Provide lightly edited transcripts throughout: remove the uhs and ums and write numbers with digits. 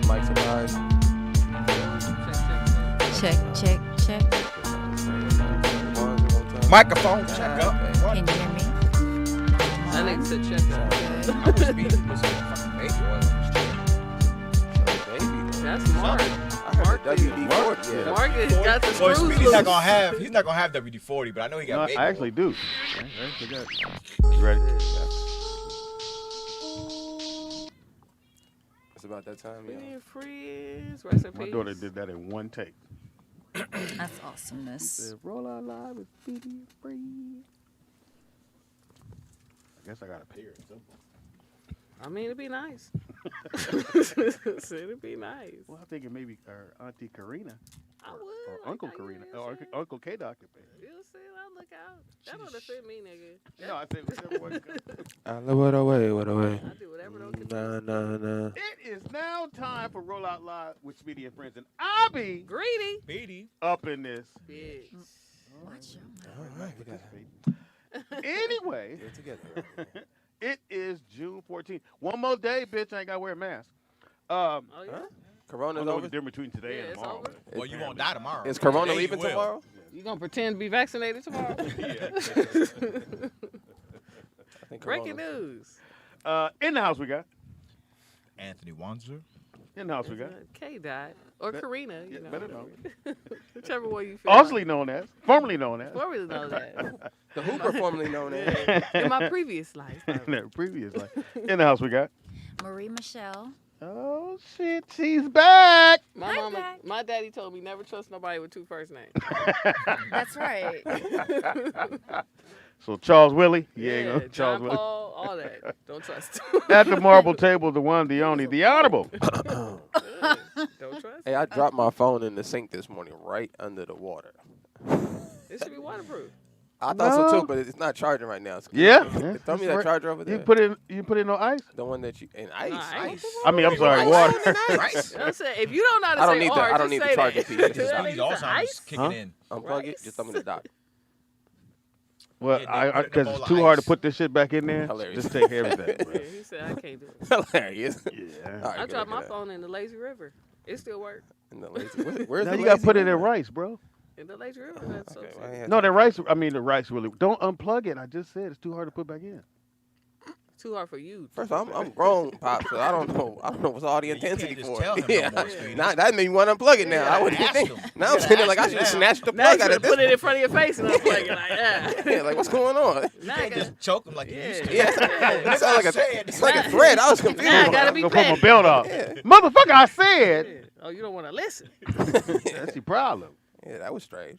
Mic supplies. Check. Microphone check up. Can you hear me? That nigga said check out. I was speeding. Was fucking baby oil on this That's Mark. I heard the WD-40. Yeah. Mark has got the Boy, screws Speedy's loose. not gonna have. He's not gonna have WD-40, but I know he got. No, baby I actually oil. do. I actually got. You ready? It's about that time, We yeah. need freeze. Rest in My peace. daughter did that in one take. That's awesomeness. Said, roll out live with Speedy and Free. I guess I gotta pay her. I mean, it'd be nice. It'd be nice. Well, I'm thinking maybe our Auntie Karina I would. or Uncle Karina or You'll Uncle K-Doc could pay. see. I'll look out. That don't offend me, nigga. No, I said whichever one comes. What away. I do whatever don't get Nah. It is now time for Roll Out Live with Speedy and Friends, and I'll be greedy. Speedy. up in this. Bitch. Watch your mouth. All right, we got Anyway, it together. it is June 14th. One more day, bitch. I ain't gotta wear a mask. Oh, yeah? I Corona's don't know over. the difference between today Yeah, and it's tomorrow. over. but Well, you won't die tomorrow. Is Corona Today leaving you will. tomorrow? You gonna pretend to be vaccinated tomorrow? I think Breaking Corona- news. In the house we got. Anthony Wanzer. In the house we got. K Dot or Karina, you know. better know. Whichever one you feel. Formerly known as. Before we know that. The Hooper, formerly known as. In my previous life. In that previous life. In the house we got. Marie Michelle. Oh shit, she's back. My I'm mama, back. my daddy told me never trust nobody with two first names. That's right. So Charles Willie, Yeah, Charles John Willie. Paul, all that. Don't trust. At the marble table, the one, the only, the honorable. Don't trust. Hey, I dropped my phone in the sink this morning, right under the water. It should be waterproof. I thought so No. too, but it's not charging right now. Yeah. Throw me that charger over there. You put in no ice? The one that you in ice. No, ice. I mean, I'm sorry, Ice. water. Right. I'm saying, if you don't know how to I don't say need R, the- I don't just need the say charger that. piece. That Just- nigga Speedy's said Alzheimer's ice? kicking Huh? in. Unplug it. Rice. Just throw me the dock. Well, Yeah, they put it in a because bowl it's of too hard to ice. put this shit back in there. Hilarious. Just take everything. Yeah, he said, I can't do it. Hilarious. Yeah. All right, I good, dropped my good. phone in the lazy river. It still works. In the lazy. Where's Now the you gotta lazy put it in river? rice, bro. In the lazy river. That's so Okay, well, I sick. ain't had No, to- the rice. I mean, the rice really. Don't unplug it. I just said it's too hard to put back in. Too hard for you. First of all, I'm grown, Pop, so I don't know what's all the Yeah, you can't intensity just for. tell him no Yeah, more, Speedy. now that made me want to unplug it now. Yeah, I wouldn't ask think. him. Now I'm Yeah, sitting there ask like I him should have now. snatched the Now plug you out should of put this. it in front of your face and unplug it like, yeah. Yeah, like what's going on? Now I You can't gotta, just choke him like you used to. Yeah, it sounds like it's like a thread. I was confused. Now I gotta be Go put my petty. belt off. Yeah. Motherfucker, I said. Yeah. Oh, you don't want to listen. That's the problem. Yeah, that was strange.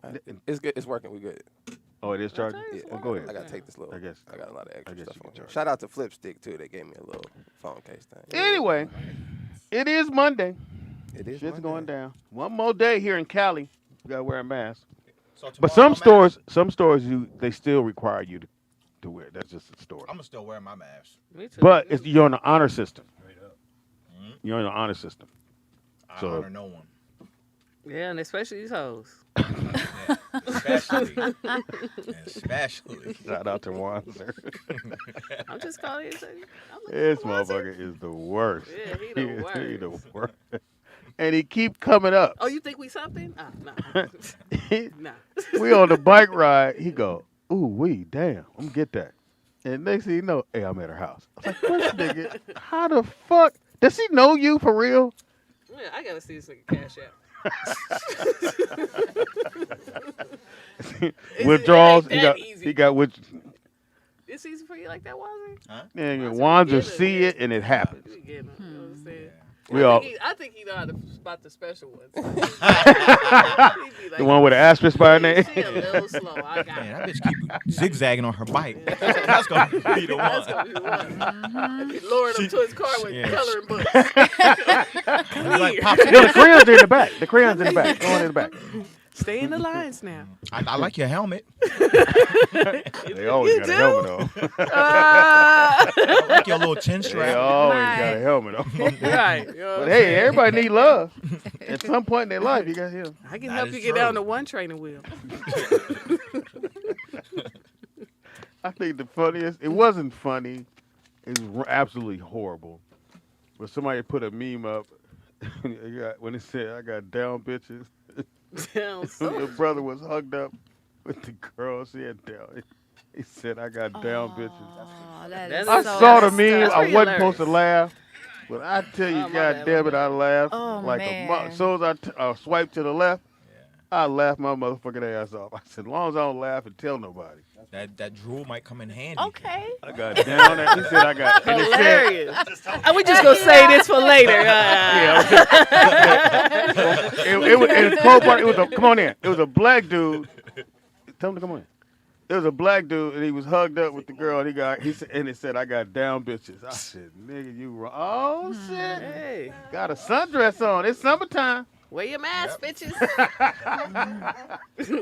All right, it's good. It's working. We good. Oh, it is charging? Okay, Yeah, it's Well, go I ahead. gotta take this little. I guess. I got a lot of I extra guess stuff you on can here. charge. Shout out to Flipstick too. They gave me a little phone case thing. Anyway, it is Monday. It is. Shit's Monday. going down. One more day here in Cali. You gotta wear a mask. So But tomorrow some stores, they still require you to wear. That's just the story. I'm gonna still wear my mask. Me too. But you're on the honor system. Mhm. You're on the honor system. I So- honor no one. Yeah, and especially these hoes. Yeah, especially. Shout out to Wanzer. I'm just calling you. This motherfucker is the worst. Yeah, he the worst. He the worst. And he keep coming up. Oh, you think we something? Nah. Nah. We on the bike ride. He go, ooh wee, damn, I'm gonna get that. And next thing you know, hey, I'm at her house. I was like, this nigga, how the fuck? Does he know you for real? Yeah, I gotta see this nigga cash out. Withdrawals. It ain't that easy. He got with. It's easy for you like that, Wanzer? Nigga, Wanzer Wanzer get it. see it and it happens. You get it. You know what I'm saying? We all I think he know how to spot the special ones. He be like, the one with the asterisk by her name. She a little slow. I got Man, it. that bitch keep zigzagging on her bike. That's gonna be the That's one. gonna be the one. Lowering him to his car with Yeah. coloring books. Like, Pops, Yo, the crayons are in the back. The crayons in the back. Go on in the back. Stay in the lines now. I like your helmet. They always You got a do? helmet on. I like your little chin They strap. always Right. got a helmet on. Right. You know what But I'm hey, saying? everybody need love. At some point in their life, you got him. I can That help is you get true. down to one training wheel. I think the funniest, it wasn't funny. It was absolutely horrible. But somebody put a meme up when it said, I got down bitches. Damn, Your brother was hugged up with the girl she had down. He said, I got down bitches. Oh, that That is I is- so saw the messed meme. up. That's I pretty wasn't supposed to hilarious. laugh. But I tell you, Oh, my bad, God damn my it, I laughed. Oh, Like man. as soon as I swiped to the left, I laughed my motherfucking ass off. I said, as long as I don't laugh and tell nobody. That drool might come in handy. Okay. I got down there. He said, I got. And it said, hilarious. And we just gonna say this for later. it was and the cold part. It was a come on in. It was a black dude. Tell him to come on in. It was a black dude, and he was hugged up with the girl. And he said, and it said, "I got down bitches." I said, "Nigga, you wrong." Oh shit! Hey, Got a sundress on. It's summertime. wear your mask, bitches.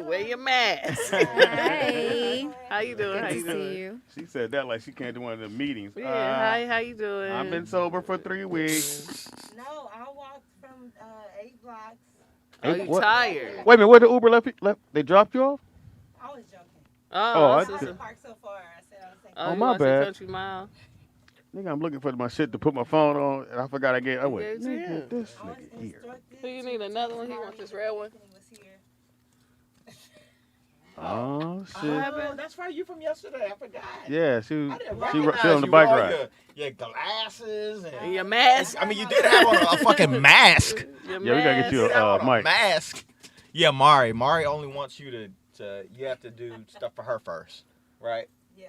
Wear your mask. Hey. How you doing? How Good you to see doing? you. She said that like she came to one of the meetings. Yeah. Hi. How you doing? I've been sober for 3 weeks. No, I walked from 8 blocks. Oh, you What? tired? Wait a minute. Where the Uber left? They dropped you off? I was joking. Oh, I I see. see. I parked so far. I said I was taking. Oh, Oh, you my want to see bad. Country Mile? Nigga, I'm looking for my shit to put my phone on, and I forgot I gave. I went, gave it to nigga, him. this I was nigga here. instructed. Do you need another one? He wants this red one. He was here. Oh shit. Oh, that's right. You from yesterday. I forgot. Yeah, she I didn't she recognize on the you bike with all ride. Your glasses and And your mask. I mean, you did have on a fucking mask. Your Yeah, we gotta get you You have on a a mic. mask. Yeah, Mari. Mari only wants you to. You have to do stuff for her first, right? Yeah.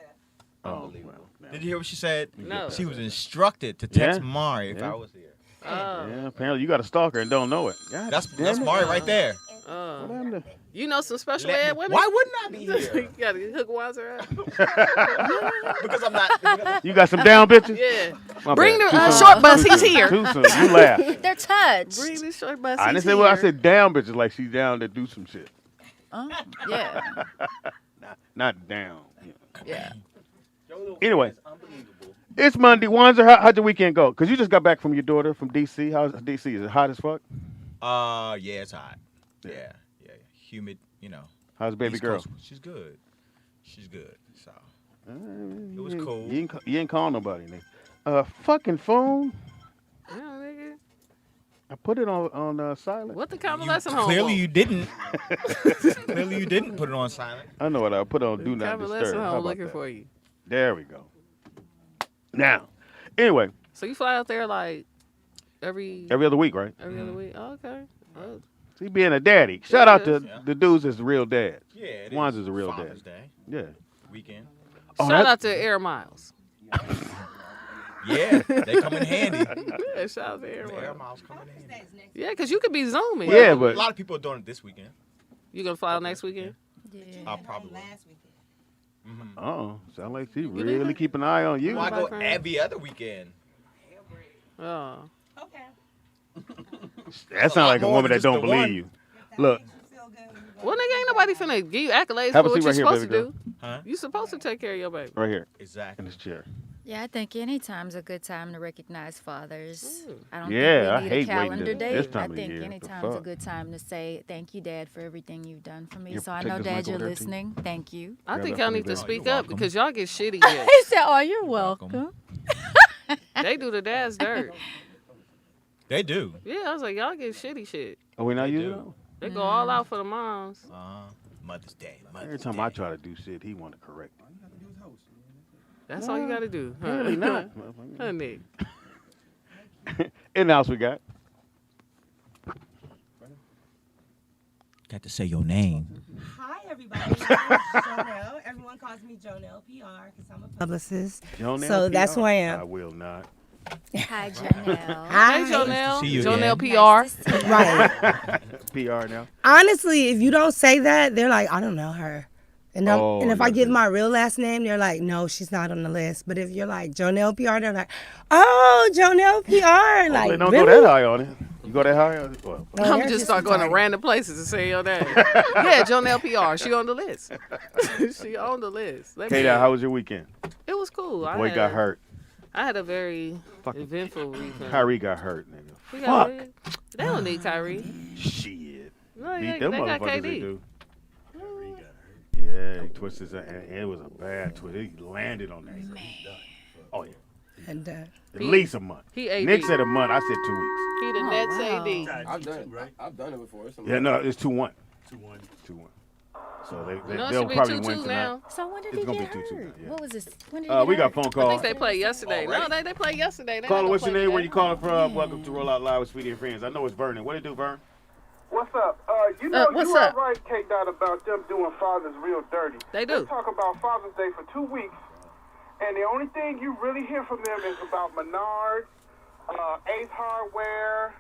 Oh, Unbelievable. well, Did you hear what she said? No. She was instructed to text Yeah. Mari if Yeah. I was here. Oh. yeah, apparently you got a stalker and don't know it. God That's damn it. Mari right there. What Oh. happened to- You know some special Let ed me- women? Why wouldn't I be you here? gotta hook Wiser up. Because I'm not. Because You got some down bitches? Yeah. My Bring bad. the Too soon. short bus. Too He's soon. here. Too soon. You laugh. They're touched. Bring the short bus. I didn't He's say what I here. said. Down bitches like she's down to do some shit. Oh, yeah. Not down. Yeah. Anyway, it's Monday. Wanzer, how'd your weekend go? Cause you just got back from your daughter from DC. How's DC? Is it hot as fuck? yeah, it's hot. Yeah. Humid. You know. How's baby East girl? Coast. She's good. She's good. So. It was cool. You ain't call nobody, nigga. Fucking phone. Yeah, nigga. I put it on silent. What the convalescent home? Clearly want? you didn't. Clearly you didn't put it on silent. I know what I put on. Do not Convalescent disturb. How home about looking that? for you. There we go. Now, anyway, So you fly out there like every every other week, right? other week? Oh, okay. Oh, See, being a daddy. Shout out to Yeah. the dudes that's real dads. Yeah, it Wan's is a real Father's dad. Day Yeah. weekend. Oh, shout that- out to Air Miles. Yeah, they come in handy. Yeah, shout out to Air The air Miles. miles come in handy. Yeah, because you could be zooming. Yeah, A but lot of people are doing it this weekend. You gonna fly out next weekend? Yeah. I probably will. Last weekend. oh, sound like she leaving? really keep an eye on you. Well, I go friend? every other weekend. Oh. Okay. That sounds like a more woman than that just don't the believe one. you. If that Look. makes you feel good, you Well, nigga, ain't nobody finna give you accolades Have a for what seat you're right here, supposed to baby girl. do. Huh? You supposed to take care of your baby. Right here in Exactly. this chair. Yeah, I think any time's a good time to recognize fathers. I don't Yeah, I think we hate need a waiting calendar to date. this time I of think year. any The time's a fuck? good time to say thank you, Dad, for everything you've done for me. Here, So I take know, this Dad, mic you're over there, too. listening. Thank you. I Grab think that y'all for me, need to baby. speak You're up welcome. because y'all get shitty He gifts. said, "Oh, you're welcome. welcome." They do the dad's dirt. They do. Yeah, I was like, y'all get shitty shit. Are we not They using do. it? They go all out for the moms. Mother's Day. Mother's Every time Day. I try to do shit, he want to correct me. That's all you gotta do. Huh? Really not. Honey. And else we got. Got to say your name. Hi, everybody. My name is Jonelle. Everyone calls me Jonelle PR because I'm a publicist. Jonelle So that's PR. who I am. I will not. Hi, Janelle. Hi. Hey, Jonelle. see you Jonelle again. PR. Right. PR now. Honestly, if you don't say that, they're like, I don't know her. And, Oh, and if I that's give it. my real last name, they're like, no, she's not on the list. But if you're like Jonelle PR, they're like, oh, Jonelle PR. Like, Wait, don't really? go that high on it. You go that high on it? Well, No, I'm they're just start going to retarded. random places and say your name. Yeah, Jonelle PR. She on the list. She on the list. Let me- K-Dot, how was your weekend? It was cool. Boy got hurt. I had a very Fucking eventful weekend. Kyrie got hurt, nigga. We got Fuck. They don't need Kyrie. Shit. No, Beat they them got motherfuckers, they KD. do. Yeah, he twisted his and it was a bad twist. He landed on that. Oh, yeah. And, At least a month. He AD. Nick said a month. I said 2 weeks. He the next AD. I've done it, right? I've done it before. Yeah, no, it's 2-1. 2-1. 2-1. So No, it they'll should be probably 2-2 win tonight. now. So when did It's he gonna get be 2-2, hurt? yeah. What was this? When did he get We got hurt? phone I calls. think they played yesterday. No, they played yesterday. They Caller, not what's your gonna name? play Where you today. calling from? Welcome to Roll Out Live with Speedy and Friends. I know it's Vernon. What it do, Vern? What's up? You know, what's you are up? right, K-Dot, about them doing fathers real dirty. They do. They talk about Father's Day for 2 weeks, and the only thing you really hear from them is about Menards, Ace Hardware,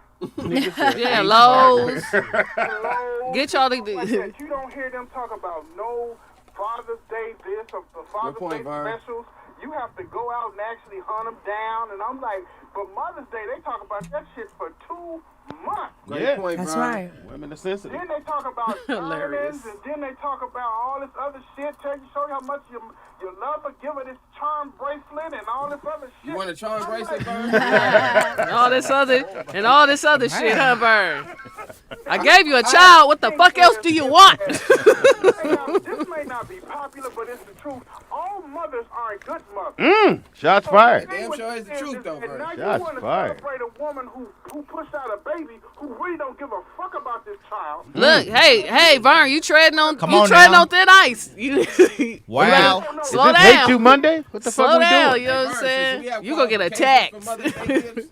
Yeah, Lowe's. Lowe's, Get y'all to like that. You don't hear them talk about no Father's Day this or the Father's point, Day Vern. specials. You have to go out and actually hunt them down, and I'm like, but Mother's Day, they talk about that shit for 2 months. Yeah. Point, that's Vern. right. Women are sensitive. Then they talk about Hilarious. diamonds, and then they talk about all this other shit. Show you how much you love her, give her this charm bracelet and all this other shit. You want a charm I'm bracelet, like, Vern? And all this other shit, huh, Vern? I gave you a child. What the fuck else do you want? This may not be popular, but it's the truth. All mothers aren't good mothers. Shots fired. Damn sure is the truth, though, And Vern. now you Shots want to fired. celebrate a woman who pushed out a baby who really don't give a fuck about this child. Look, hey, Vern, you treading on Come on now. thin ice. You Wow. slow Is this Hate down. You Monday? What the Slow fuck we down. doing? You know what I'm Vern, saying? since we have You gonna get qualifications for attacked. Mother's Day gifts,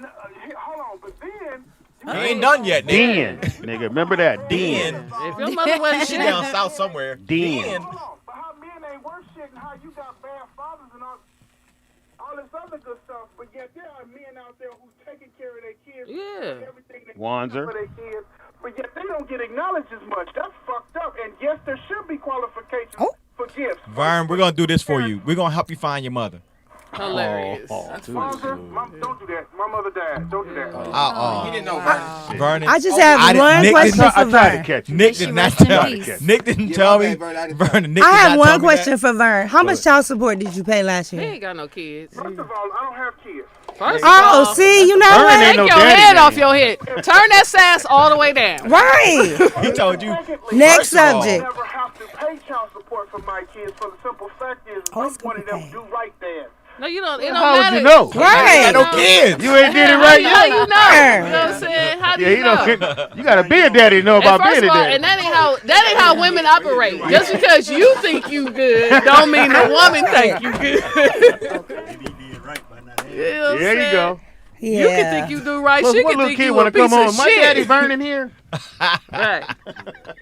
No, hold on, but then He ain't done yet, nigga. Den. Nigga, remember that. Den. If your mother wasn't She shit, down south somewhere. Den. hold on, but how men ain't worth shit and how you got bad fathers and all this other good stuff, but yet there are men out there who's taking care of their kids, Yeah. everything they Wanzer. do for their kids, but yet they don't get acknowledged as much. That's fucked up. And yes, there should be qualifications for gifts. Vern, we're gonna do this for you. We're gonna help you find your mother. hilarious. Father, Mom, don't do that. My mother died. Don't do that. he didn't know Vern. Vernon. I just I have didn't- one Nick question I for tried to Vern. catch you. Nick did not rest in tell peace. me. Nick didn't Yeah, tell my me. bad, Vern, I didn't Vernon, Nick I did have not one tell me question that. for Vern. How much child support did you pay last He year? ain't got no kids. First of all, I don't have kids. First of Oh, all, see, you know Vern what? ain't take no your daddy head man. off your head. Turn that sass all the way down. Right. He told you. Secondly, Next First of all- subject. I never have to pay child support for my kids for the simple fact is Oh, I'm it's gonna one of be them paid. do right dads. No, you don't. It don't How would matter. you know? Right. Got no kids. You ain't did it How right you know? yet. You know what I'm saying? How do Yeah, you you know? don't. You gotta be a daddy to know And about first being of a all, daddy. and that ain't how women operate. Just because you think you good, don't mean the woman think you good. Maybe he did right by not having You know what I'm There you saying? go. Yeah. You can think you do right. Look, She what can little think kid you a wanna piece come on? of My daddy shit. Vernon here. Right.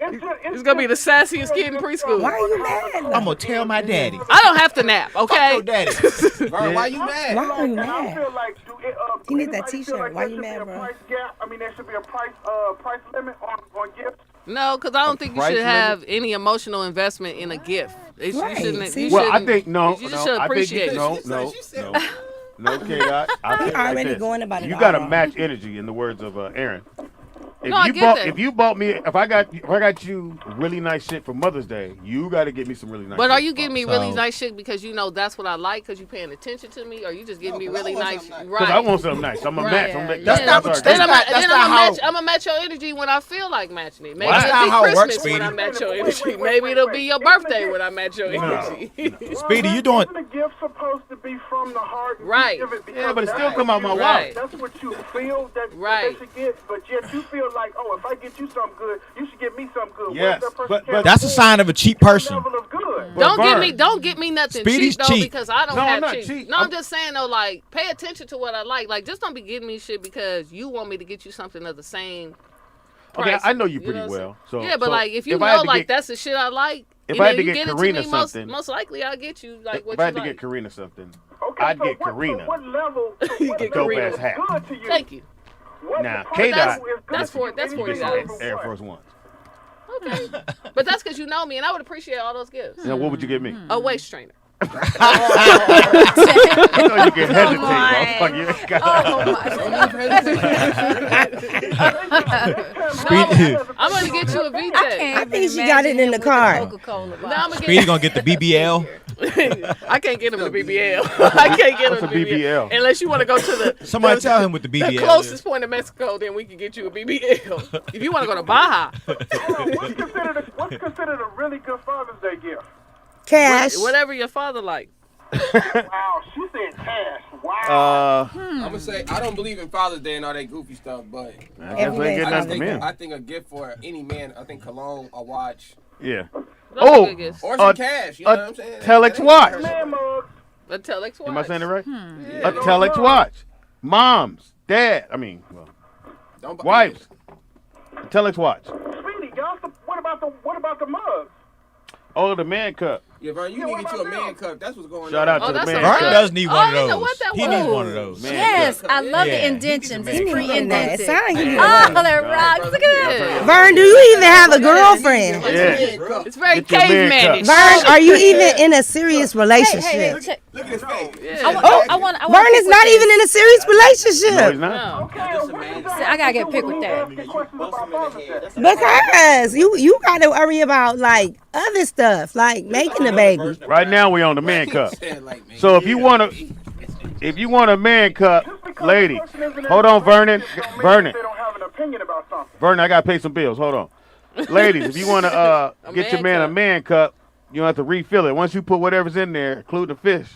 It's He's gonna be the sassiest kid in preschool. Why are you mad? I'm gonna tell my daddy. I don't have to nap, okay? Your daddy. Vern, why you mad? Why are you And I mad? feel like You need that anybody feel t-shirt. like Why there you should be mad, a bro? price gap? I mean, there should be a price limit on gifts. No, because I don't think you price should have any emotional investment in a gift. You Right. shouldn't. See? You Well, I shouldn't- think no. You no, just should I appreciate think, it. No, K-Dot. I think like already this. going about it You gotta all. match energy, in the words of Aaron. If No, I you get bought, that. if you bought me, if I got you really nice shit for Mother's Day, you got to get me some really nice. But are shit you for getting me Father's really So- nice shit because you know that's what I like because you paying attention to me, or you just getting me 'cause I really want nice? something nice. Right. Because I want something nice. I'm a Right. match. Yeah, That's yeah. That's not what- our that's thing. not- that's not how- I'm gonna match your energy when I feel like matching it. Maybe Well, that's it'll not be how it Christmas works, when I Speedy. match your Wait, energy. wait, Maybe wait, it'll wait. be your Isn't the birthday gift- when I match your energy. Speedy, you doing? Isn't the gift supposed to be from the heart? and you Right. give it because Yeah, but it that's still what come out you- my Right. That's what you feel that Right. they should get, but yet you feel like, oh, if I get you something good, you should get me something good. What if Yes, that person but can't That's a afford sign of a cheap that person. level of good? But Don't Vern, get me nothing Speedy's cheap though cheap. because I don't No, I'm have not cheap. cheap. No, I'm just saying though, like pay attention to what I like. Like just don't be getting me shit because you want me to get you something of the same Okay, price. I know you pretty know what I'm well. So yeah, but so like if you I had know to like get- that's the shit I like, if and I had then to you get get it Karina to me, something- most likely I'll get you like what if I you had to like. get Karina something, Okay, I'd so get what, Karina. So what level? So You what get level Karina. is Dope-ass hat. good to you? Thank you. What Now, price K-Dot, level is good that's to you? for- that's for Anything you over guys. Air what? Force Ones. Okay, but that's because you know me, and I would appreciate all those gifts. Now, what would you give me? A waist trainer. I know you can hesitate, motherfucker. You ain't got Speedy, I'm gonna get you a VJ. I think she got it in the car. Coca-Cola No, I'm gonna Speedy get. gonna get the BBL. I can't get him the BBL. I can't get him What's the a BBL? unless you want to go to the Somebody tell him what the BBL the is. closest point in Mexico. Then we can get you a BBL. If you want to go to Baja, What's considered a really good Father's Day gift? Cash. whatever your father like. Wow, she said cash. Wow. I'm gonna say I don't believe in Father's Day and all that goofy stuff, but I guess we ain't getting I nothing from him. think a gift for any man. I think cologne, a watch, Yeah. Those are good gifts. or some cash. You know what I'm saying? Telex That ain't watch. hurt. Man mug. A telex watch. Am I saying it right? Yeah. A telex watch. Moms, dad. I mean, well, Don't buy- wives. A telex watch. Speedy, y'all, what about the mugs? Oh, the man cup. Yeah, Vern, you need to get you a man cup. That's what's going Shout on. out to the that's man a Vern cup. does need one I of didn't know those. what that He needs was. one of those. Man Yes, cup. I love Yeah, the he indentions. needs It's a man He need that. It pre-indented. sound like he need Oh, one. that rocks. Look at that. Yeah. Vern, do you even have a girlfriend? Yeah. It's very Get your man cavemanish. Vern, are you even in a serious Hey, relationship? check. Look at his face. Yeah. I want. Vern is not even in a serious No, he's relationship not. No. Okay, what does that I gotta have get to picked do with that. asking questions about Father's Day? because you got to worry about like other stuff, like making a baby. Right now we on the man cup. Said like, man, So if you want a man cup, ladies, hold on, Vernon. Vernon, They don't have an opinion about something. Vernon, I gotta pay some bills. Hold on, ladies. If you want to get your man a cup. man cup, you don't have to refill it. Once you put whatever's in there, including the fish,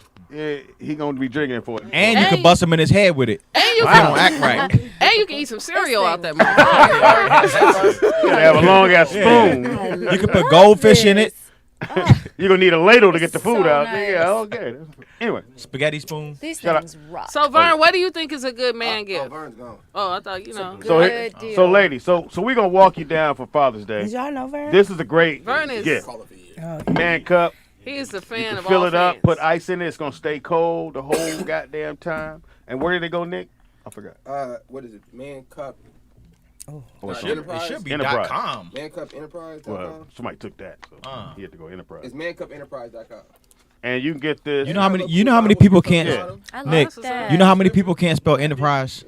he gonna be drinking it for it. And you Hey. can bust him in his head with it. And you If can, you don't act right. and you can eat some cereal out that motherfucker. You gotta have a long ass spoon. You can put goldfish in it. You're gonna need a ladle to get the food So out. nice. Yeah, okay. Anyway, Spaghetti spoon. These Shut up. things rock. So Vern, what do you think is a good man oh, gift? Vern's gone. Oh, I thought so Good deal. so ladies, so we're gonna walk you down for Father's Day. Did y'all know Vern? This is a great Vern is- gift. Call it for you. Oh, Man cup. He is the You fan can of fill all it up, fans. put ice in it. It's gonna stay cold the whole goddamn time. And where did they go, Nick? I forgot. What is it? Man Cup. Oh, It it's should, Enterprise? it should be Enterprise. .com. Man Cup Enterprise. well, somebody took that, so he had to go Enterprise. It's mancupenterprise.com. And you can get this. You know how many people can't. Yeah. I like Nick, that. you know how many people can't spell enterprise?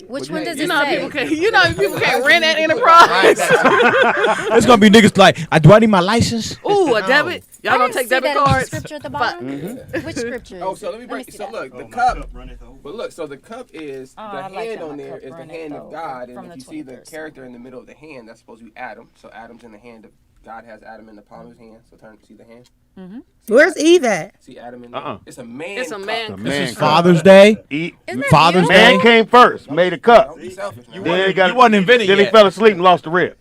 Which one does You it know how say? people can't. You know how people can't rent at Enterprise. It's gonna be niggas like, do I need my license? Ooh, a debit. Y'all I don't didn't take see debit that in the cards. scripture at the bottom. Which scripture? Oh, so let me break. see So that. look, Oh, the my cup. runneth over. But look, so the cup is Oh, the I like hand that. on My there cup is the runneth hand of over God, from and if the you see the 23rd. character in the middle of the hand, that's supposed to be Adam. So Adam's in the hand of God has Adam in the palm of his hand. So turn, see the hand. where's Eve at? See Adam in Uh-uh. there. It's a man. It's a cup. man. The This man is cup. Father's Day. Eat. Isn't that Father's beautiful? Day. Man came first, made a cup. Don't be selfish, man. Then he got. You wasn't invented Then yet. he fell asleep and lost the rib.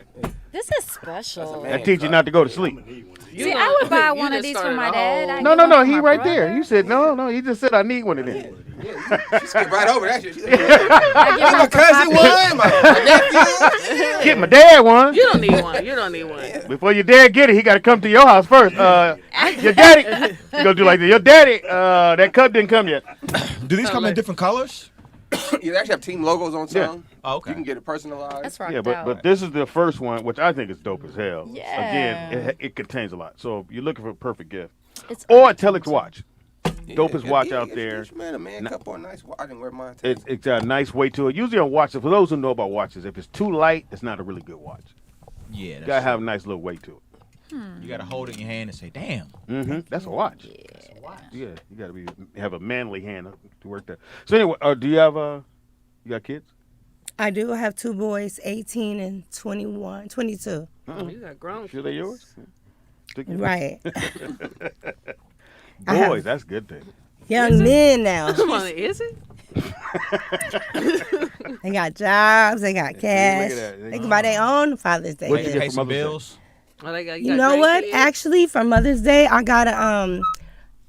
This is special. man. That teach you not to go to sleep. See, I would buy one of just these for started my a dad. whole- I'd No, give no, one no. for He my right there. brother. You said no. He just said I need one of them. You skipped right over that shit. I'd give My one for cousin my- won. My nephew. Get my dad one. You don't need one. You don't need one. Before your dad get it, he got to come to your house first. Your daddy. You gonna do like this. Your daddy. That cup didn't come yet. Do these come in different colors? You actually have team logos on some. Oh, okay. You can get it personalized. That's rocked Yeah, out. but this is the first one, which I think is dope as hell. Yeah. Again, it contains a lot. So if you're looking for a perfect gift, It's or a Telex watch, Yeah, dopest watch yeah, out get there. your man a man cup or a nice watch. I didn't wear mine today. It's got a nice weight to it. Usually on watches, for those who know about watches, if it's too light, it's not a really good watch. Yeah, You gotta have a nice little weight to it. you gotta hold it in your hand and say, "Damn." Mm-hmm. That's a watch. Yeah, you gotta have a manly hand to work that. So anyway, do you have you got kids? I do have two boys, 18 and 21, 22. You got grown. Sure they're yours? Stick your- Right. I have- Boys, that's a good thing. Young men now. Come on, is it? They got jobs, they got cash. that. They can buy their own Father's Day. What'd you gift. get Pay for some Mother's Day? bills. Oh, they got, You got know what? grandkids? Actually, for Mother's Day, I got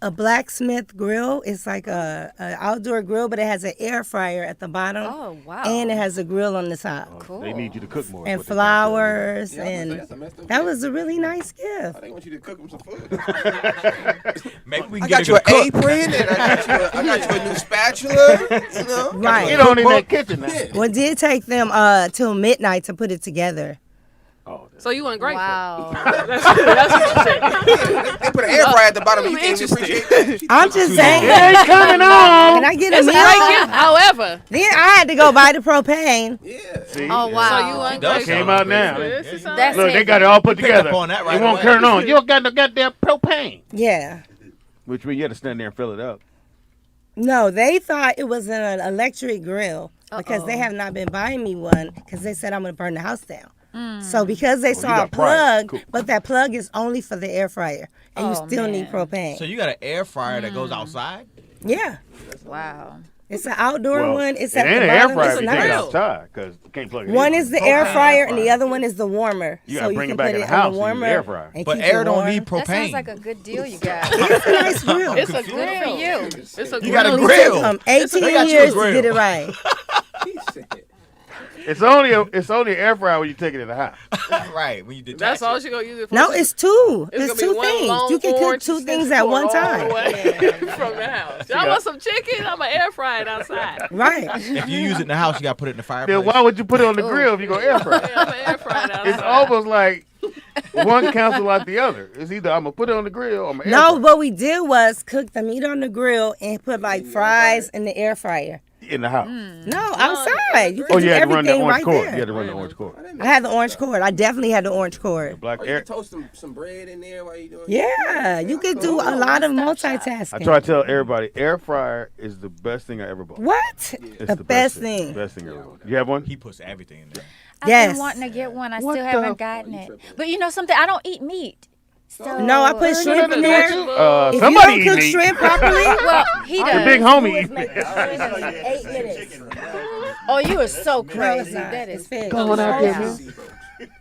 a blacksmith grill. It's like a outdoor grill, but it has an air fryer at the bottom. Oh, wow. And it has a grill on the top. Cool. They need you to cook more. is And what they trying to tell you. flowers. Yeah, I was gonna say, And that's a messed up that gift. was a really nice gift. They want you to cook them some food. Maybe we I can got get you a an cook. apron, and I got you a new spatula. You know, Right. Get on in that kitchen now. Yeah. Well, it did take them till midnight to put it together. Oh, So you weren't grateful. Wow. That's what you said. They put an air fryer at the bottom. You can't Interesting. appreciate that. I'm just saying. it ain't coming on. Can I get a It's a meal? great gift. However, Then I had to go buy the propane. Yeah. See? Oh, Yeah. wow. so you does ungrateful. Came out now. This is something. That's Look, it. they got it all put Picked together. up on that right it won't away. turn on. You don't got no goddamn propane. Yeah. Which means you had to stand there and fill it up. No, they thought it was an electric grill because they Uh-oh. have not been buying me one because they said I'm going to burn the house down. So because they saw a got prior. plug, Cool. but that plug is only for the air fryer, and you Oh, still need man. propane. So you got an air fryer that goes outside? Yeah, Wow. it's an outdoor Well, one. It's it at ain't the an air bottom. fryer It's if you take it nice. outside because you can't plug it One in. is the air Propane fryer, air and the fryer. other one is the warmer. You so gotta you bring can it back put in it the house in the and use warmer. the air fryer. and But keep air it don't warm. need propane. That sounds like a good deal you got. It's a nice grill. It's a Good for grill. you. It's a You got a grill. grill. It took 18 They got you a years to grill. get it right. He said, It's only an air fryer when you take it in the house. Right, when you detach That's all it. she gonna use it for. No, it's two. It's It's gonna be two one things. long You can cook orange two things extension at cord one all time. the way from the house. Y'all want some chicken? I'm gonna air fry it outside. Right. If you use it in the house, you got to put it in the fireplace. Then why would you put it on the grill if you go air fry? Yeah, I'm gonna air fry it outside. It's almost like one cancel out the other. It's either I'm gonna put it on the grill or I'm gonna air No, fry what we did was cook the meat on the grill and put like fries in the air fryer. it in the house. No, outside. You Oh, can you do had to run the everything orange right cord. there. You had to run the orange cord. I had the orange cord. I definitely had the orange cord. Black oh, you air. can toast some bread in there while you doing Yeah, you could do a lot of multitasking. I try to tell everybody, air fryer is the best thing I ever bought. What? It's The best thing. Best thing I ever bought. You have one? He puts everything in there. I've Yes. been wanting to get one. I What still the- haven't gotten it. But you know something? I don't eat meat. So No, I put shrimp in there. If you Somebody don't cook eat meat. shrimp properly, Well, he The does. big homie eats make meat. the shrimp in 8 minutes. Oh, you are so No, it's crazy. not. That It's is fish. Going out there, man.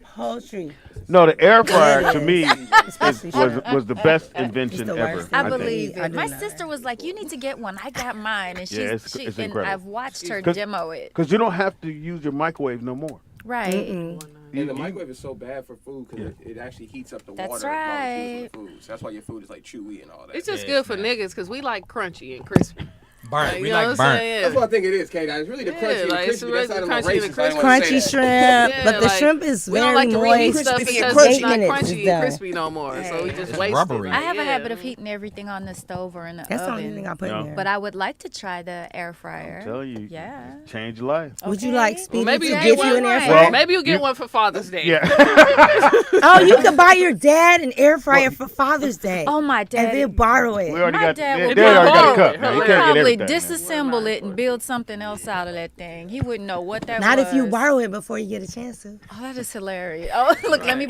Poultry. No, the air fryer to me Especially was the best It's invention the ever. worst I think. believe I it. do My not. sister was like, "You need to get one." I got mine, and Yeah, it's and incredible. I've watched her 'Cause- demo it. Because you don't have to use your microwave no more. Right. Mm-mm. And the microwave is so bad for food because it actually heats up the That's water molecules of the food. So that's why your food is like chewy and all that. It's just Yeah, good for man. niggas because we like crunchy and crispy. Burnt. Like, We you know like what burnt. I'm saying? That's what I think it is, Kate. It's really the Yeah, crunchy and like, the it's crispy. really That's not the a crunchy and racist. I didn't wanna Crunchy say that. shrimp, Yeah, but the like, shrimp is We don't very like to reheat moist. stuff crispy because and it's Eight not minutes crunchy is and done. crispy no more. So we just It's waste rubbery. it. I have a Yeah. habit of heating everything on the stove or in the That's the only oven. thing I put No. in there. But I would like to try the air fryer. I'm telling you, Yeah. change your life. Would you Okay. like Well, Speedy maybe to you get get you an one. air Well, fryer? Maybe you'll get one for Father's Day. Yeah. Oh, you could buy your dad an air fryer for Father's Day. Oh, my And dad. then borrow it. We already My got. dad Dad would already got a borrow cup. it. Now, you He'll can't get Probably everything. disassemble it and build something else out of that thing. He wouldn't know what that Not was. if you borrow it before you get a chance to. Oh, that is hilarious. Oh, look, let me.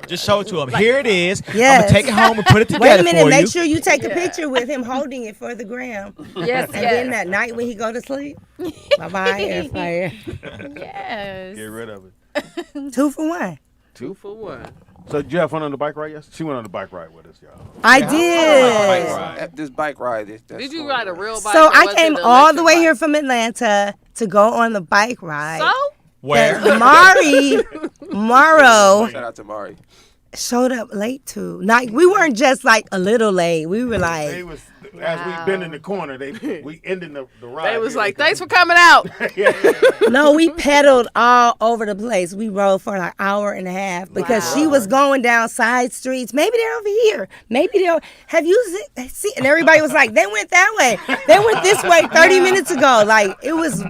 Just show it to him. Here it is. I'm Yes. gonna take it home and put it together Wait a minute. for Make you. sure you take a picture with him holding it for the gram. Yes, And then yes, that night when he go to sleep, bye-bye air fryer. yes. Get rid of it. 2 for 1. Two for one. So did you have fun on the bike ride yesterday? She went on the bike ride with us, y'all. I Bike did. ride. This bike ride. That's Did you so ride a nice. real bike? So or I was came it an all the electric way bike? here from Atlanta to go on the bike ride. So? Where? That Morrow Shout out to Mari. showed up late too. Like we weren't just like a little late. We were They like, was as we been in the corner. We ended the ride. They was Here like, they thanks for coming out. no, we pedaled all over the place. We rode for like an hour and a half because she was going down side streets. Maybe they're over here. Maybe they're. Have you seen? And everybody was like, they went that way. They went this way 30 minutes ago. Like it was.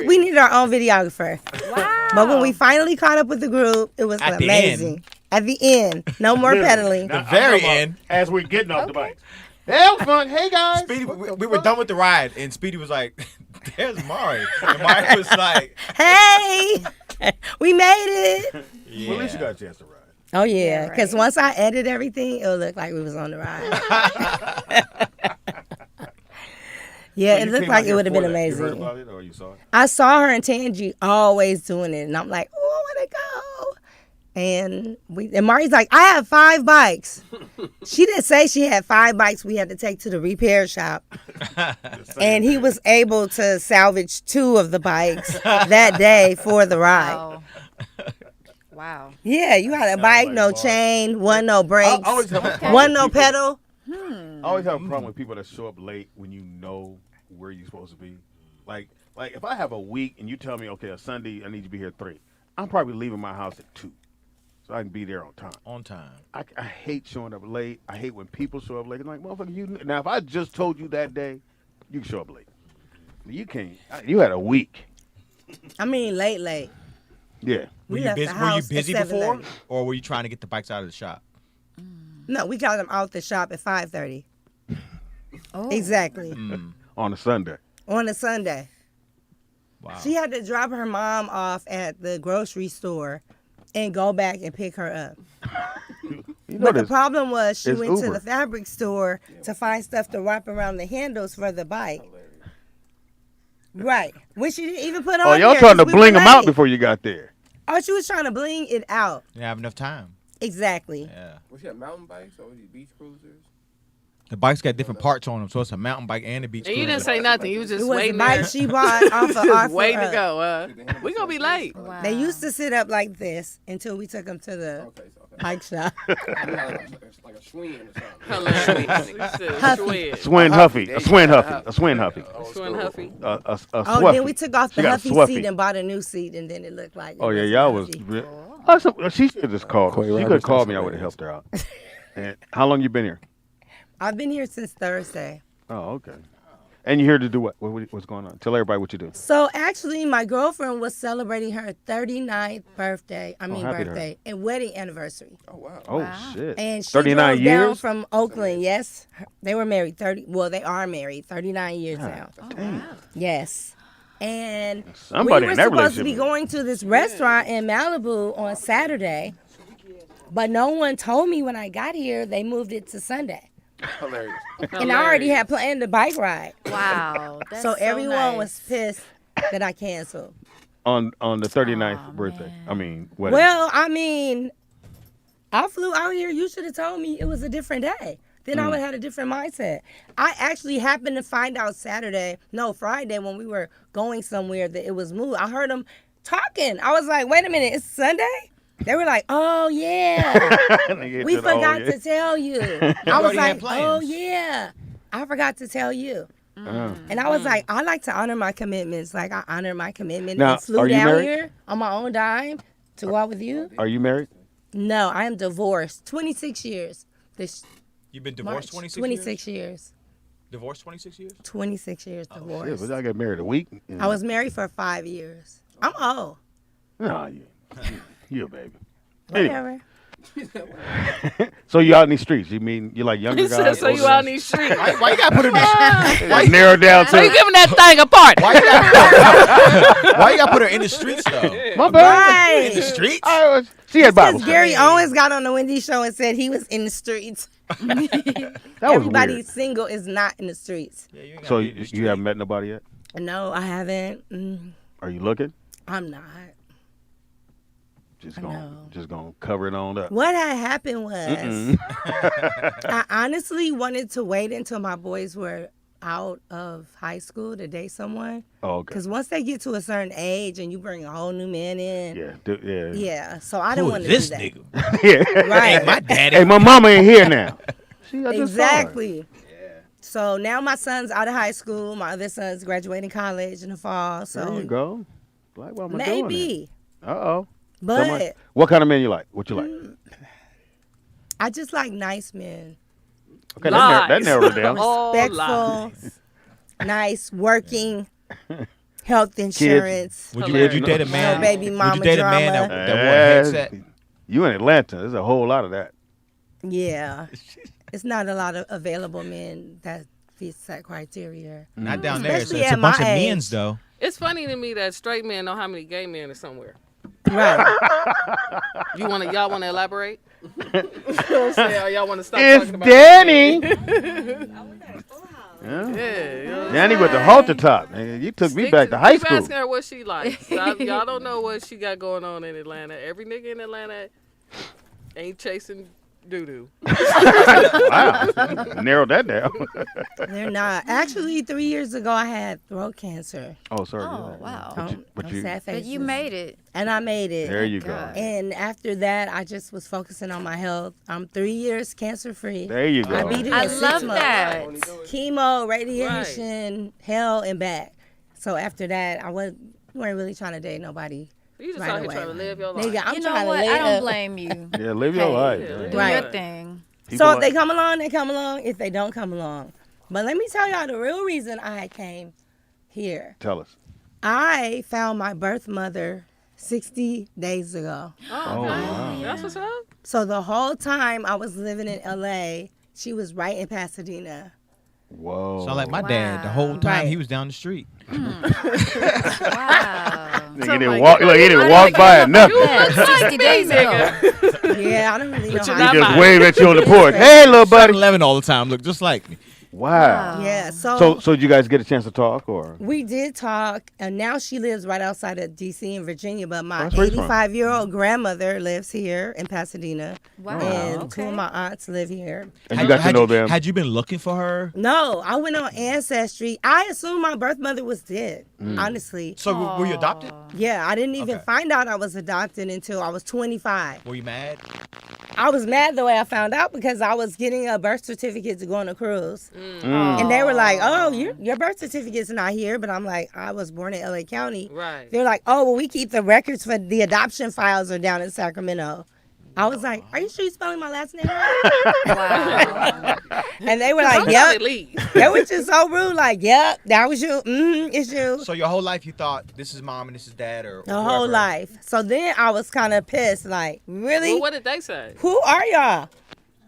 We needed our own videographer. Wow. But when we finally caught up with the group, it was At the amazing. end. At the end, no more pedaling. Now, The very I'm talking about end. as we're getting off the bike. That was fun. Hey guys. Speedy, we were done with the ride, and Speedy was like, "There's Mari." And Mari was like, Hey, we made it. "Yeah." Well, at least you got a chance to ride. Oh yeah, because right. once I edit everything, it'll look like we was on the ride. Yeah, So it you looked came like out it here would have for been that. You heard amazing. about it or you saw it? I saw her and Tangi always doing it, and I'm like, oh, I want to go. And Mari's like, I have 5 bikes. She didn't say she had 5 bikes we had to take to the repair shop. And he was able to salvage 2 of the bikes that day for the ride. Wow. Wow. Yeah, you had a bike, like no Mars. chain, 1 no brakes, I always have a problem 1 with no people- pedal. I always have a problem with people that show up late when you know where you're supposed to be. Like if I have a week and you tell me, okay, a Sunday I need you to be here at 3, I'm probably leaving my house at 2, so I can be there on time. On time. I hate showing up late. I hate when people show up late. I'm like, motherfucker, you. Now if I just told you that day, you can show up late. You can't. You had a week. I mean, late. Yeah. We Were left you the busy, house at before, 7:30. or were you trying to get the bikes out of the shop? No, we got them out the shop at 5:30. Oh. Exactly. On a Sunday. On a Sunday. Wow. She had to drop her mom off at the grocery store and go back and pick her up. You know But the this. problem was she it's went to Uber. the fabric store to find stuff to wrap around the handles for the bike. Right. Which she didn't even put on Oh, y'all there trying to 'cause we bling were them out late. before you got there. Oh, she was trying to bling it out. You didn't have enough time. Exactly. Yeah. Was she at mountain bikes or was he beach cruisers? The bike's got different parts on them, so it's a mountain bike and a beach And you cruiser. didn't say nothing. You was It just was the waiting bike there. she bought off of our Waiting to go. We gonna be late. Wow. They used to sit up like this until we took them to the Okay, so okay. bike shop. Like a swing or something. Hilarious. Swin Huffy. A Swin Huffy. A Swin Huffy. Swin Huffy. A Oh, Swaffy. then we took off She the got a Huffy Swaffy. seat and bought a new seat, and then it looked like. Oh, it yeah, was y'all was. Huffy. She should have just called. Quay She could have Roberts, called me. I that's would have helped her out. And how long you been here? I've been here since Thursday. Oh, okay. And you here to do what? What's going on? Tell everybody what you do. So actually, my girlfriend was celebrating her 39th birthday. happy to her. Birthday and wedding anniversary. Oh wow. Oh, Wow. shit. And she 39 drove down years? from Oakland. Yes, they were married 30. Well, they are married 39 years now. Damn. Yes. And Somebody we were in that supposed to be relationship. going to this restaurant in Malibu on Saturday, but no one told me when I got here they moved it to Sunday. Hilarious. And I already had planned the bike ride. Wow. That's So everyone nice. was pissed that I canceled. On the 39th Aw, birthday. man. I mean, wedding. Well, I mean, I flew out here. You should have told me it was a different day. Then I would have had a different mindset. I actually happened to find out Friday when we were going somewhere that it was moved. I heard them talking. I was like, wait a minute, it's Sunday? They were like, oh, yeah. Nigga We said, "Oh, forgot yeah." to tell you. I was already had like, oh, plans. yeah. I forgot to tell you. Oh. And I was like, I like to honor my commitments. Like, I honor my commitment Now, and flew are you down married? here on my own dime to go out with you. Are you married? No, I am divorced. 26 years. This You've been March. divorced 26 26 years? years. Divorced 26 years? 26 years Yeah, divorced. but I got married a week. I was married for 5 years. I'm old. No, you a baby. Anyway, Whatever. so you out in these streets? You mean you like younger He said, guys? so you older out in guys? these streets. Why you gotta put her in the Narrow down So you to giving that thing a party. Why you gotta put her in the streets though? my bad. In the Right. streets? She had Bible. Because Gary Owens got on the Wendy show and said he was in the streets. That was Everybody weird. single is not in the streets. Yeah, you ain't gotta So be in the you street. haven't met nobody yet? No, I haven't. Are you looking? I'm not. Just I gonna know. just gonna cover it on up. What had happened was Mm-mm. I honestly wanted to wait until my boys were out of high school to date someone. Oh, okay. Because once they get to a certain age and you bring a whole new man in, Yeah. yeah. So I didn't Who want is to this do that. nigga? Yeah. Right. My daddy. Hey, my mama ain't here now. See, I just saw her. Exactly. So now my son's out of high school. My other son's graduating college in the fall. So There you go. Black woman doing it. maybe. Uh-oh. But What kind of man you like? What you like? I just like nice men. Okay, that Lies. narrowed it down. All Respectful, lies. nice, working, health insurance. Would you date a man? No baby Would mama you date a man drama. that wore a headset? You in Atlanta. There's a whole lot of that. Yeah. It's not a lot of available men that fits that criteria. Not down there. It's Especially a at bunch of my age. men's though. It's funny to me that straight men know how many gay men are somewhere. Right. Y'all wanna elaborate? Y'all wanna stop It's talking about Danny. Yeah. Danny with the halter top. Man, you took me back to high Keep school. asking her what she likes. Y'all don't know what she got going on in Atlanta. Every nigga in Atlanta ain't chasing doo-doo. Wow. Narrowed that down. They're not. Actually, 3 years ago, I had throat cancer. Oh, sorry. Oh, wow. But you- sad But faces. you made it. And I made it. There you go. God. And after that, I just was focusing on my health. I'm 3 years cancer free. There you go. I beat it I in 6 love months. that. Chemo, radiation, hell, and back. So after that, I weren't really trying to date nobody. You just Right out here away. trying to live your life. Nigga, I'm You trying know what? to I live. don't blame you. Yeah, live your Hey. life. Yeah. man. Do Right. your thing. People So if like- they come along, they come along. If they don't come along. But let me tell y'all the real reason I came here. Tell us. I found my birth mother 60 days ago. Oh, wow. That's what's up. So the whole time I was living in LA, she was right in Pasadena. Whoa. Sound like my dad. The whole time Right. he was down the street. Wow. Nigga didn't walk. Look, he didn't walk by or nothing. Yeah, 60 days ago. Yeah, I don't really know you're how. He not just waved at you on the porch. Right. Hey, little buddy. 7-Eleven all the time. Look just like me. Wow. Yeah, So did you guys get a chance to talk, or? we did talk, and now she lives right outside of D.C. in Virginia. But my That's where he's from. 85-year-old grandmother lives here in Pasadena, Wow. and two of my aunts live here. And you got to know them. Had you been looking for her? No, I went on Ancestry. I assumed my birth mother was dead, honestly. So were you adopted? Yeah, I didn't even Okay. find out I was adopted until I was 25. Were you mad? I was mad the way I found out because I was getting a birth certificate to go on a cruise. And they were like, oh, your birth certificate's not here. But I'm like, I was born in LA County. Right. They're like, oh, well, we keep the records for the adoption files are down in Sacramento. I was like, are you sure you're spelling my last name right? Wow. And they were like, Sometimes yep. they leave. They were just so rude, like, yep, that was you. It's you. So your whole life you thought this is mom and this is dad, or The whole whoever. life. So then I was kind of pissed, like, really? Well, what did they say? Who are y'all?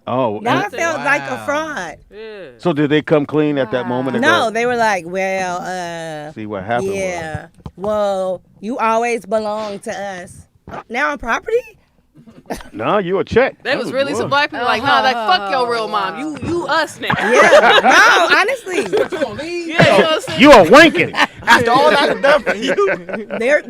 Oh, Now I and- felt like a Wow. fraud. Yeah. so did they come clean at that moment? and No, go, they were like, well, see what happened. was? yeah. Well, you always belong to us. Now I'm property? No, you a check. There was really some black people like, nah, like fuck your real mom. You us now. Yeah. No, honestly. Yeah, you know what I'm saying? You are winking. After all that I've done for you. They're,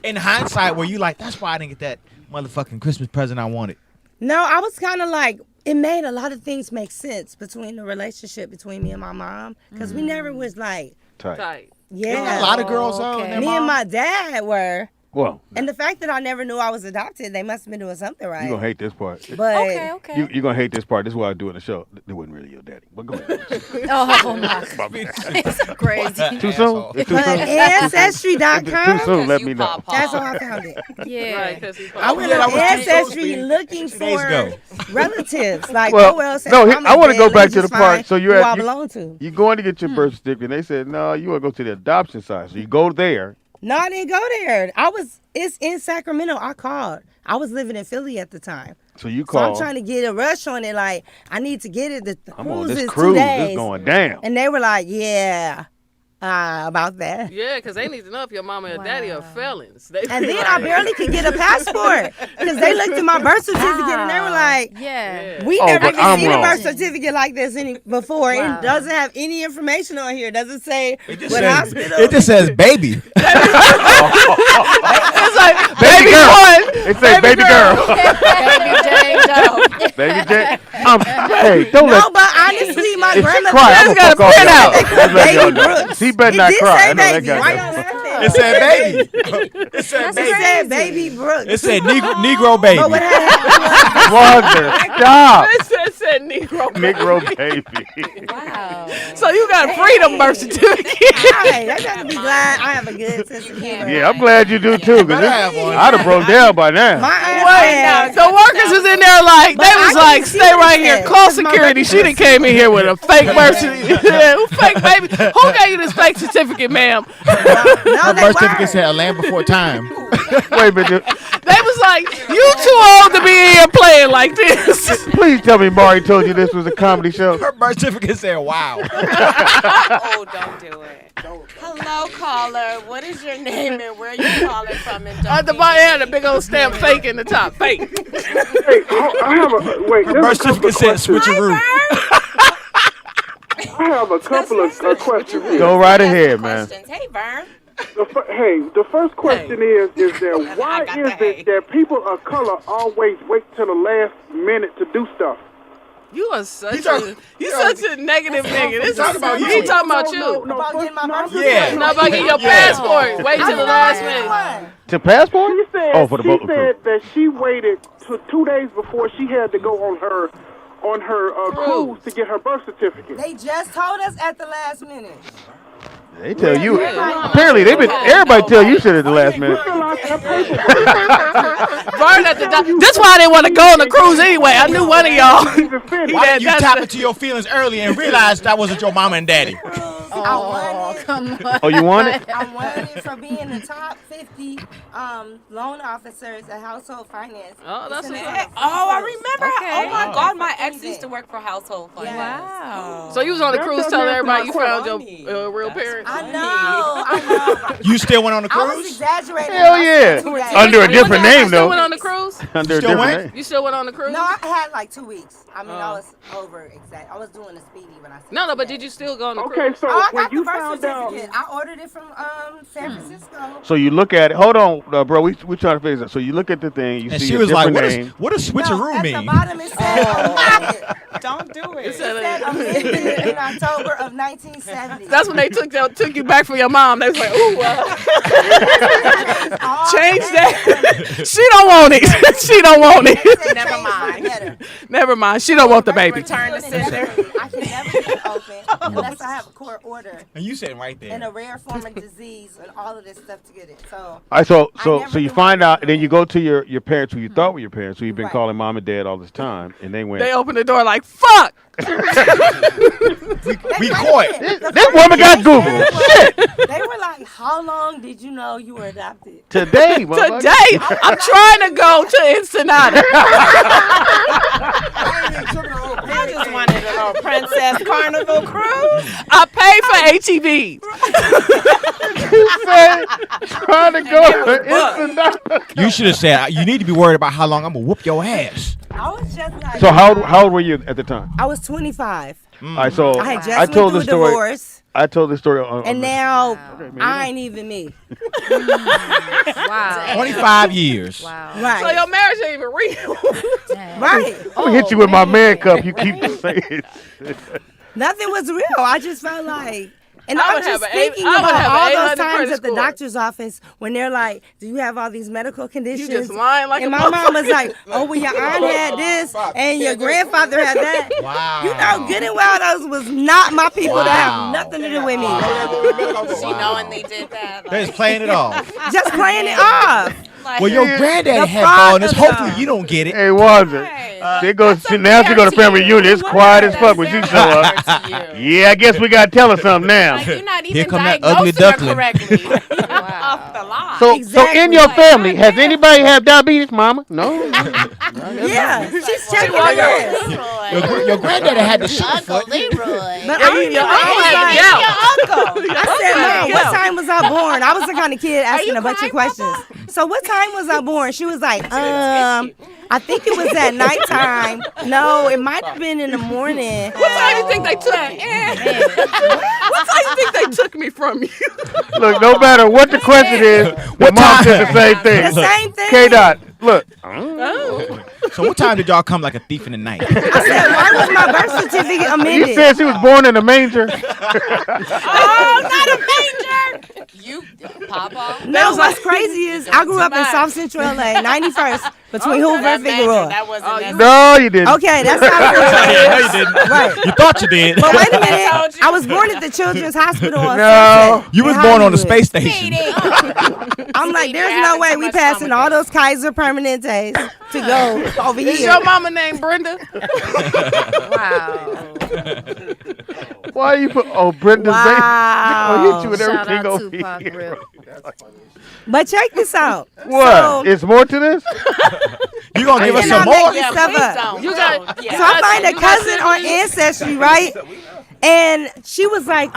In hindsight, were you like, that's why I didn't get that motherfucking Christmas present I wanted? no, I was kind of like, it made a lot of things make sense between the relationship between me and my mom. Because we never was like, Tight. Tight. yeah. A lot of girls okay. and their Me mom. and my dad were. Well, And the fact that I never knew I was adopted, they must have been doing something right. you're going to hate this part. But Okay, okay. You're going to hate this part. This is why I do in the show. It wasn't really your daddy. But go ahead. Oh, my. It's crazy. Too soon? It's too but soon? Ancestry.com, Too soon, let me know. that's how I found it. Yeah. Right, because he I went Yeah, that on was 2 Ancestry days looking 2 days for ago. relatives. Like, Well, oh, well, since no, mama's I wanna dead, go let back me to the just part. find So you who had- I you- belong to. You're going to get your birth certificate. And they said, no, you want to go to the adoption side. So you go there. No, I didn't go there. It's in Sacramento. I called. I was living in Philly at the time. So you So I'm call. trying to get a rush on it. Like, I need to get it. The I'm on cruise this is cruise. 2 days. It's going down. And they were like, yeah, about that. Yeah, because they need to know if your mama and daddy are felons. They And be then I like- barely could get a passport because they looked at my birth certificate and they were like, Yeah. we Oh, never but even I'm seen wrong. a birth certificate like this before. Wow. It doesn't have any information on here. It doesn't say It what hospital. just says baby. It's like, Baby baby girl. one. It says baby girl. Baby Jane Doe. Baby J. Hey, don't No, let. but honestly, my If she grandmother cry, I'm Just gonna got fuck a print off. out. Just let y'all Baby know. Brooks. He better It not did cry. say I know that baby. guy. Why got- y'all laughing? It said baby. It said That's baby. It said crazy. baby Brooks. It said Negro baby. But what happened Wonder. Stop. It said Negro. Negro baby. Wow. So you got a freedom birth certificate. Hey, they gotta be glad I have a good sense of humor. Yeah, I'm glad you do too, Better have one. I'd have broke down by now. My aunt Wait, had- the workers was in there like, But they I was can like, see stay what right it here, says. call It's my security. She done came in here with a fake birth certificate. Who fake baby? Who gave you this fake certificate, ma'am? No, Her they birth certificate weren't. said a land before time. Wait a minute. They was like, you too old to be in here playing like this. Please tell me Mari told you this was a comedy show. Her birth certificate said wow. Oh, don't do it. Hello, caller. What is your name and where you calling from? And At the bottom, had a big old stamp fake in the top. Fake. Hey, I have a wait. Her There's birth a couple of certificate said questions. switcheroo. I have a couple of questions. here. Go right ahead, man. Hey, Vern. The first question is that why got is the it that people of color always wait till the last minute to do stuff? You are such talk- such a negative nigga. This talking is about he you. talking about you. About getting my birth Yeah. Not about getting your passport. Wait till the last minute. minute. To passport? She said, Oh, for the boat crew. that she waited to 2 days before she had to go on her cruise to get her birth certificate. They just told us at the last minute. They tell you. Yeah. Apparently, everybody tell you shit at the last minute. Fill out that paperwork. Burn at the That's why I didn't want to go on the cruise anyway. I knew one of y'all. Even finished. Why didn't you that's tap the- into your feelings early and realize that wasn't your mama and daddy? Cruise I won it. Come on. Oh, you won it? I won it for being the top 50 loan officers at Household Finance. Oh, that's It's in what's the- Oh, I remember. Okay. Oh my Wow. God, my ex used to work for Household Finance. Wow. So you was on the cruise telling everybody you found funny. your real That's parents? I know. You still went on the I was cruise? exaggerating. Hell when I yeah. said 2 days. Under a different You name, still though. went on the cruise? Under a Still different went? name. You still went on the cruise? No, I had like 2 weeks. I mean, I Oh. was over exact. I was doing a speedy when I said No, 2 but days. did you still go on the Okay, cruise? so Oh, I when got the you birth found out, certificate. I ordered it from San Francisco. So you look at it. Hold on, bro. We trying to figure this out. So you look at the thing. You And see she a was like, different what, name. what does No, switcheroo at the mean? bottom it said amended. Don't do it. It said amended in October of 1970. That's when they took you back for your mom. They was like, ooh, change that. She don't want it. She don't want it. Never mind. Never mind. She don't want the baby. Return to sender. I can never get it open unless I have a court order And you sitting right and there. a rare form of disease and all of this stuff to get it. So All right, so never you knew find my out, and then you go to your parents who you thought were your parents, who you've been Right. calling mom and dad all this time, and they went. They opened the door like, fuck. We Wait a caught. minute. The This first woman thing got they Google. said was- They were like, "How long did you know you were adopted?" Today, motherfucker. Today, I'm trying to go to Ensenada. I just wanted a little Princess Carnival cruise. I paid for HEB. Trying to go to Ensenada. You should have said, you need to be worried about how long I'm going to whoop your ass. I was just like, So how old were you at the time? I was 25. All right, so I had just I went told through the a story. divorce, I told the story on. and the- now man, I ain't even me. Wow. 25 years. Wow. Right. So your marriage ain't even real. Right. I'm gonna hit you with my man cup. You keep saying. Nothing was real. I just felt like, and I I would was just have an eight- thinking I would about have an all 800 those times credit at the score. doctor's office when they're like, "Do you have all these medical conditions?" You just lying like and a my mom was motherfucker. like, "Oh, well, your aunt had this, and your grandfather had that." Wow. You know, good and well, those was not my people that Wow. have nothing to do with me. She knowingly did that. They're just playing it off. Just playing it off. Like, Well, your granddaddy The had bonus. father, Hopefully though. you don't get it. Hey, Walter. They go. Now she go to family reunion. It's quiet as fuck when you show up. Yeah, I guess we gotta tell her something now. Like you're not Here even come that ugly diagnosing her duckling. correctly. Off the line. So in Exactly. your Like, family, has goddamn. anybody have diabetes, Mama? No. Yeah, she's checking Well, it. Your granddaddy had the sugar foot. But Your I uncle was had like, the gout. I said, Mom, Yeah. what time was I born? I was the kind of kid asking a bunch of questions. So what time was I born? She was like, I think it was at nighttime. No, it might have been in the morning. What time you think they took me? What time you think they took me from you? Look, no matter what the question is, the mom said the same The thing. same thing. K. Dot, look. So what time did y'all come like a thief in the night? I said, why was my birth certificate You amended? said she was born in a manger. Oh, not a manger. You, Papa. No, what's crazy is I grew up in South Central LA, 91st, between Hoover That and manger, Figueroa. that wasn't necessary. No, you didn't. Okay, that's South Yeah, no, Central. you didn't. Right. You thought you did. But wait a told minute. you. I was born at the Children's Hospital on No. Sunset You was in born on the Hollywood. space station. I'm like, Speedy, there's you're no having way too we much passing fun all with those Kaiser Permanentes to go over Is here. your mama named Brenda? Wow. Why you put Brenda's baby? Wow. Oh, hit you with Shout everything out over Tupac here. Rip. But check this out. What? So, It's more to this? You gonna give us cannot some make more? this Yeah, stuff please up. don't. You got- Yeah. So I find a You got cousin on Ancestry, right? And she was like,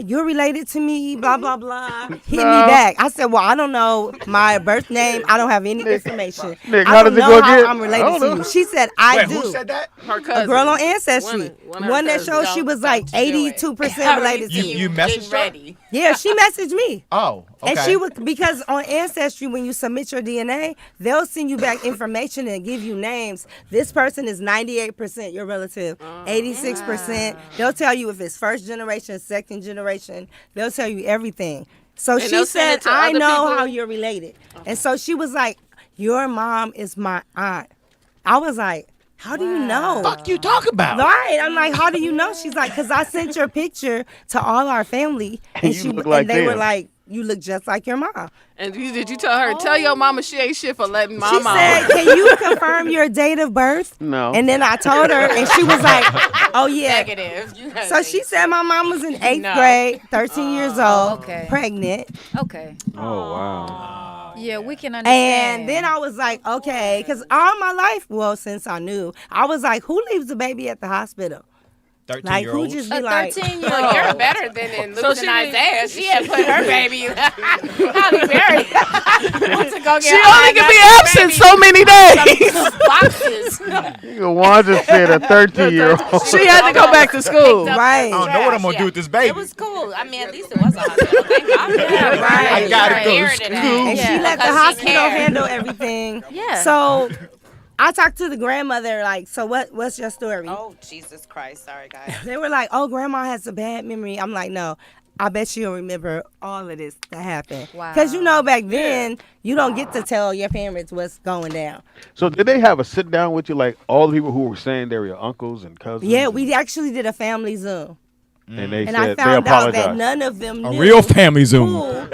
you're related to me, blah, blah, blah. Hit me back. I said, well, I don't know my birth name. I don't have any information. Nick, I how don't does it know go how again? I'm I related don't to know. you. She said, I Wait, do. who said that? Her cousin. A girl on Ancestry. One of her One that cousins. showed she was like Don't do it. 82% related to You you. you messaged her? ready. Yeah, she messaged me. Oh, okay. And she would, because on Ancestry, when you submit your DNA, they'll send you back information and give you names. This person is 98% your relative, 86%. They'll tell you if it's first generation, second generation. They'll tell you everything. So And she they'll send said, it to I other know people? how you're related. And so she was like, your mom is my aunt. I was like, how do you know? Fuck you talk about? Right. I'm like, how do you know? She's like, because I sent your picture to all our family. And you she look like and they were them. like, you look just like your mom. And did you tell her, tell your mama she ain't shit for letting my She mom? said, can you confirm your date of birth? No. And then I told her, and she was like, oh, yeah. Negative. You gotta So say she said my mom was in 8th No. grade, 13 years old, okay. pregnant. Okay. Oh, wow. Yeah, we can understand. And then I was like, okay, because all my life, well, since I knew, I was like, who leaves the baby at the hospital? Like, who 13-year-olds. just be a like, 13-year-old. Well, you're better than in So losing she didn't- Isaiah. She had put her baby. Halle Berry went to go get She her only can be baby absent so many days. some boxes. Nigga, Wanda said a 13-year-old. She had to go back to school. Right. I don't know what I'm gonna do with this baby. It was cool. I mean, at least it was a hospital. Thank God. Yeah, right. I gotta go to Aired it school. out. And she Yeah. let the Because she hospital cared. handle everything. Yeah. So I talked to the grandmother, like, so what's your story? Oh, Jesus Christ. Sorry, guys. They were like, oh, grandma has a bad memory. I'm like, no, I bet she'll remember all of this that happened. Wow. Because, you know, back then, you don't get to tell your parents what's going down. So did they have a sit down with you, like all the people who were saying they were your uncles and cousins? Yeah, we actually did a family Zoom. And they And I said they found out that apologized. none of them A knew real family Zoom. who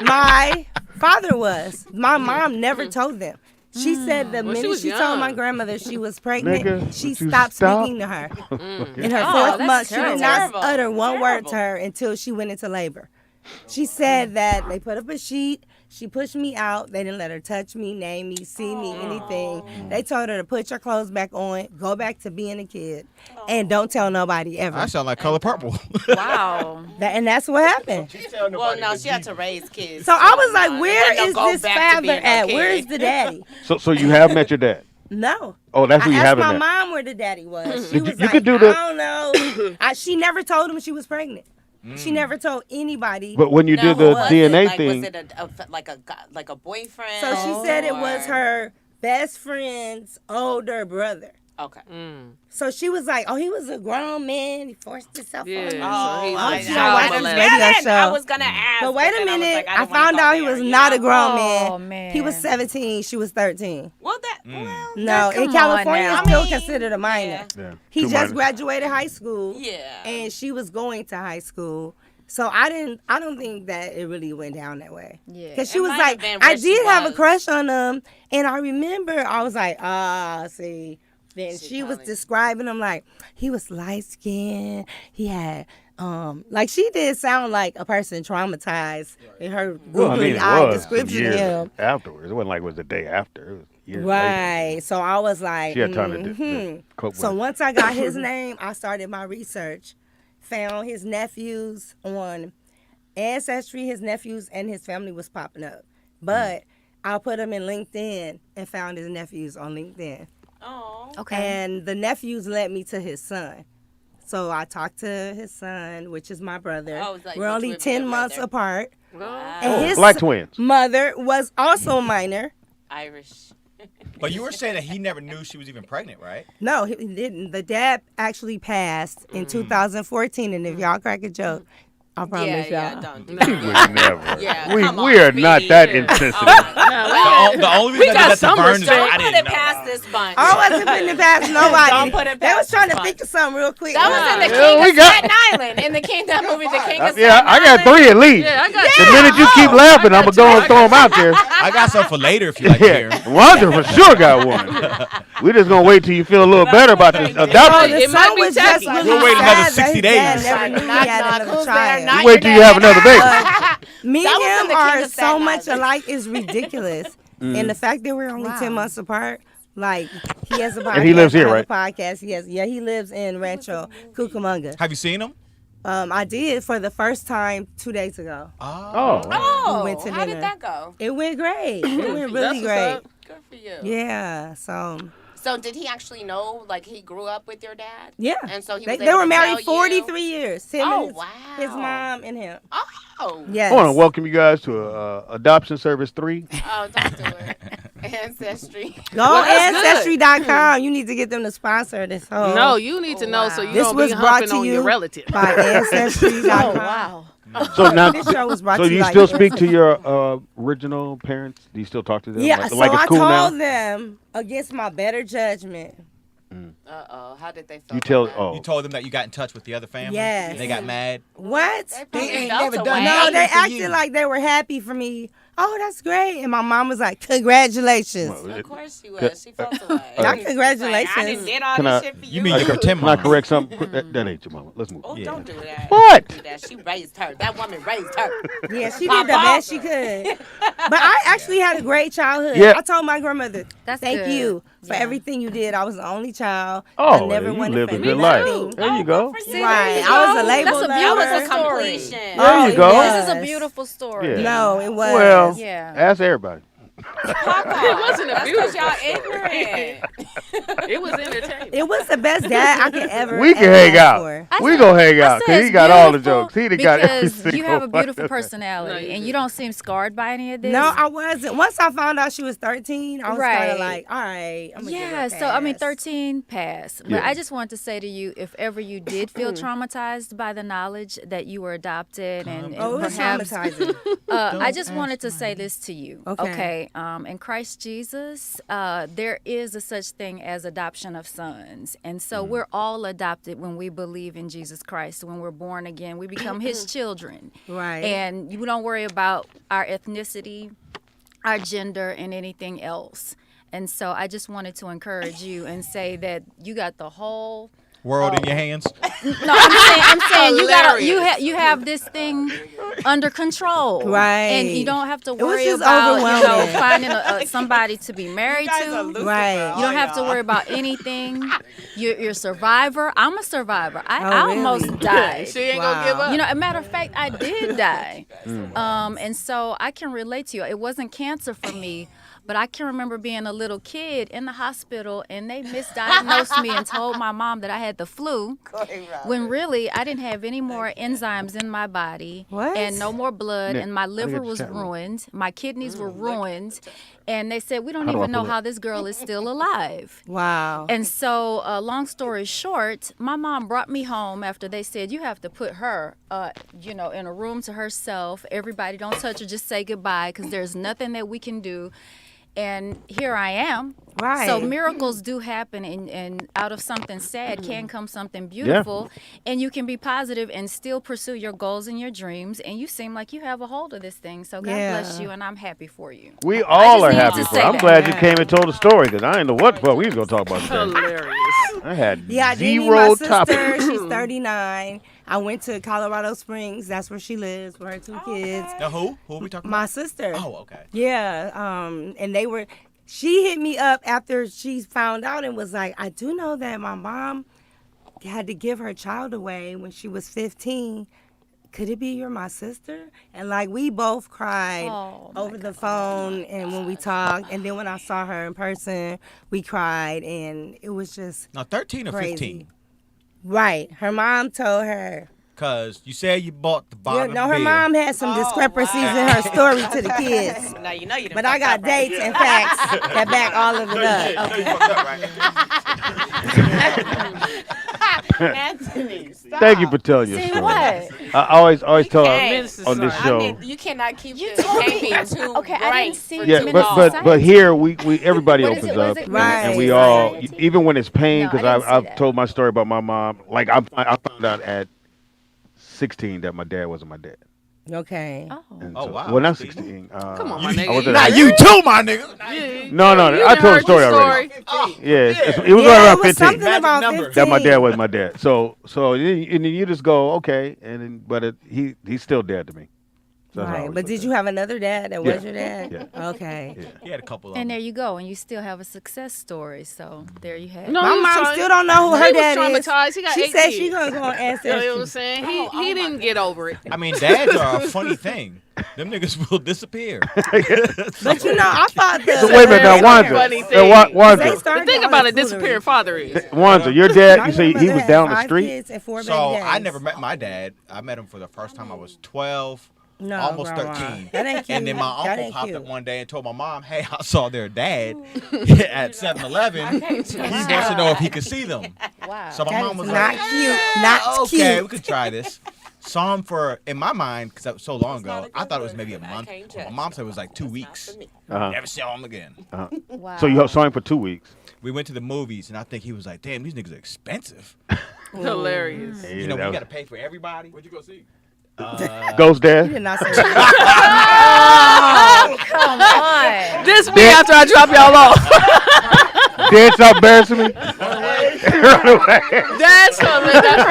my father was. My mom never told them. She said the Well, she minute was she told my young. grandmother she was pregnant, Nigga, she would you stopped stop? speaking to her. In her Oh, fourth that's month, she did not terrible. utter one word to Terrible. her until she went into labor. She said that they put up a sheet. She pushed me out. They didn't let her touch me, name me, see me, anything. They told her to put your clothes back on, go back to being a kid, and don't tell nobody ever. I sound like Color Purple. Wow. And that's what happened. Well, no, she had to raise kids. So I was like, And where then they'll is go this back to father being a at? kid. Where's the daddy? So you have met your dad? No. Oh, that's who I you asked haven't my met. mom where the daddy was. She Did was you like, could do the- I don't know. She never told him she was pregnant. She never told anybody. But when you Now, did who the was DNA it? Like, thing, Was it like a boyfriend? So she said it was or- her best friend's older brother. Okay. So she was like, oh, he was a grown man. He forced himself Yeah. on me. So he's Oh, like she child don't watch this molester. radio I show. was gonna ask. But wait then a I was minute. like, I don't wanna found go out he there, was you not know? a grown Oh, man. man. He was 17. She was 13. Well, well. No, Come in on California, now. it's still I mean, considered a minor. yeah. yeah, He two just minors. graduated high school. Yeah. And she was going to high school. So I don't think that it really went down that way. Yeah. Cause she It was might like, have been I where she did have a was. crush on him, and I remember I was like, see. Then she was probably- describing him like he was light skinned. He had like she did sound like a person traumatized in her Well, I googly mean, it eye was description of years him. afterwards. It wasn't like it was the day after. It was years later. Right. So I was like, She had time to mhm. cope So with it. once I got his name, I started my research. Found his nephews on Ancestry. His nephews and his family was popping up. But I put him in LinkedIn and found his nephews on LinkedIn. Oh. Okay. And the nephews led me to his son. So I talked to his son, which is my brother. Oh, it's like We're your only twin 10 brother. months apart. Well, And Oh, his black twins. mother was also a minor. Irish. But you were saying that he never knew she was even pregnant, right? No, he didn't. The dad actually passed in 2014, and if y'all crack a joke, I promise y'all. Don't do We that. would never. Yeah, we come on, we are not Speedy. that Yeah. insensitive. The only reason I got did that some to Vern is respect. I Don't didn't put it know. past this bunch. I wasn't putting it past nobody. Don't put it They was past trying this to think bunch. of something real quick. That was in the Yeah, King we of got- Staten Island. In the King, that movie, The King of Staten Yeah, I got Island. 3 at least. yeah, I got The you. minute you keep laughing, I'm gonna throw them out there. I got some for later if you like to hear. Yeah, Wanda for sure got one. We just gonna wait till you feel a little better about this Oh, adoption. the It might son be was just tacky. really We'll wait another sad that 60 his dad days. never knew he Knock, had knock, another who's there? child. Not You wait till you have another baby. Me That was in and the him King are of so Staten much Island. alike is ridiculous. And the fact that we're only 10 months apart, like he has a podcast. And he lives here, I have right? a podcast. He lives in Rancho Cucamonga. Have you seen him? I did for the first time 2 days ago. Oh, Oh, We went to how dinner. did that go? It went great. It went really That's what's great. up. Good for you. Yeah. So did he actually know, like, he grew up with your dad? Yeah. And so he They, was they able were to married tell you? 43 years. Him Oh, and his, wow. his mom and him. Oh. Yes. I want to welcome you guys to Adoption Service 3. Oh, don't do it. Ancestry. Go on that's Ancestry.com. You need to get them to sponsor this whole. No, you need to know so you This don't was be brought humping to on your you relative. by Ancestry.com. Wow. So now, This show was brought so to do you you like still this. speak to your original parents? Do you still talk to them? Yeah, like, so like it's I cool told now? them against my better judgment Uh-oh. How did they feel? You tell. about that? Oh, You told them that you got in touch with the other family. Yes. And they got mad. What? They probably ain't felt never away. done No, nothing they for acted you. like they were happy for me. Oh, that's great. And my mom was like, congratulations. Of course she was. She felt away. Not She's congratulations. Like, I done did all Can this I- shit for you. You mean your pretend can I mama? correct something? That ain't your mama. Let's move. Oh, Yeah. don't do that. What? Don't do that. She raised her. That woman raised her. Yeah, she My did the best she father. could. But I actually had a great childhood. Yeah. I told my grandmother, That's thank good. you for Yeah. everything you did. I was the only child. Oh, I never you wanted lived for a good nothing. life. There you go. See, Right. there you I was go. a label That's a lover. That was beautiful a story. completion. There you it go. was. This is a beautiful story. Yeah. No, it was. Well, Yeah. ask everybody. Papa. It wasn't a That's beautiful y'all ignorant. It was entertaining. It was the best dad I could ever. We can ever hang ask out. for. We gonna hang out because said he got all the beautiful jokes. He done got every because single you have a one. beautiful personality and you don't seem scarred by any of this. No, I wasn't. Once I found out she was 13, I was kind Right. of like, all right, I'm gonna give her Yeah, a so I mean, pass. 13 passed. But Yeah. I just wanted to say to you, if ever you did feel traumatized by the knowledge that you were adopted and Oh, it was perhaps, traumatizing. I just wanted to say this to you. Okay. In Christ Jesus, there is a such thing as adoption of sons. And so we're all adopted when we believe in Jesus Christ. When we're born again, we become his children. Right. And you don't worry about our ethnicity, our gender, and anything else. And so I just wanted to encourage you and say that you got the whole. World in your hands. No, I'm saying you got Hilarious. you have this thing under control, Right. And you don't have to was worry just about overwhelming. finding somebody to be married to. Right. You don't have to worry about anything. You're a survivor. I'm a survivor. I Oh, almost really? died. She ain't gonna give up. You know, a matter of fact, I did die. And so I can relate to you. It wasn't cancer for me, but I can remember being a little kid in the hospital and they misdiagnosed me and told my mom that I had the flu when really I didn't have any more enzymes in my body What? and no more blood Nick, and my I liver get the was chat room. ruined. My kidneys were ruined. And they said, we don't How do I even know pull it? how this girl is still alive. Wow. And so, long story short, my mom brought me home after they said, you have to put her, in a room to herself. Everybody don't touch her, just say goodbye because there's nothing that we can do. And here I am. Right. So miracles do happen, and out of something sad can come something beautiful. And you can be positive and still pursue your goals and your dreams. And you seem like you have a hold of this thing. So God bless Yeah. you, and I'm happy for you. We all are needed happy to for say it. I'm that. glad you came and told the story because I didn't know what fuck we was gonna talk about today. Hilarious. I had Yeah, I did meet zero my sister. topic. She's 39. I went to Colorado Springs. That's where she lives with her two kids. Now who? Who are we talking My about? sister. Oh, okay. Yeah. And they were. She hit me up after she found out and was like, I do know that my mom had to give her child away when she was 15. Could it be you're my sister? And like we both cried Oh, my over the phone and when we talked. And then when I saw her in person, we cried. And it was just Now 13 or crazy. 15? Right. Her mom told her. Because you said you bought the You bottom know, her bed. mom had some discrepancies in her story to the kids. Now you know you done But I fucked got up, right? dates and facts that back all of it up. Anthony, stop. Thank you for telling your See story. what? I always tell her can't. on this I show. I mean, you cannot keep You this. told Can't me. be too Okay, I bright didn't see for Yeah, too too many long. but here we everybody What is opens it? Was up it Right. and we all Society? even when it's pain No, I because didn't see I've that. told my story about my mom. Like I found out at 16 that my dad wasn't my dad. Okay. And Oh, so- wow. Well, not 16. Come on, my I nigga. was at Now a- you too, my nigga. No, You I done told the heard story the already. story. Yeah, it was right Yeah, around it was 15. something Magic about number. 15. That my dad was my dad. So and then you just go okay, and then he's still dead to me. So that's how I Right. always But look did at you it. have another dad that Yeah. was your dad? Yeah. Okay. Yeah. He had a couple of And them. there you go, and you still have a success story. So there you have it. No, My he was mom trying- still don't know who he her was dad is. traumatized. He got She 8 said kids. she gonna go on You know what I'm ancestry. saying? He didn't get over it. I mean, dads are a funny thing. Them niggas will disappear. But you know, I thought So the wait a minute, now Very Wanda. funny Now, thing. they Wanda, started The thing doing about a foolery. disappearing father is Wanda, your dad. My You say he grandmother was had down the 5 street. kids and 4 baby So daddies. I never met my dad. I met him for the first time I was 12. No, almost Grandma. 13. That ain't cute. And then my That uncle ain't popped cute. up one day and told my mom, hey, I saw their dad at 7-Eleven. He wants to know if he could see them. Wow. So my That mom is was not like, cute. Not okay, cute. we could try this. Saw him for, in my mind, because that was so long ago, not a I thought it good was maybe a look, but I month. can't My judge. mom said it was like 2 weeks. Uh-huh. Never saw him again. Wow. So you saw him for 2 weeks. We went to the movies, and I think he was like, damn, these niggas are expensive. Hilarious. You know, you got to pay for everybody. What'd you go see? Ghost Dad. You did not say Oh, come on. This me after I drop y'all off. Dad, stop embarrassing me. Run away. That's hilarious. That's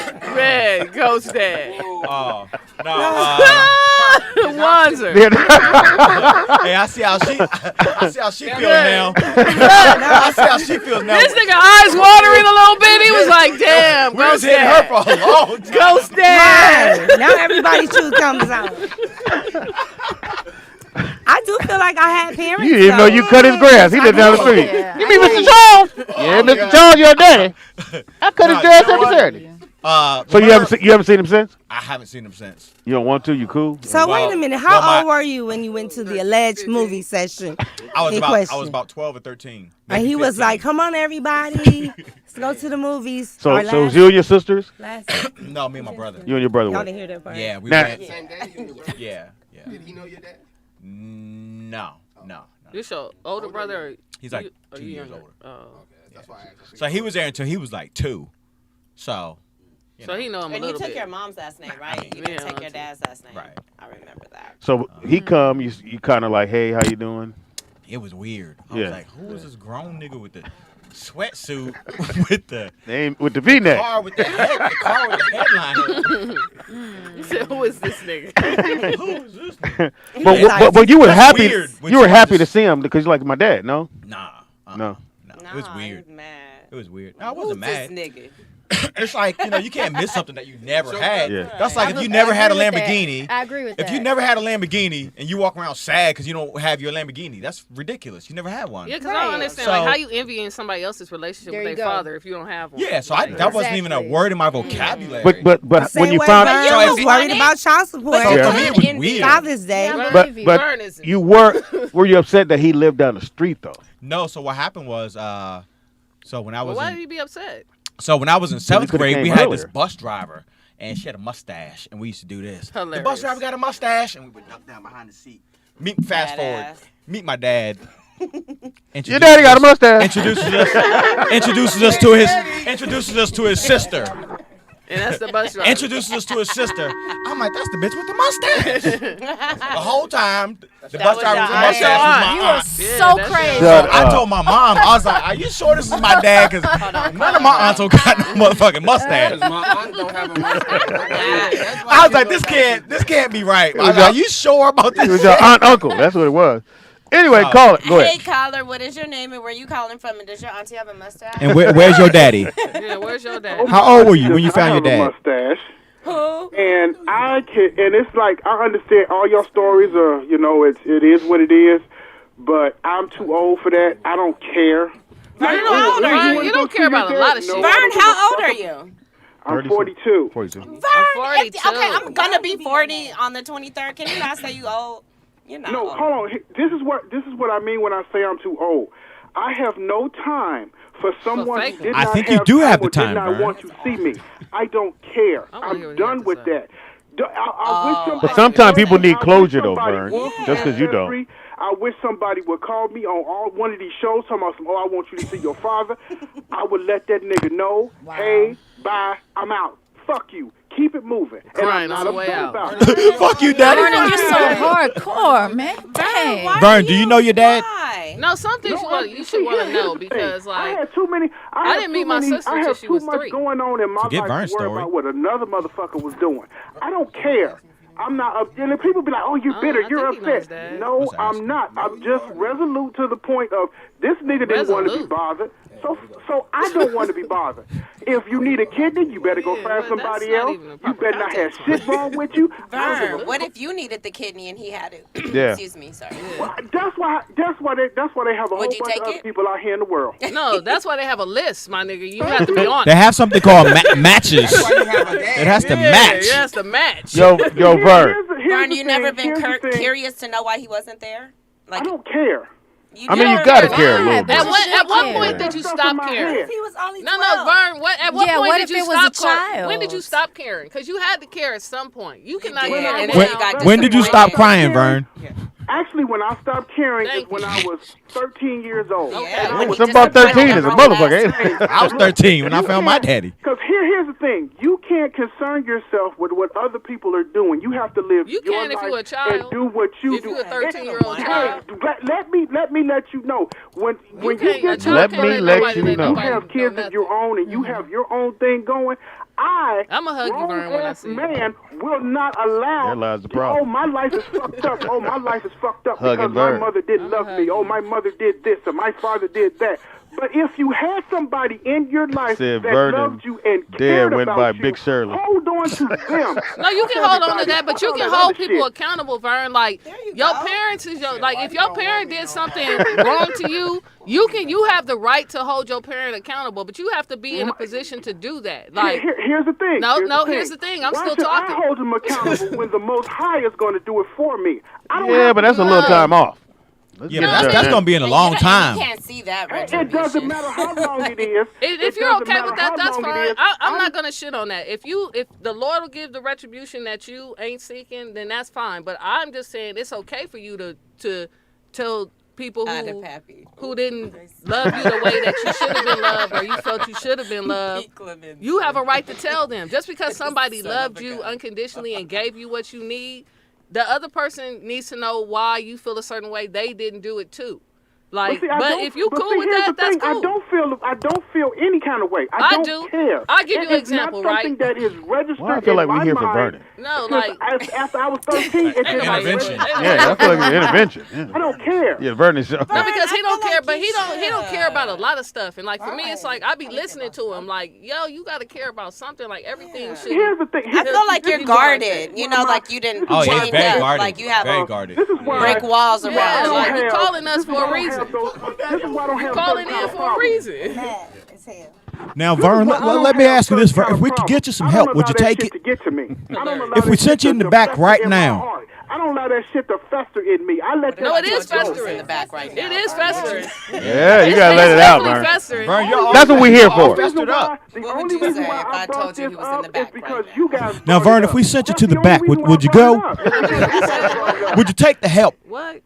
perfect. Man, Ghost Dad. Oh, no. Wanzer. Hey, I see how she feels now. I see how she feels now. This nigga eyes watering a little bit. He was like, damn, We was Ghost hitting her Dad. for a long time. Ghost Dad. now everybody's truth comes out. I do feel like I had parents. You didn't know you cut his grass. He lived down the street. Yeah. You mean Mr. Charles? Yeah, Mr. God. Charles, your daddy. I cut his Nah, grass you know every what? Saturday. So Remember- you haven't seen him since? I haven't seen him since. You don't want to? You cool? So Well- wait a minute. well, How my- old were you when you went to the alleged movie session? I was in about question? 12 or 13. And maybe he was 15. like, "Come on, everybody, let's go to the movies." So Or it was last- you and your sisters? last- No, me and my brother. You and your brother Y'all went. didn't hear that part. Yeah, we Now- went. Same day you and your brother? Yeah. Did he know your dad? No. This your older brother? Or He's like you- or 2 you years younger? older. Oh. That's why I asked. So he was there until he was like 2. So. you So know. he know him a And you little took bit. your mom's last name, right? You didn't Yeah, take your dad's last name. Right. I remember that. So he come, you kind of like, hey, how you doing? It was weird. I Yeah. was like, who is this grown nigga with the sweatsuit with the Name with the V-neck. car with the headline? You said, who is this nigga? Who is this nigga? But you were That's happy. weird when You were you happy to just- see him because you're like my dad. No, Nah. no. It was Nah, weird. he's mad. It was weird. No, I wasn't Who's mad. this nigga? It's like, you can't miss something that you never had. Yeah. That's like I if you agree- never I had a agree with that. Lamborghini. I agree with that. If you never had a Lamborghini and you walk around sad because you don't have your Lamborghini, that's ridiculous. You never had one. Yeah, because I don't Right. understand So- like how you envying somebody else's relationship There with you their go. father if you don't have one. Yeah, so that wasn't even a Exactly. word in my vocabulary. But when Same you way, found but out, you So was if you- worried about child support. So Yeah. for me, it was weird. Father's Day. Yeah, I but believe you. but Vern is- you were you upset that he lived down the street though? No, so what happened was, so when I Well, was why in, did you be upset? so when I was in you 7th coulda grade, came we had this earlier. bus driver, and she had a mustache, and we used to do this. The bus Hilarious. driver got a mustache, and we would duck down behind the seat. Fast forward. Badass. Meet my dad. Your daddy got a mustache. Introduces us to his sister. And that's the bus driver. Introduces us to his sister. I'm like, that's the bitch with the mustache. The whole time, the bus was driver with the your mustache was aunt. my You aunt. are Yeah, so that's crazy. Shut I up. told my mom, I was like, are you sure this is my dad? Because none of my aunts don't got no motherfucking mustache. Because my aunt don't have a mustache. That's why I was she like, goes this can't be right. I was was like, are you sure about It was this? your aunt uncle. That's what it was. Anyway, Oh. call it. Go Hey, ahead. caller, what is your name and where you calling from? And does your auntie have a mustache? And where's your daddy? Yeah, where's your dad? How old were you when you found your I have a dad? mustache. Who? And and it's like I understand all your stories are, it is what it is, but I'm too old for that. I don't care. Vern, how old are Vern, you? you don't care about a lot of shit. No, Vern, how old are you? I'm 42. 42. Vern, 42. okay, I'm gonna be 40 on the 23rd. Can you not say you old? You're not No, old. hold on. This is what I mean when I say I'm too old. I have no time for someone who faking. did I not think you have do have or the time, did not Vern. want to see me. I don't care. I wanna hear I'm what he done has to with say. that. I wish somebody, But sometimes people need I wish closure though, somebody Vern. would, Just because you don't. Jeffrey, I wish somebody would call me on one of these shows talking about I want you to see your father. I would let that nigga know, hey, bye, I'm out. Fuck you. Keep it moving. And Crying I'm on not the way upset out. about it. Fuck you, Vernon, daddy. you're so hardcore, man. Dang. Why Vern, do you know your dad? Why? No, some things you should want to know because, I like, had too many. I didn't meet my sister I till have she too was much 3. going on in my Forget life Vern's to worry story. about what another motherfucker was doing. I don't care. I'm not. And then people be like, "Oh, you're bitter. I You're think he knows upset." that. No, Let's ask I'm him. not. I'm just resolute to the point of this nigga didn't want to be Resolute. bothered. So I don't want to be bothered. If you need a kidney, you better go Yeah, find but somebody that's not else. even a You proper better not have context, shit wrong with you. Vern, what if you needed the kidney and he had it? Yeah. Excuse me, sorry. That's why they have a Would whole you bunch take of other it? people out here in the world. No, that's why they have a list, my nigga. You have to be on They it. have something called matches. That's why you have a dad. It has to Yeah, match. it has to match. Yo, Vern. Here's Vern, the you never thing, been here's the thing. curious to know why he wasn't there? I Like, don't care. I mean, you gotta care a little Right, bit. but At what care. point did you stop caring? He was only No, 12. Vern. At what Yeah, point what did if you it was a stop caring? child? When did you stop caring? Because you had to care at some point. You cannot did, care and now. then you got When did you stop crying, Vern? Actually, when I stopped caring is Thank when you. I was 13 years old. Okay. And I When was he Something about just 13 is a motherfucker, ain't Hey, it? I was 13 when I you found my can't- daddy. Because here's the thing. You can't concern yourself with what other people are doing. You have to live You your can if life you a child. and do what you If do. you a 13-year-old Hey, child. let me let you know. When you can't- get a to child Let a me place let where you you know. have kids of your own and you have your own thing going, I'ma hug you, Vern, when I grown-ass see you. man will not allow. There lies the problem. Oh, my life is fucked up. Oh, my life is fucked up Hugging because my Vern. mother didn't love me. Oh, my mother did this or my father did that. But if you had somebody in your life Said that Vernon loved you and dead cared went about by you, Big Shirley. hold on to them. No, you can hold on to that, but you Fuck can all that hold other people shit. accountable, Vern. Like you your go. parents is your like if your parent did something wrong to you, you have the right to hold your parent accountable, but you have to be in a position to do that. Like Here's the thing. here's the thing. I'm Why still should talking. I hold them accountable when the Most High is going to do it for me? I don't Yeah, have but to that's a do little that. time off. Let's Yeah, get but it that's done. gonna be in a long time. You can't see that It retribution. doesn't matter how long it is. If It you're doesn't okay matter with that, how that's long it fine. is. I'm not gonna shit on that. If the Lord will give the retribution that you ain't seeking, then that's fine. But I'm just saying it's okay for you to tell people who didn't love you the way that you should have been loved or you felt you should have been loved. You have a right to tell them. Just because somebody loved you unconditionally and gave you what you need, the other person needs to know why you feel a certain way. They didn't do it too. Like, See, but if you cool with here's that, the that's thing. cool. I don't feel any kind of way. I don't do. care. I'll give you an It's example, not something right? that is registered Why I feel like in we my here for mind. Vernon? No, Because like after I was 13, it just Intervention. Yeah, I feel like it's an intervention. I Yeah, don't care. yeah Vernon show. no, because he I don't feel care, like but you he don't care about a should. lot of stuff. And like for me, it's like I be listening to him, like, yo, you got to care about something. Like everything should. Here's the thing. I feel like you're guarded. You know, like you didn't Oh yeah, chain very up. guarded. Like you have very guarded. This is why brick walls around. Yeah, you. like you have- calling us this is for why a I don't reason. have those- This is why I don't have Calling certain kind in of for a problems. reason. Mad as hell. Now, Vern, let me ask you this: Vern, if we could get you some help, would you take it? To get to me. I don't allow If we that sent shit you in to the back fester right in my now. heart. I don't allow that shit to fester in me. I let that No, it shit is go. festering. in the back right now. It is festering. Yeah, you gotta let it out, Definitely Vern. festering. Vern, you're all, That's what we here you're all for. festered up. The What would only you reason say why if I I brought told you this he was in the up back is because right you guys Now, brought Vern, it if we up. sent you That's to the only back, reason why would I you brought go? it up. That's the only reason why I brought it up. Would you take the help? What?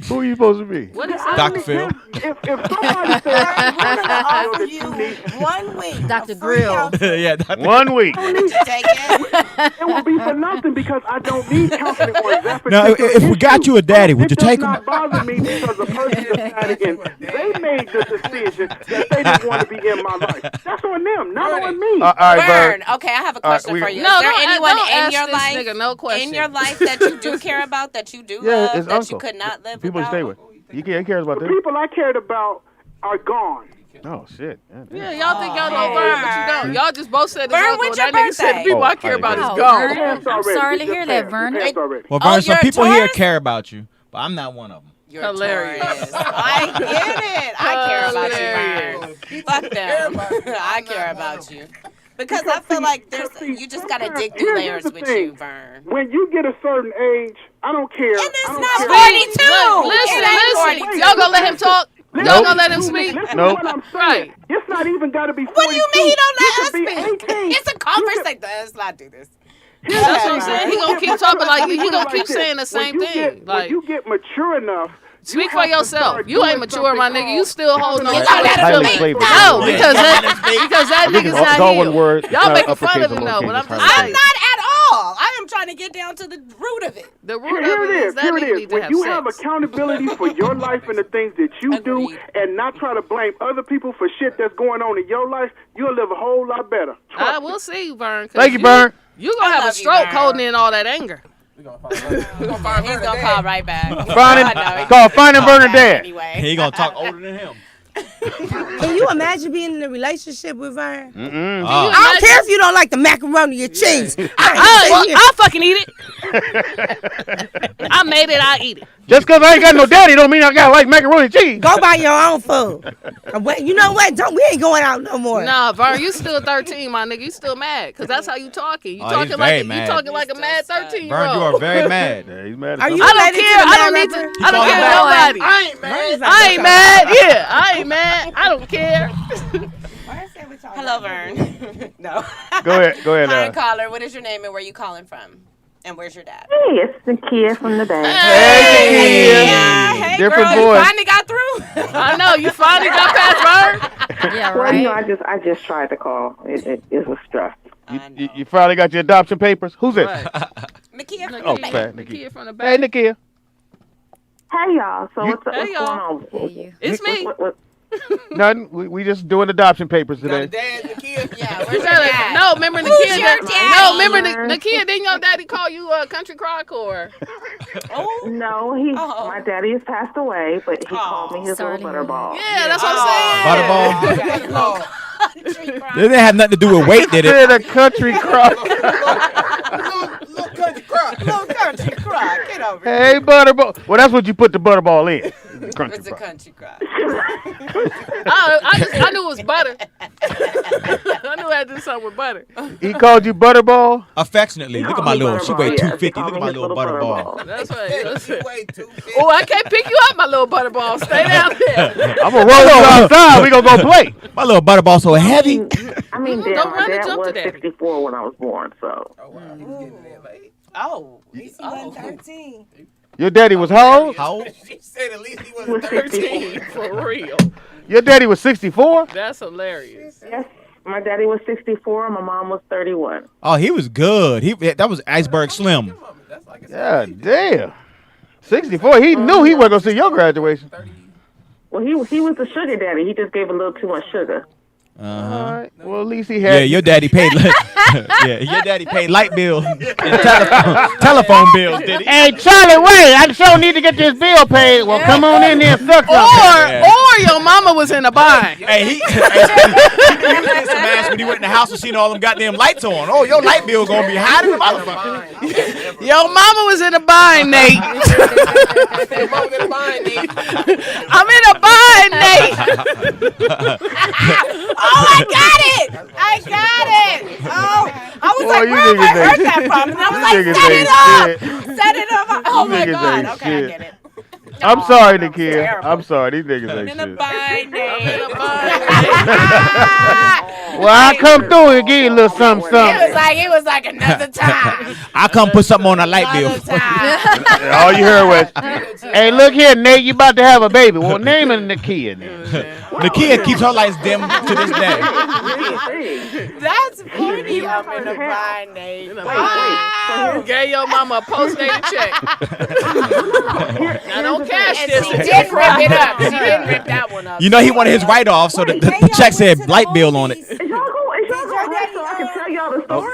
Who are you supposed to be? What is Dr. Phil. If somebody says We're gonna offer that you you need, 1 week. Dr. of free Grill. counseling. Yeah, Dr. 1 week. Take it. it will be for nothing because I don't need counseling on that Now, particular if we got issue. you a daddy, would you take It him? does not bother me because the person decided and they made the decision that they didn't want to be in my life. That's on them, not on me. All right, Vern. Vern, okay, I have a All right, question we- for you. No, Is there don't- anyone don't in ask your this life, nigga no question. in your life that you do care about, that you do Yeah, love, his that uncle. you could not live People to without? stay with. He cares about The them. people I cared about are gone. Oh shit. Yeah, damn. Yeah, y'all think y'all know Vern, but you don't. Y'all just both said Vern, his uncle. when's your That nigga said the birthday? people Oh, I care about Wow, is gone. Vernon. Passed I'm already. sorry It to just hear that, passed. Vernon. It passed already. Well, Oh, Vern, some you're a people here Taurus? care about you, but I'm not one of them. You're Hilarious. Taurus. I get it. I care about you, Vern. Fuck them. I care about you. Because I feel like you just gotta dig through layers with you, Vern. When you get a certain age, I don't care. And it's I don't not care. 42. Listen, It ain't listen. Y'all gonna let him talk? Y'all Nope. gonna let him speak? Listen Nope. to what I'm Right. saying. It's not even got to be 42. What do you mean he don't You let us could be speak? 18. It's a conversation. Let's not do this. That's what I'm saying. He gonna keep talking like he Put it gonna like keep this. saying the same When you thing. get- Like when you get mature enough. speak for yourself. You ain't mature, my nigga. You still holding on You to gotta that let him feeling. speak. No, because that I think nigga's it's not all here. one word. Y'all Not making fun uppercase of him and though, but I'm lowercase. just I'm like not at all. I am trying to get down to the root of it. the root Here of it it is. is that Here it nigga is. need to When have you have sex. accountability for your life and the things that you do, Agreed. and not try to blame other people for shit that's going on in your life, you'll live a whole lot better. I Trust me. will see, Vern. 'Cause Thank you, Vern. You gonna I have a love you, stroke Vern. holding in all that anger. He's gonna call right back. Find I know, him. he's Call gonna Find him, call Burn back Dad. Anyway. He gonna talk older than him. Can you imagine being in a relationship with Vern? Mm-mm. Oh. I don't care if you don't like the macaroni and cheese. I'll fucking eat it. I made it. I eat it. Just because I ain't got no daddy don't mean I got like macaroni and cheese. Go buy your own food. You know what? We ain't going out no more. Nah, Vern, you still 13, my nigga. You still mad because that's how you talking. You Oh, talking he's like very you mad. talking like a mad 13-year-old. Vern, you are very mad. Yeah, he's mad at Are you something. I don't related care. to the I don't mad need to. rapper? I don't calling care him nobody. I ain't mad. I ain't mad. Yeah, I ain't mad. I don't care. Hello, Vern. No. Go ahead. Hi, caller. What is your name and where you calling from? And where's your dad? Hey, it's Nakia from the Bay. Hey, Hey, different girl, voice. you finally got through. I know you finally got past Vern. Yeah, Well, right. I just tried to call. It was stress. You finally got your adoption papers? Who's this? Right. Nakia from Oh, the Bay. okay, Nakia from the Hey, back. Nakia. Hey, y'all. So You- what's going on? Hey, you. It's me. What- Nothing. We just doing adoption papers Got a today. dad, the kid. Yeah, where's your dad? No, remember the Who's kid. your No, daddy? remember the kid. Didn't your daddy call you a country crock or? Oh. No, my daddy has passed away, but he called me his Sorry little to hear butterball. Yeah, that's what I'm saying. Butterball. Country crock. It didn't have nothing to do with weight, did it? Said a country crock. Little country crock. Little country crock. Get over here. Hey, butterball. Well, that's what you put the butterball in. Country It's a crock. country crock. I knew it was butter. I knew I had to do something with butter. He called you butterball. Affectionately. Look at my little. She weighed Yes, he 250. called Look at me my his little butterball. That's right. That's it. Way too big. Oh, I can't pick you up, my little butterball. Stay down there. I'm gonna roll you outside. We gonna go play. My little butterball so heavy. I mean, Don't Dad, run my and dad jump to was daddy. 64 when I was born, so. Oh, wow. He was getting there late. Oh. He 13. Your daddy was how old? How old? She said at least he was was 13, for real. Your daddy was 64. That's hilarious. Yes, my daddy was 64. My mom was 31. Oh, he was good. That was Iceberg Slim. That's like a Yeah, damn. 64. He knew he wasn't gonna see your graduation. Well, he was the sugar daddy. He just gave a little too much sugar. Uh-huh. All right. Well, at least he had. Yeah, your daddy paid. Yeah, your daddy paid light bill and telephone bills, did he? Hey, Charlie, wait! I sure need to get this bill paid. Well, come on in there and suck something. Or your mama was in a bind. Hey, he did some ass when he went in the house and seen all them goddamn lights on. Oh, your light bill gonna be high than a motherfucker. Your mama was in a bind, Nate. I'm in a bind, Nate. Oh, I got it! I got it! Oh, I was Boy, like, you where have I niggas heard ain't- that from? And I was you like, niggas set ain't it up! shit. Set it up! Oh You my niggas God. ain't Okay, I shit. get it. I'm sorry, that was Nakia. terrible. I'm sorry. These niggas ain't In a shit. bind, Nate. Well, I come through and give you a little something, something. It was like another time. I come put something on a light bill. Another time. All you heard was, "Hey, look here, Nate. You about to have a baby. Well, name it Nakia now." Nakia keeps her lights dim to this day. That's funny. I'm in a bind, Nate. Wow. Gave your mama a postdated check. Now don't cash And this. she did rip it up. She didn't rip that one up. You know he wanted his write-off, so the check said light bill on it. Is y'all going rest so I can tell y'all the story?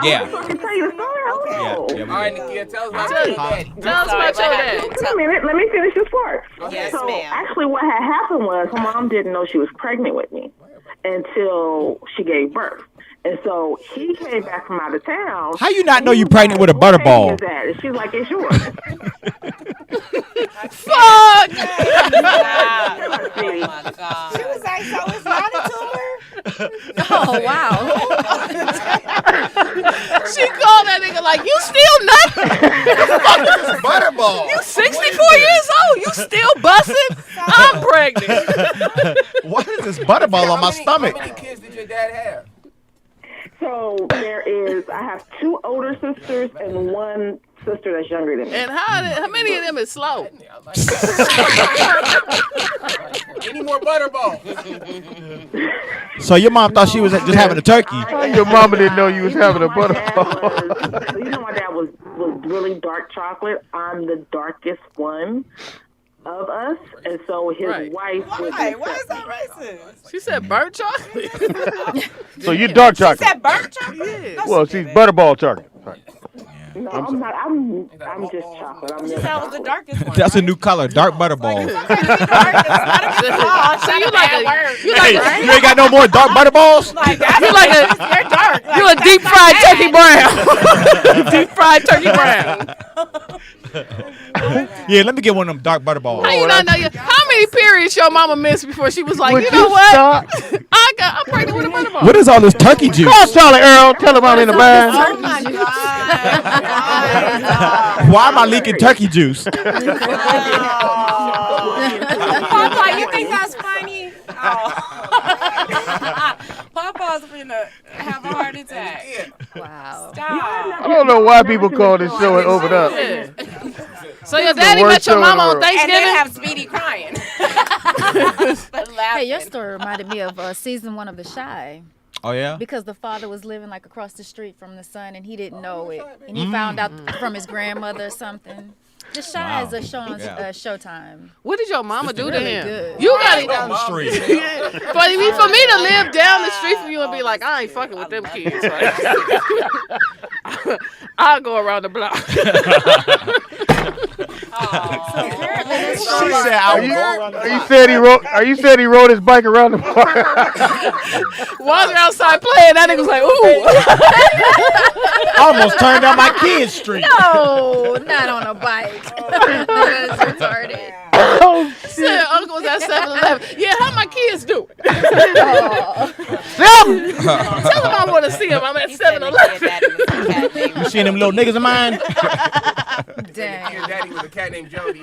Yeah. So I can tell you the story? Hello. Yeah, All right, Nakia, tell us about your daddy. Tell us about your dad. Wait a minute, let me finish this part. Yes, so ma'am. actually what had happened was my mom didn't know she was pregnant with me until she gave birth. And so he came back from out of town. How you not know you pregnant with a "What butterball?" baby is that?" And she's like, "It's yours." Fuck! Oh my God. She was like, so it's not a tumor? Oh, wow. She called that nigga like, you still nothing? Butterball. You 64 years old. You still busting? I'm pregnant. What is this butterball on my stomach? How many kids did your dad have? So I have two older sisters and one sister that's younger than me. And how many of them is slow? Any more butterball? So your mom thought she was just having a turkey. Your mama didn't know you was having a My butterball. dad so you know my dad was really dark chocolate. I'm the darkest one of us, and so his wife was. Why is that racist? She said burnt chocolate. So you dark chocolate. She said burnt chocolate? Well, she's butterball chocolate. No, I'm not. I'm just chocolate. I'm just That was the darkest one. That's a new color, dark butterball. So you like Hey, you ain't got no more dark butterballs? you're dark. You a deep fried turkey brown. Deep fried turkey brown. Yeah, let me get one of them dark butterballs. How you not know? How many periods your mama missed before she was like, Would you know what? stop? I'm pregnant with a butterball. What is all this turkey juice? Call Charlie Earl. Tell him I'm in the band. Oh my God. Why am I leaking turkey juice? Oh. Papa, you think that's funny? Oh. Papa's gonna have a heart attack. Wow. Stop. I don't know why people call this show and open up. So your daddy met your mama on Thanksgiving? And they have Speedy crying. Hey, your story reminded me of season 1 of The Chi. Oh, yeah? Because the father was living like across the street from the son and he didn't know it. And he found out from his grandmother or something. The Chi is a show on Showtime. What did your mama do to really him? good. You got it down the street. For me to live down the street from you and be like, I ain't fucking with them kids. Like, I'll go around the block. She said, I would go around the block. You said he rode his bike around the park. Walking outside playing, that nigga was like, ooh. I almost turned down my kid's street. No, not on a bike. That's retarded. Said Uncle was at 7-Eleven. Yeah, how my kids do? Tell Tell him I want to see him. I'm at 7-Eleven. You seen them little niggas of mine? Dang. Your daddy was a cat named Jody.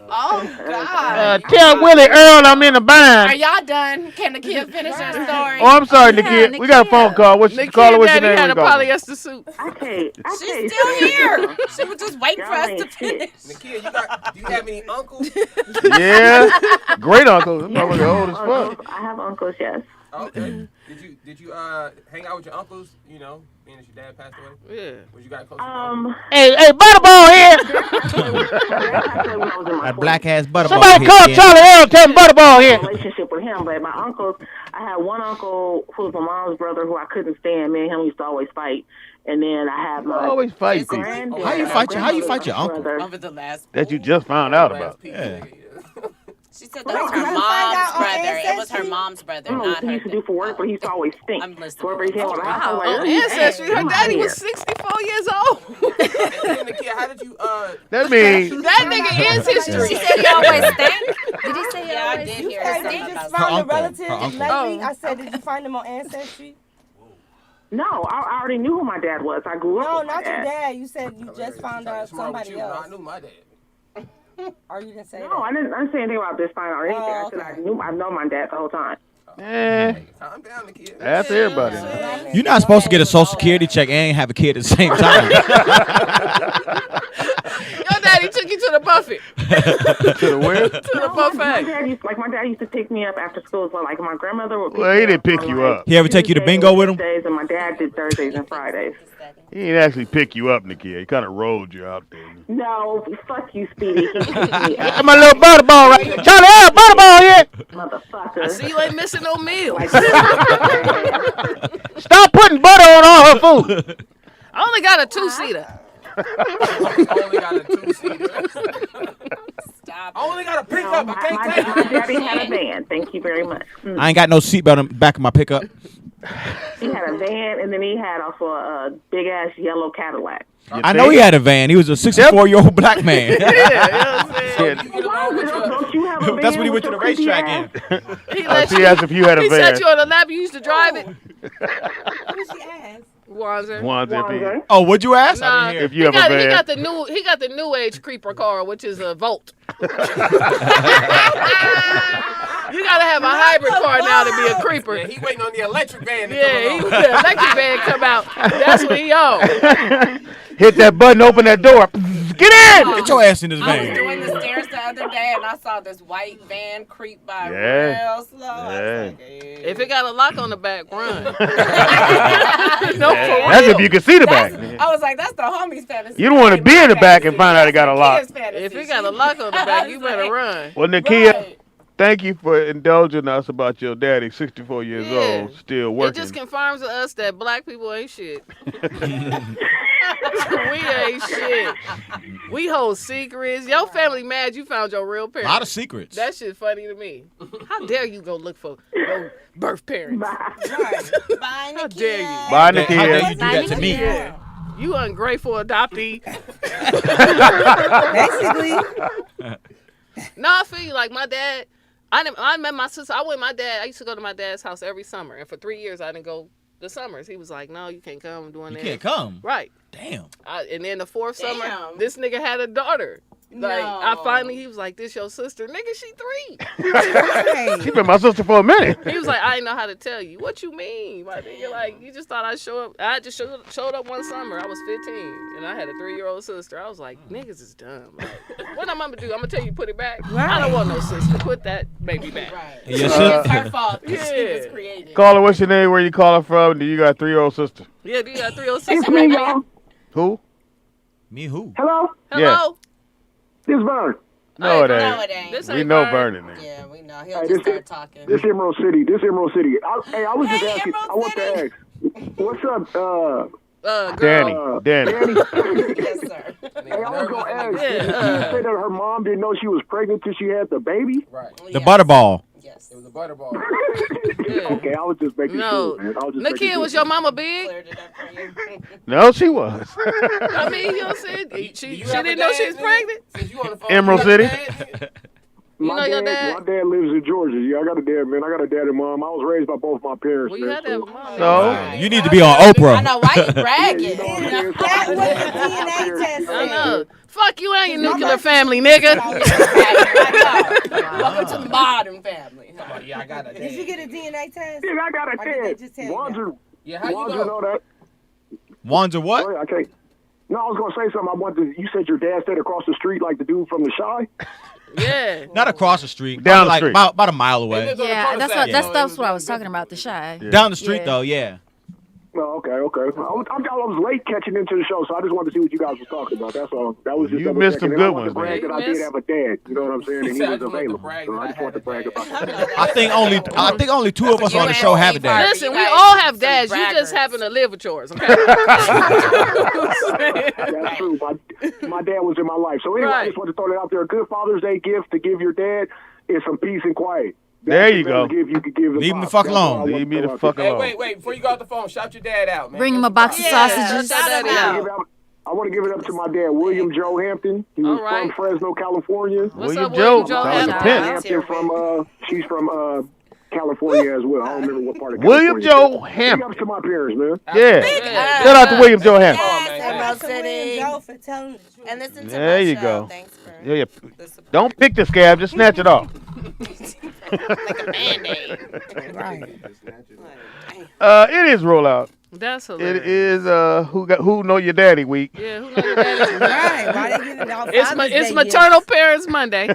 Oh, God. Tell Willie Earl I'm in the Are bind. y'all done? Can the kid finish their story? Oh, I'm sorry, Nikia. We got a phone call. What's Nikia caller? What's your daddy name? had a polyester suit. Okay. She's still here. She was just waiting for us to finish. Nakia, do you have any uncles? Yeah. Great uncle. That motherfucker old as fuck. I have uncles, yes. Okay. Did you hang out with your uncles? You know, being that your dad passed away. Yeah. Was you guys close? Hey, Butterball here. That black ass butterball. Somebody call Charlie Earl. Tell him Butterball here. Relationship with him, but my uncles, I had one uncle who was my mom's brother who I couldn't stand. Me and him used to always fight. And then I have my Always fight people. How you fight your uncle? Over the last. That you just found out about. Yeah. She said that was her mom's brother. It was her mom's brother, I don't know not what he her. used to do for work, but he used to always stink. I'm listening. So wherever he came on the house, I'm like, On Ancestry, her daddy was 64 years old. Nakia, how did you That means That nigga is history. He said he always stank. Did he say he Yeah, I always did stank? hear Hey, something did you just about Her find a uncle. relative Her in uncle. Lately? I said, did you find him on Ancestry? no, I already knew who my dad was. I grew up No, with my not your dad. dad. You said you just found out somebody I else. knew my dad. Or you didn't say No, that? I didn't say anything about this finding out or anything. Oh, I said okay. I've known my dad the whole time. Calm down, Nakia. that's everybody. You're not supposed to get a social security check and have a kid at the same time. Your daddy took you to the buffet. To the where? To the buffet. My dad used to pick me up after school. So like my grandmother would pick Well, me he didn't up pick on, you like, up. He ever take you to bingo with him? Tuesdays, and my dad did Thursdays and Fridays. He didn't actually pick you up, Nikia. He kind of rolled you out there. No, fuck you, Speedy. He picked me That's up, my little Butterball right there. Charlie Earl, Butterball here. motherfucker. I see you ain't missing no meals. Stop putting butter on all her food. I only got a 2-seater. I only got a 2-seater. Stop. I only got a pickup. My I can't take it. daddy had a van. Thank you very much. I ain't got no seatbelt in the back of my pickup. He had a van, and then he had also a big ass yellow Cadillac. I know he had a van. He was a 64-year-old black man. Yeah, you know what I'm saying? You get along with your. Don't you have a van? That's when he went with to the your creepy racetrack ass? in. He let She asked if you had a He van. set you on the lap. You used to drive it. What did she ask? Wanzer. Ones if he. Wander. Oh, what'd you ask? Nah, I didn't hear. If you have a van. He got the new age creeper car, which is a Volt. You gotta have a hybrid car now to be a creeper. Yeah, he waiting on the electric van to Yeah, come the along. electric van come out. That's what he on. Hit that button, open that door. Get in! Get your ass in this I was van. doing the stairs the other day and I saw this white van creep by Yeah. real slow. I was Yeah. like, eh. If it got a lock on the back, run. No, That's if you can see the back. I was like, that's the homie's fantasy. You don't want to be in the back and find out it got a lock. Kids' fantasy. If it got a lock on the back, you better run. Well, Nakia, Right. thank you for indulging us about your daddy, 64 years Yeah. old, still It working. just confirms to us that black people ain't shit. We ain't shit. We hold secrets. Your family mad you found your real A parents. lot of secrets. That shit funny to me. How dare you go look for your birth parents? Bye, How dare you? Bye, How dare Nakia. you do that to me? Yeah. You ungrateful adoptee. Basically. No, I feel you. Like my dad, I met my sister. I used to go to my dad's house every summer. And for 3 years, I didn't go the summers. He was like, no, you can't come. I'm doing You that. can't come. Right. Damn. And then the fourth summer, Damn. this nigga had a daughter. Like, he was like, this your sister? Nigga, she 3. She been my sister for a minute. He was like, I didn't know how to tell you. What you mean? My nigga, like, you just thought I'd show up. I just showed up one summer. I was 15, and I had a 3-year-old sister. I was like, niggas is dumb. Like, what I'm going to do? I'm going to tell you put it back? Right. I don't want no sister. Put that baby back. Right. It's her fault. Yeah. She was created. Caller, what's your name? Where you calling from? Do you got a 3-year-old sister? Yeah, do you got a 3-year-old sister? It's me, y'all. Who? Me who? Hello? Hello? This Vern. No, it ain't. No, it ain't. We know Vernon. Yeah, we know. He'll just start talking. This Emerald City. I was just asking. I want to ask. What's up, Danny. Danny. Yes, sir. Hey, I was going to ask. Did she say that her mom didn't know she was pregnant till she had the baby? Right. The butterball. Yes. It was a butterball. Okay, I was just making sure, man. Nakia, was your mama big? No, she was. I mean, you know what I'm saying? She didn't know she was pregnant? Emerald City. My dad lives in Georgia. Yeah, I got a dad, man. I got a dad and mom. I was raised by both my parents. Well, you had to have a mom. So you need to be on Oprah. I know. Why you bragging? That was the DNA test. I know. Fuck you and your nuclear family, nigga. Welcome to the modern family. Yeah, I got a dad. Did you get a DNA test? Yeah, I got a dad. Wanzer. Yeah, how you Wanzer know that. Wanzer what? Oh, yeah, okay. No, I was going to say something. You said your dad stayed across the street like the dude from The Chi? Yeah. Not across the street. Down the like street. About a mile away. Yeah, that's what I was talking about, the Chi. Yeah. Down the street, though, yeah. Oh, okay. I was late catching into the show, so I just wanted to see what you guys were talking about. That's all. That was just You missed some good ones, man. I did have a dad. You know what I'm saying? And he was available. So I just wanted to brag about that. I think only 2 of us on the show have a dad. Listen, we all have dads. You just happen to live with yours, okay? That's true. My dad was in my life. So anyway, I just want to throw that out there. A good Father's Day gift to give your dad is some peace and quiet. There you go. You could give Leave him the fuck alone. Leave me the fuck alone. Wait. Before you go off the phone, shout your dad out, man. Bring him a box of sausages. I want to give it up to my dad, William Joe Hampton. He was from Fresno, California. William Joe Hampton she's from California as well. I don't remember what part of California. William Joe Hampton. Big up to my parents, man. Yeah. Shout out to William Joe Hampton. Emerald City. Joe for telling the truth. And listen to There my you show. go. Thanks for Yeah. Don't pick the scab. Just snatch it off. like a Band-Aid. Right. It is rollout. That's hilarious. It is who know your daddy week. Yeah, who know your daddy? Right. Why they give it all It's maternal parents Monday. We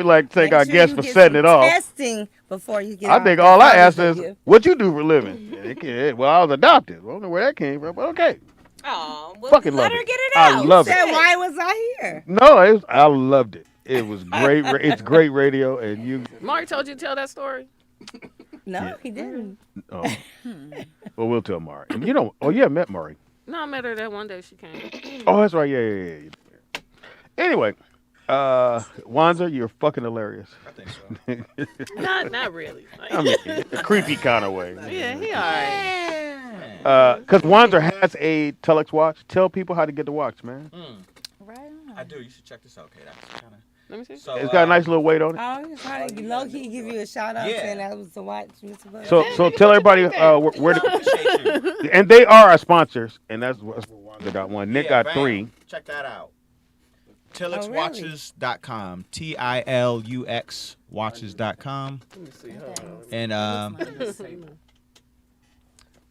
like to take our guests for setting it off. Testing before you get. I think all I asked is, what you do for a living? Well, I was adopted. I don't know where that came from, but okay. Oh, well, Fucking let love her it. get it out. I love it. Why was I here? No, I loved it. It was great. It's great radio, and you. Mark told you to tell that story. No, he didn't. Oh. Well, we'll tell Mari. And you know. Oh, yeah, I met Mari. No, I met her that one day she came. Oh, that's right. Yeah. Anyway, Wanzer, you're fucking hilarious. I think so. Not really. Like, I mean, a creepy kind of way. yeah, he all right. Because Wanzer has a telex watch. Tell people how to get the watch, man. Right on. I do. You should check this out, okay? That's kind of. Let me see. So, It's got a nice little weight on it. Oh, he's trying to low key give you a shout out saying that was the watch. So tell everybody where appreciate you. and they are our sponsors, and that's where Wanzer got one. Nick got bam. 3. Check that out. really? TiluxWatches.com. TILUX watches.com. Let me see. And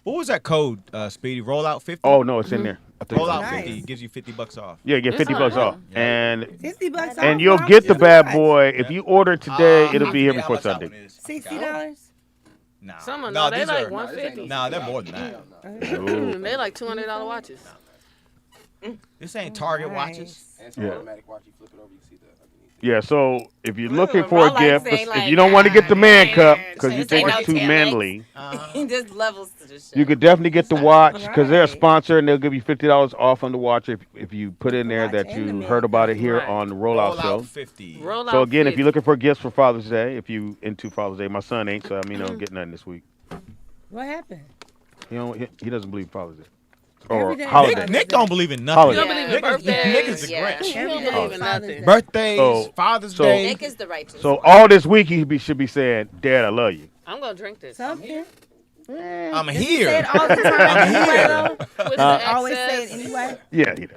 what was that code, Speedy? Rollout 50? Oh no, it's in there. I think Rollout Nice. 50 gives you $50 off. Yeah, get $50 off, and $50 off. and you'll get the bad boy if you order today. It'll be here I forget before how much that Sunday. one is. $60. Nah. Some of no, them, they these like are, $150. Nah, they're more than that. They like $200 watches. This ain't Target watches. And it's an automatic watch. You flip it over, you see the underneath. Yeah, so if you're looking for a Rolex gift, ain't if like you don't want to get the man cup because you This think ain't it's no too Timex. manly, There's levels to this shit. you could definitely get the watch because they're a Right. sponsor and they'll give you $50 off on the watch if you put in there Watch that and you the man heard about it cup. here Right. on the Rollout Show. 50. Rollout So again, if 50. you're looking for gifts for Father's Day, if you into Father's Day, my son ain't, so I mean, I don't get nothing this week. What happened? He doesn't believe Father's Day or Every day. holiday. Nick don't believe in nothing. Holiday. You don't believe in birthdays. Nick is the Yeah. Grinch. You don't Every day believe in is nothing. Father's Day. Birthdays, Father's so- Day. Nick is the righteous So one. all this week he should be saying, "Dad, I love you." I'm going to drink this. Something. I'm Say here. it all the time. I'm anyway, here. though. With the Always excess. say it anyway. Yeah, he does.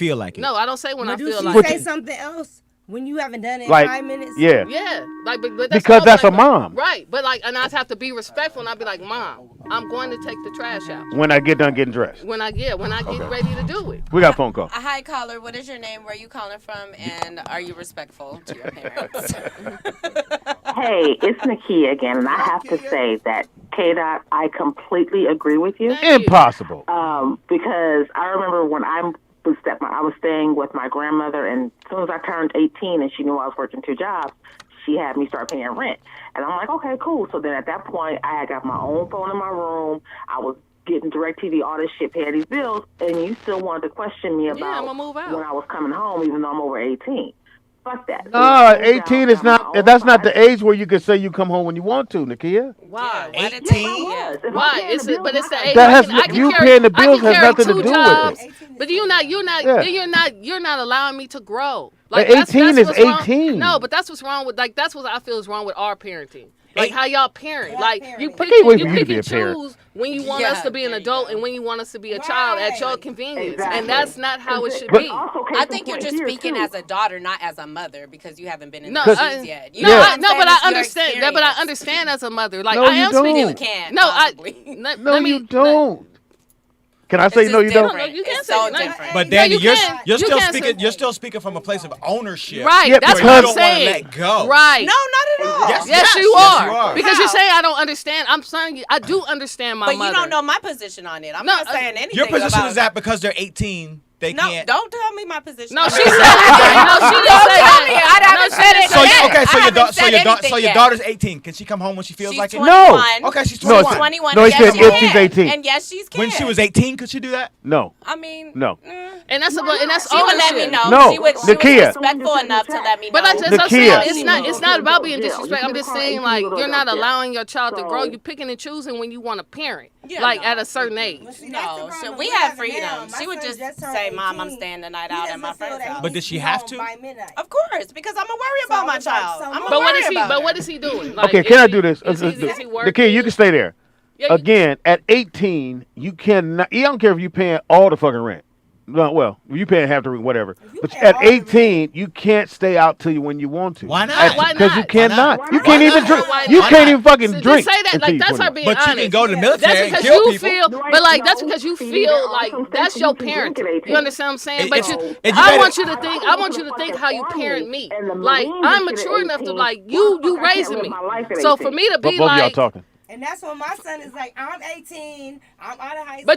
feel like it. No, I don't say when I Do feel she like say it. something else? When you haven't done it in Like, 5 minutes? yeah. Yeah, like but Because that's like, a mom. Right, but like, and I have to be respectful, and I'll be like, Mom, I'm going to take the trash out When I get done getting dressed. when I get ready to do it. We got a phone call. Hi, caller. What is your name? Where are you calling from? And are you respectful to your parents? Hey, it's Nakia again, and I have to say that K-Dot, I completely agree with you. Impossible. Because I remember when I was staying with my grandmother, and as soon as I turned 18 and she knew I was working 2 jobs, she had me start paying rent. And I'm like, okay, cool. So then at that point, I had got my own phone in my room. I was getting DirecTV, all this shit, paying these bills, and you still wanted to question me about I'm gonna move out. when I was coming home, even though I'm over 18. Fuck that. No, 18 is not. That's not the age where you can say you come home when you want to, Nakia. Why? 18? Why? But it's the age. That I can you carry, paying the I bills can has carry nothing to 2 do jobs, with it. But you're not allowing me to grow. Like, That's 18 is what's wrong. 18. No, but that's what's wrong with that's what I feel is wrong with our parenting. Like how y'all parent. Like you pick can't wait for you you to pick be and a parent. choose when you want us to be an adult and when you want us to be a child at your convenience. Exactly. And that's not how it should But- be. I think you're just speaking as a daughter, not as a mother, because you haven't been in No, the shoes yet. You no, know what I'm no, saying? but I It's your understand that. But I experience. understand as a mother. Like No, I you am don't. speaking. You can't. No, possibly. No, you don't. Can I say It's no? just You don't. different. You can't It's say so no. different. But No, Danny, you you're can't. you're You still can't speaking. say- You're still speaking from a place of ownership. Right, Yeah, that's Where what you I'm don't want to saying. let go. Right. No, not at all. Yes, Yes, you yes, are. you are. Because you're How? saying I don't understand. I'm saying I do understand my But mother. you don't know my position on it. I'm No, not saying anything Your position about is that because they're 18, they No, can't. don't tell me my position. No, I she mean, said that. No, she didn't Don't say tell me. that. I haven't said it So yet. okay, so I your haven't said anything so your yet. daughter's 18. Can she come home when she feels She's like it? 21. Okay, she's No, 21. 21. No, he yes, said she if can. she's 18. And yes, she's can. When she was 18, could she do that? No. I mean, No. And that's she would let me know. No, She was Nakia. respectful enough to let me know. But I'm Nakia. saying it's not about being disrespectful. I'm just saying like you're not allowing your child to grow. You're picking and choosing when you want to parent, Yeah, like no. at a certain age. No, so we have freedom. She would just say, "Mom, I'm staying the night out at my friend's house." But did she have to? Of course, because I'm gonna worry about my child. I'm But what is he doing? Like, Okay, can I do this? Is he working? Nakia, you can stay there. Yeah, you- Again, at 18, you cannot. I don't care if you're paying all the fucking rent. No, well, you paying half the rent, whatever. But at 18, you can't stay out till you when you want to. Why not? Why Because you not? cannot. Why You not? can't Why even not? drink. Why You not? can't even fucking Just drink. say that, until like you that's her 21. being But you honest. can go to the military That's and because kill you people. feel, No, but like that's no, because you see, feel there are like some that's states your you can parent. drink at 18. You understand what I'm saying? But It's- you, and you I gotta- want you to think. I want you to think how you parent me. Like I'm mature enough to like you raising me. So for me to be Both of y'all like. talking. And that's when my son is like, I'm 18, I'm out of high school.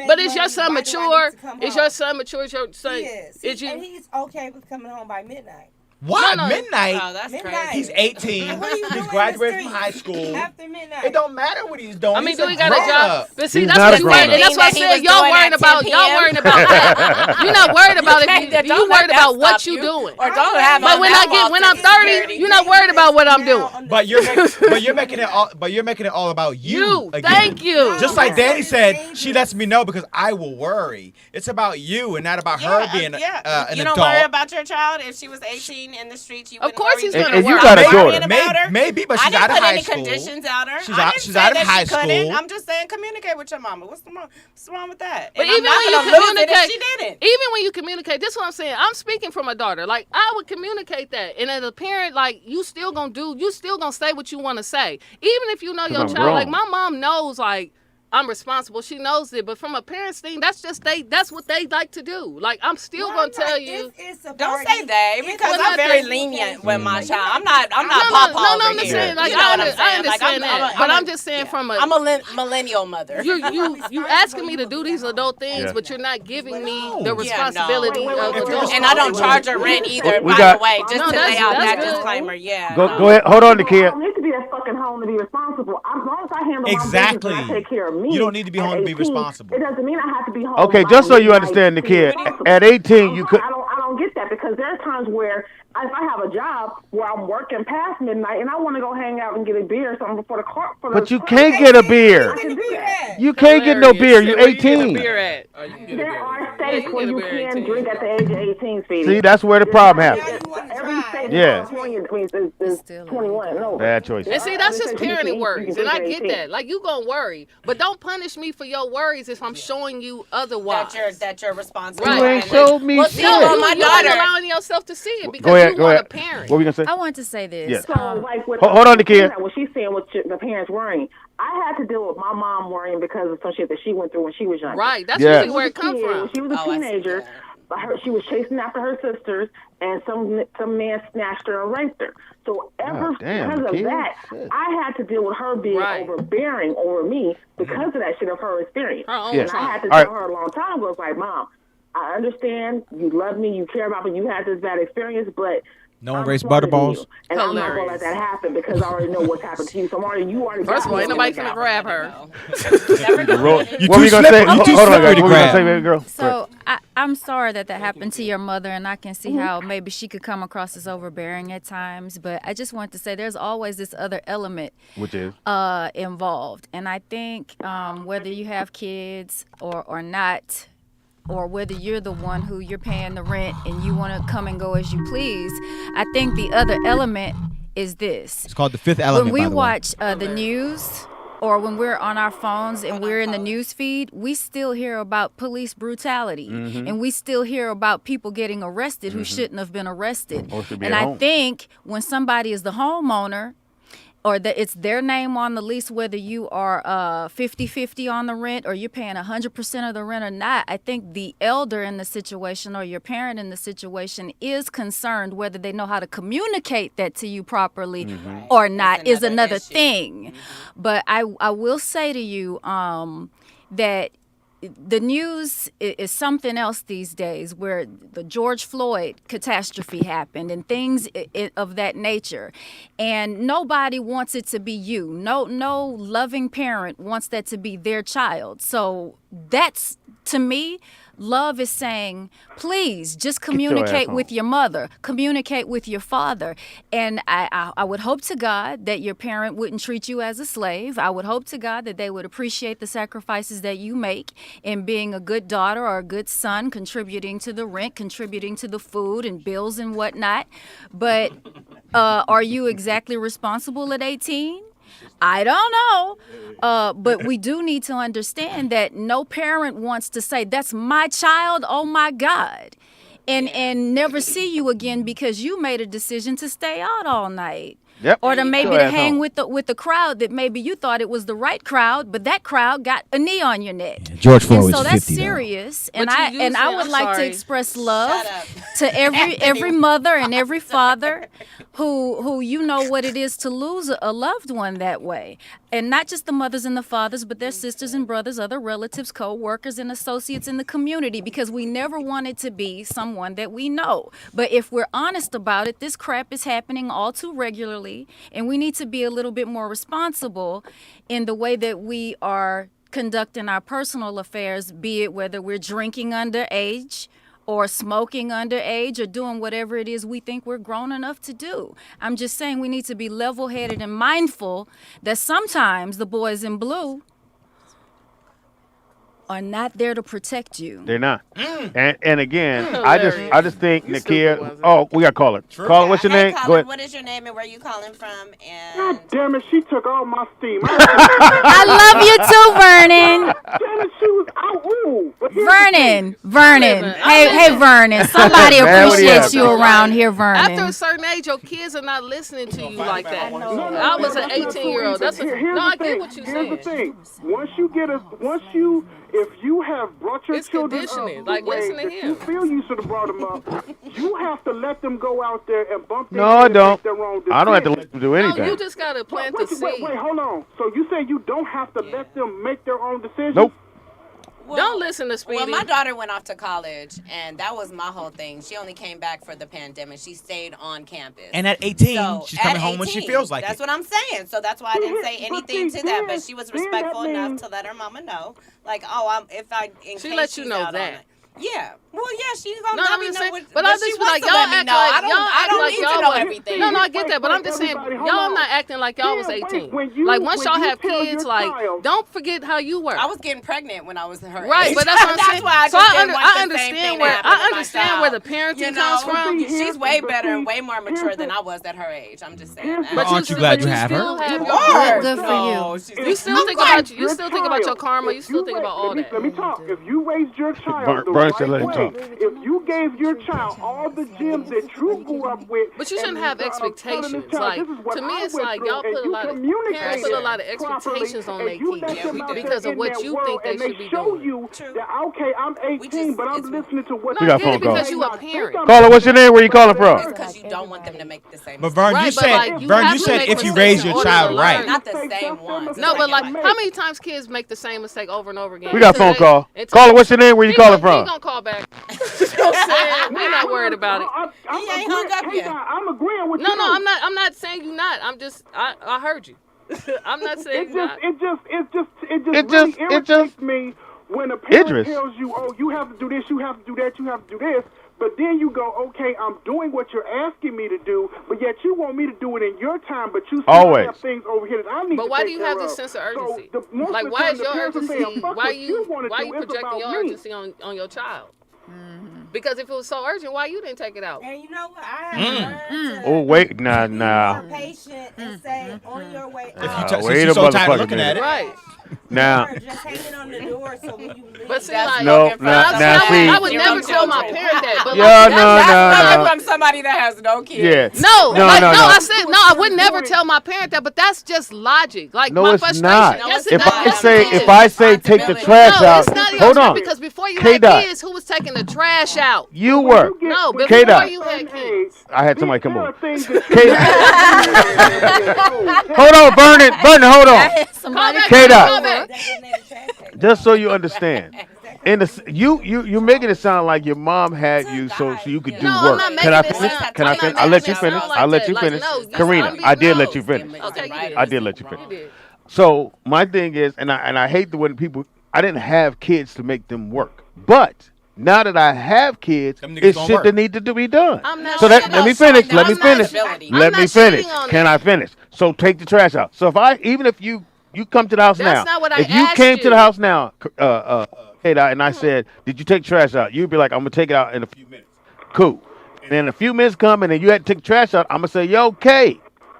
But is your son Why do I mature? need to come Is home? your son mature? Is your son? He is. Is you? And he's okay with coming home by midnight. Why No, no. midnight? Oh, that's Midnight. crazy. He's 18. What are you doing He's in graduated the from high street school. after midnight? It don't matter what he's doing. I mean, He's do he got a grown job? up. But see, He's that's not what a you grown and up. that's what I He said. was Y'all doing worrying at about 10 y'all p.m. worrying about that. You're not worried about it. You Don't let worried that about what stop you doing. Or don't have But on when that when I'm walk to 30, security. you're not worried about what I'm doing. But you're making it all about you. Again. Thank you. Just like Danny said, she lets me know because I will worry. It's about you and not about her being an you adult. don't worry about your child if she was 18 in the streets. You Of course he's worry. gonna And you worry. got a I'm worrying daughter. about her. Maybe, but she's I out didn't of put high any school. conditions out her. She's I out- didn't she's say out of that high she couldn't. school. I'm just saying communicate with your mama. What's wrong with that? But And even I'm not when you gonna lose it if communicate, she didn't. even when you communicate, this is what I'm saying. I'm speaking from a daughter. Like I would communicate that, and as a parent, like you still gonna say what you want to say, even if you know your I'm child. grown. Like my mom knows, like I'm responsible. She knows it, but from a parent's thing, that's what they like to do. Like I'm still gonna tell you. Don't say that because I'm very lenient with my child. I'm not No, papa no, over I'm just here. saying. Like You know I what I'm saying? Like, understand that, but I'm just saying from a. I'm a millennial mother. You asking me to do these adult things, Yeah. but you're not giving me No. the responsibility Wait, of adult. And I don't charge her rent either, We by got- the way. Just No, to lay that's out that good. disclaimer. Yeah. Go ahead. Hold on, I Nakia. don't need to be at fucking home to be responsible. As long as I handle Exactly. my business and I take care of me. You don't need to be at home to be 18, responsible. It doesn't mean I have to be home. Okay, by just so you midnight understand, to be Nakia, responsible. at 18, you could. I don't get that because there are times where if I have a job where I'm working past midnight and I want to go hang out and get a beer or something before the car. But you can't get a beer. I can do that. You can't get no beer. You're Where you getting a 18. beer at? There are states you where get a you beer at can 18. drink at the age of 18, Speedy. See, that's where the problem happens. Every state Yeah. 21. No. Bad choice. And see, that's just parenting worries, and I get that. Like, you gonna worry, but don't punish me for your worries if I'm showing you otherwise. That you're responsible. You ain't showed me shit. My daughter allowing yourself to see it because Go ahead. you want a parent. What were you gonna say? I want to say this. Yes. So, like, Hold on, Nakia. What she's saying with the parents worrying, I had to deal with my mom worrying because of some shit that she went through when she was young. Right. That's usually where it comes from. When she was a teenager, she was chasing after her sisters, and some man snatched her and raped her. So because of that, I had to deal with her being overbearing over me because of that shit of her experience. And I had to tell her a long time ago, it's like, Mom, I understand you love me, you care about me, you had this bad experience, but no one raised butterballs. And I'm not gonna let that happen because I already know what's happened to you. So you already. First of all, ain't nobody gonna grab her. What were you gonna say? Hold on, what were you gonna say, baby girl? So I'm sorry that happened to your mother, and I can see how maybe she could come across as overbearing at times. But I just want to say there's always this other element, which is involved, and I think whether you have kids or not, or whether you're the one who you're paying the rent and you want to come and go as you please, I think the other element is this. It's called the fifth element. When we watch the news, or when we're on our phones and we're in the news feed, we still hear about police brutality, and we still hear about people getting arrested who shouldn't have been arrested. And I think when somebody is the homeowner, or that it's their name on the lease, whether you are 50-50 on the rent or you're paying 100% of the rent or not, I think the elder in the situation or your parent in the situation is concerned whether they know how to communicate that to you properly or not is another thing. But I will say to you that the news is something else these days, where the George Floyd catastrophe happened and things of that nature, and nobody wants it to be you. No loving parent wants that to be their child. So that's, to me, love is saying, please just communicate with your mother, communicate with your father. And I would hope to God that your parent wouldn't treat you as a slave. I would hope to God that they would appreciate the sacrifices that you make in being a good daughter or a good son, contributing to the rent, contributing to the food and bills and whatnot. But are you exactly responsible at 18? I don't know, but we do need to understand that no parent wants to say, that's my child, oh my God, and never see you again because you made a decision to stay out all night. Yep. Or to hang with the crowd that maybe you thought it was the right crowd, but that crowd got a knee on your neck. George Floyd was 50, so that's serious, and I would like to express love to every mother and every father who you know what it is to lose a loved one that way. And not just the mothers and the fathers, but their sisters and brothers, other relatives, co-workers, and associates in the community, because we never want it to be someone that we know. But if we're honest about it, this crap is happening all too regularly, and we need to be a little bit more responsible in the way that we are conducting our personal affairs, be it whether we're drinking underage or smoking underage or doing whatever it is we think we're grown enough to do. I'm just saying we need to be level-headed and mindful that sometimes the boys in blue are not there to protect you. They're not. And again, I just think Nakia. Oh, we got caller. Caller, what's your name? Caller, go ahead. what is your name and where you calling from? And God damn it, she took all my steam. I love you too, Vernon. Damn it, she was out. Ooh. Vernon. Hey, Vernon. Somebody appreciates you around here, Vernon. After a certain age, your kids are not listening to you like that. I was an 18-year-old. No, I get what you're saying. Here's the thing. If you have brought your children up like, listen to him. You feel you should have brought them up, you have to let them go out there and bump their No, I don't. their own I don't have to let them do anything. No, you just got to plant the seed. Wait, hold on. So you say you don't have to let them make their own decisions? Nope. Well, don't listen to Speedy. Well, my daughter went off to college, and that was my whole thing. She only came back for the pandemic. She stayed on campus. And at 18, she's coming home when she feels like that's it. That's what I'm saying. So that's why I didn't say anything to that. But she was respectful enough to let her mama know, like, she let you know that. Yeah. Well, yeah, she's gonna no, let me know. But I just feel like y'all act like like need to y'all know was. everything. No, I get that, but I'm just saying y'all not acting like y'all was 18. Like once y'all have kids, like don't forget how you were. I was getting pregnant when I was her Right, age. but that's what I'm saying. why So I understand where the parenting comes from. She's way better and way more mature than I was at her age. I'm just saying that. But aren't you glad you have her? Good for you. You still think about your karma. You still think about all that. Let me talk. If you raised your child the right way, if you gave your child all the gems that you grew up with, but you shouldn't have expectations. Like to me, it's like y'all put a lot of parents put a lot of expectations on their kids because of what you think they should be doing. Okay, I'm 18, but I'm listening to what we got phone call. Because you a parent. Caller, what's your name? Where you calling from? It's because you don't want them to make the same. But Vern, you said if you raise your child right. Not the same ones. No, but like how many times kids make the same mistake over and over again? We got phone call. Caller, what's your name? Where you calling from? He gonna call back. We're not worried about it. He ain't hung up yet. I'm agreeing with you. No, I'm not saying you not. I'm just I heard you. I'm not saying not. It just irritates me when a parent tells you, oh, you have to do this, you have to do that, you have to do this. But then you go, okay, I'm doing what you're asking me to do, but yet you want me to do it in your time, but you still have things over here that I need to take care of. But why do you have this sense of urgency? So like, why is your urgency? Why you projecting your urgency on your child? Because if it was so urgent, why you didn't take it out? And you know what? I have learned to Oh wait, nah. be patient and say on your way If out. you you're so tired of looking at it, right? Now, Just hanging on the door so when you leave. But see, like, I would never tell my parent that. But that's coming from somebody that has no kids. Yeah. No, I said no. I would never tell my parent that. But that's just logic. Like no, my it's frustration. not. Yes, If I say take the trash no, out, it's not hold on. Because before you had kids, who was taking the trash out? You were. No, before you had kids. I had somebody come over. Hold on, Vernon, hold on. K-Dot. Just so you understand, you're making it sound like your mom had you so you could do work. Can I finish? I'll let you finish. I'll let you finish. Karina, I did let you finish. I did let you finish. So my thing is, and I hate the when people. I didn't have kids to make them work, but now that I have kids, it's shit that need to be done. So let me finish. Let me finish. Can I finish? So take the trash out. So if you come to the house now. If you came to the house now, K-Dot, and I said, did you take trash out? You'd be like, I'm going to take it out in a few minutes. Cool. And then a few minutes come and then you had to take the trash out. I'm going to say, yo, okay.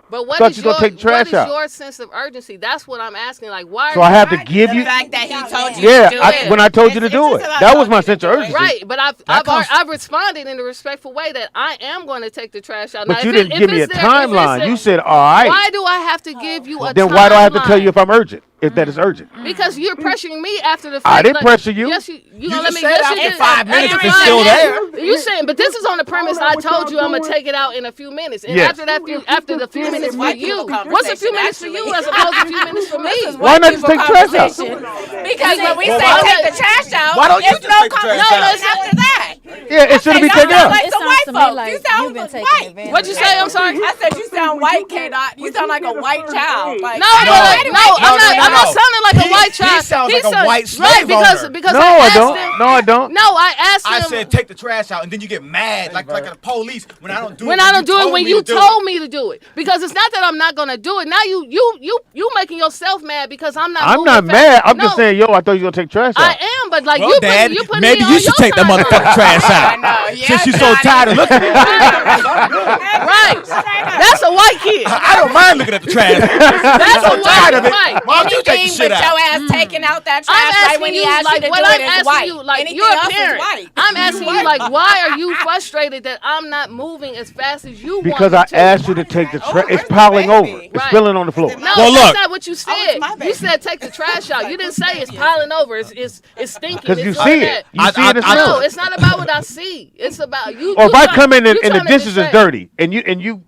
But what is your sense of urgency? That's what I'm asking. Like, why? So I have to give you the fact that he told you to do it. When I told you to do it, that was my sense of urgency. Right, but I've responded in a respectful way that I am going to take the trash out. But you didn't give me a timeline. You said, all right. Why do I have to give you a timeline? Then why do I have to tell you if I'm urgent? If that is urgent. Because you're pressuring me after the fact. I didn't pressure you. Yes, you don't let me. Yes, you in 5 minutes if it's still there. You saying, but this is on the premise I told you I'm gonna take it out in a few minutes, and after the few minutes for you, what's a few minutes for you as opposed to a few minutes for me? Why not just take trash out? Because when we say take the trash out, why don't you just take the trash out? After that. Yeah, it shouldn't be taken out. Like the white folks. You sound white. What'd you say? I'm sorry. I said you sound white, K-Dot. You sound like a white child. No, I'm not sounding like a white child. He sounds like a white slave owner. Because no, I don't. No, I don't. No, I asked him. I said take the trash out, and then you get mad like the police when I don't do it. When I don't do it when you told me to do it. Because it's not that I'm not gonna do it. Now you making yourself mad because I'm not. I'm not mad. I'm just saying, yo, I thought you were gonna take trash out. I am, but like Dad, you put maybe me you should take that motherfucking trash out. Since you're so tired of looking at it. Right. That's a white kid. I don't mind looking at the trash. That's so a tired of it. Right. Why don't you take the shit out? Your ass taking out that trash right when he asked you to do it is white. Like, you're a parent. I'm asking you, like, why are you frustrated that I'm not moving as fast as you want me to? Because I asked you to take the trash. It's piling over. It's spilling on the floor. No, that's not what you said. You said take the trash out. You didn't say it's piling over. It's stinking. Because you see it. You see it. No, it's not about what I see. It's about you. Or if I come in and the dishes is dirty, and you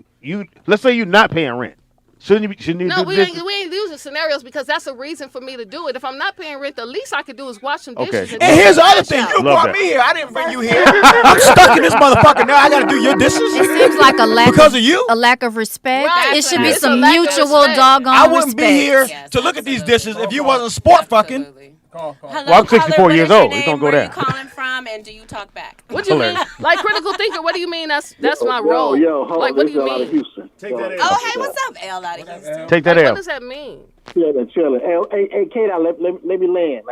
let's say you're not paying rent. Shouldn't you do this? No, we ain't using scenarios because that's a reason for me to do it. If I'm not paying rent, the least I could do is wash some dishes. And here's the other thing. You brought me here. I didn't bring you here. I'm stuck in this motherfucker now. I got to do your dishes. It seems like a lack because of you. A lack of respect. Right. It should be It's some mutual doggone I wouldn't respect. be here to look at these dishes if you wasn't sport fucking. Well, I'm 64 years old. It's gonna go Where down. you calling from? time and do you talk back? What do you mean? Like critical thinker, what do you mean that's my role? Hold like on, what do you L out of mean? Houston. Take that L. Oh, hey, what's up, L out of Houston? Take that Like, L. what does that mean? Chilling. Hey, Kate, let me land.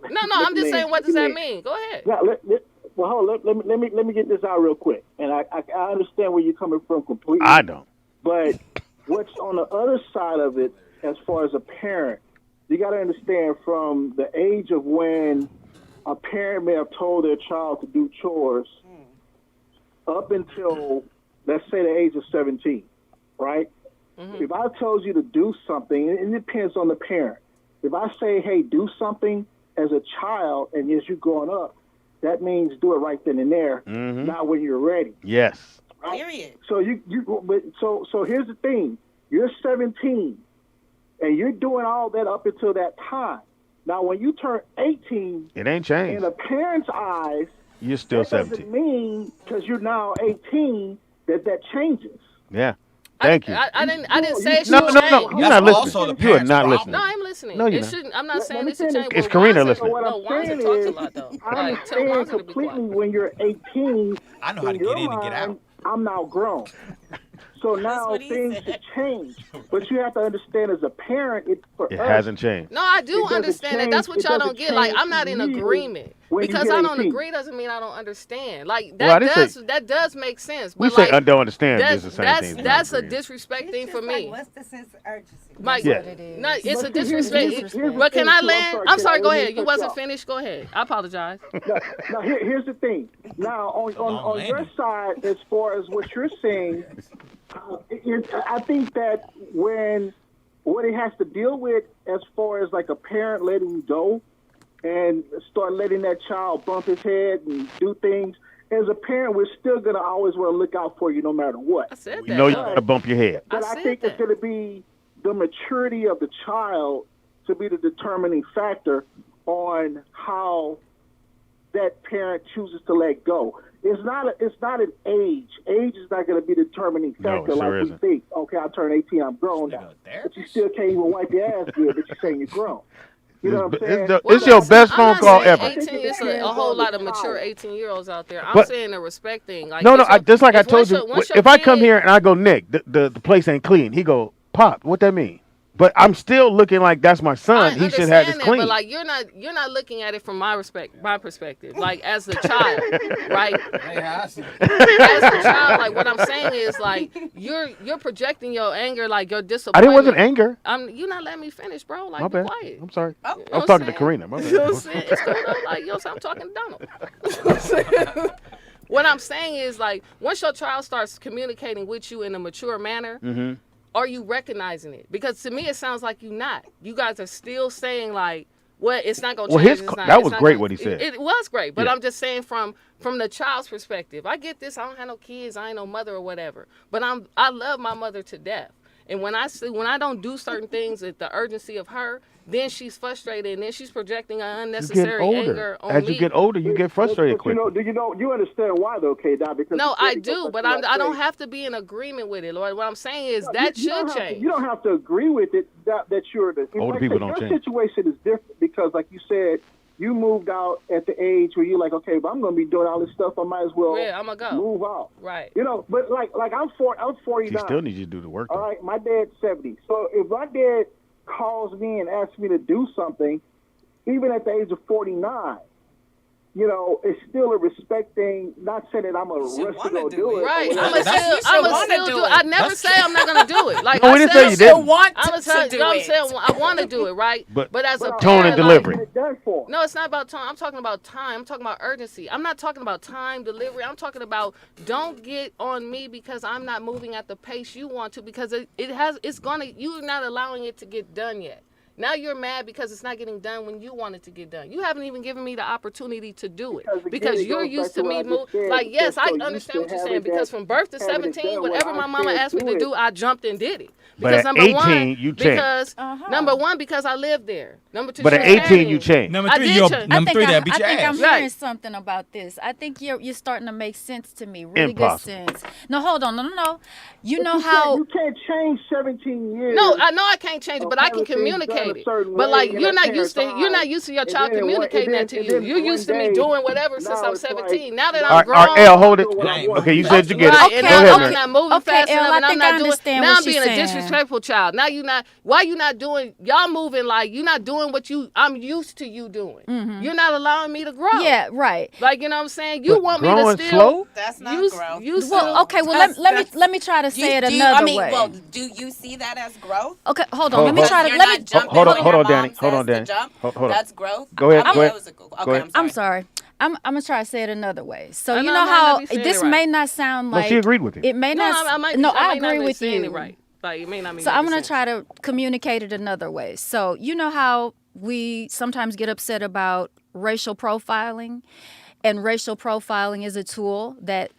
No, I'm just saying, what does that mean? Go ahead. Well, hold on. Let me get this out real quick. And I understand where you're coming from completely. I don't. But what's on the other side of it, as far as a parent, you got to understand from the age of when a parent may have told their child to do chores up until, let's say, the age of 17, right? Mm-hmm. If I told you to do something, it depends on the parent. If I say, hey, do something as a child and as you're growing up, that means do it right then and there, not when you're ready. Yes. Right? Period. So here's the thing. You're 17, and you're doing all that up until that time. Now, when you turn 18, it ain't changed. In a parent's eyes, you're still that 17. Doesn't mean because you're now 18 that changes. Yeah. Thank you. I didn't say it should No. change. You're not listening. You are not listening. No, I'm listening. No, you're it not. shouldn't. I'm not saying it should change. It's Karina listening. No, Wanza talks a lot though. I understand completely when you're 18. I know how to get in and get out. I'm now grown. So now things have changed. But you have to understand as a parent, it hasn't changed. No, I do understand that. That's what y'all don't get. Like, I'm not in agreement. Because I don't agree doesn't mean I don't understand. Like, that does make sense. But we say I don't understand is the same thing. That's a disrespect thing for me. What's the sense of urgency? Like, yeah. No, it's a disrespect. But can I land? I'm sorry, go ahead. You wasn't finished. Go ahead. I apologize. Now, here's the thing. Now, on your side, as far as what you're saying, I think that what it has to deal with as far as like a parent letting you go and start letting that child bump his head and do things, as a parent, we're still going to always want to look out for you no matter what. I said that. You know you're going to bump your head. But I think it's going to be the maturity of the child to be the determining factor on how that parent chooses to let go. It's not an age. Age is not going to be the determining factor we think. Okay, I turn 18, I'm grown now. But you still can't even wipe your ass good, but you're saying you're grown. You know what I'm saying? It's your best phone call ever. 18, it's a whole lot of mature 18-year-olds out there. I'm saying the respect thing. Like, just like I told you, if I come here and I go, Nick, the place ain't clean, he go, Pop, what that mean? But I'm still looking like that's my son. He should have this clean. But like you're not looking at it from my perspective. Like as a child, right? As a child, like what I'm saying is like you're projecting your anger, like your disappointment. I wasn't anger. You're not letting me finish, bro. Like my bad. Be quiet. I'm sorry. I was talking to Karina. My bad. You know what I'm saying? It's cool though. Like I'm talking to Donald. What I'm saying is like once your child starts communicating with you in a mature manner. Mm-hmm. Are you recognizing it? Because to me, it sounds like you're not. You guys are still saying like, "Well, it's not gonna change." That was great what he said. It was great, but I'm just saying from the child's perspective. I get this. I don't have no kids. I ain't no mother or whatever. But I love my mother to death. And when I don't do certain things at the urgency of her, then she's frustrated and then she's projecting an unnecessary anger on me. As you get older, you get frustrated quick. You understand why though, K-Dot? Because no, I do, but I don't have to be in agreement with it, Lord. What I'm saying is that should change. You don't have to agree with it. That you're the older people don't change. Your situation is different because, like you said, you moved out at the age where you're like, okay, but I'm gonna be doing all this stuff. I might as well I'm gonna go. Move out. Right. You know, but like I'm 49. He still needs you to do the work. All right, my dad's 70. So if my dad calls me and asks me to do something, even at the age of 49, you know, it's still a respect thing. Not saying that I'm a rush to go do it. Right. I'm still do it. I never say I'm not gonna do it. Like no, we didn't say you didn't. I'm saying I want to do it, right? But as a tone and delivery. No, it's not about tone. I'm talking about time. I'm talking about urgency. I'm not talking about time, delivery. I'm talking about don't get on me because I'm not moving at the pace you want to because you're not allowing it to get done yet. Now you're mad because it's not getting done when you want it to get done. You haven't even given me the opportunity to do it because you're used to me move. Like, yes, I understand what you're saying because from birth to 17, whatever my mama asked me to do, I jumped and did it. Because but at 18, you changed. Number one, because I lived there. Number two, but at 18, you changed. Number three, that beat your ass. I'm hearing something about this. I think you're starting to make sense to me. Really Impossible. Good sense. No, hold on. No. You know how you can't change 17 years. No, I know I can't change it, but I can communicate communicated. But like you're not used to your child communicating that to you. You're used to me doing whatever since I'm 17. Now that I'm grown. All right, L, hold it. Okay, you said you get it. And Go ahead, I'm not moving fast enough, and I'm not doing. Now I'm being a disrespectful child. Now you not. Why you not doing? Y'all moving like you're not doing what I'm used to you doing. Mm-hmm. You're not allowing me to grow. Yeah, right. Like you know what I'm saying. You want me to still. Slow? That's not growth. Well, okay. Well, let me try to say it another way. Well, do you see that as growth? Okay, hold on. Let me try to. Hold on, Danny. Hold on, Danny. Hold on. That's growth. Go ahead. Go ahead. I'm sorry. I'm gonna try to say it another way. So I you know know I might how not be saying this it right. may not sound like. No, she agreed with you. It may not. I agree with you. It right. Like, it may not So I'm gonna try to communicate it another way. So you know how we sometimes get upset about racial profiling. And racial profiling is a tool that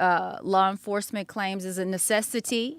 law enforcement claims is a necessity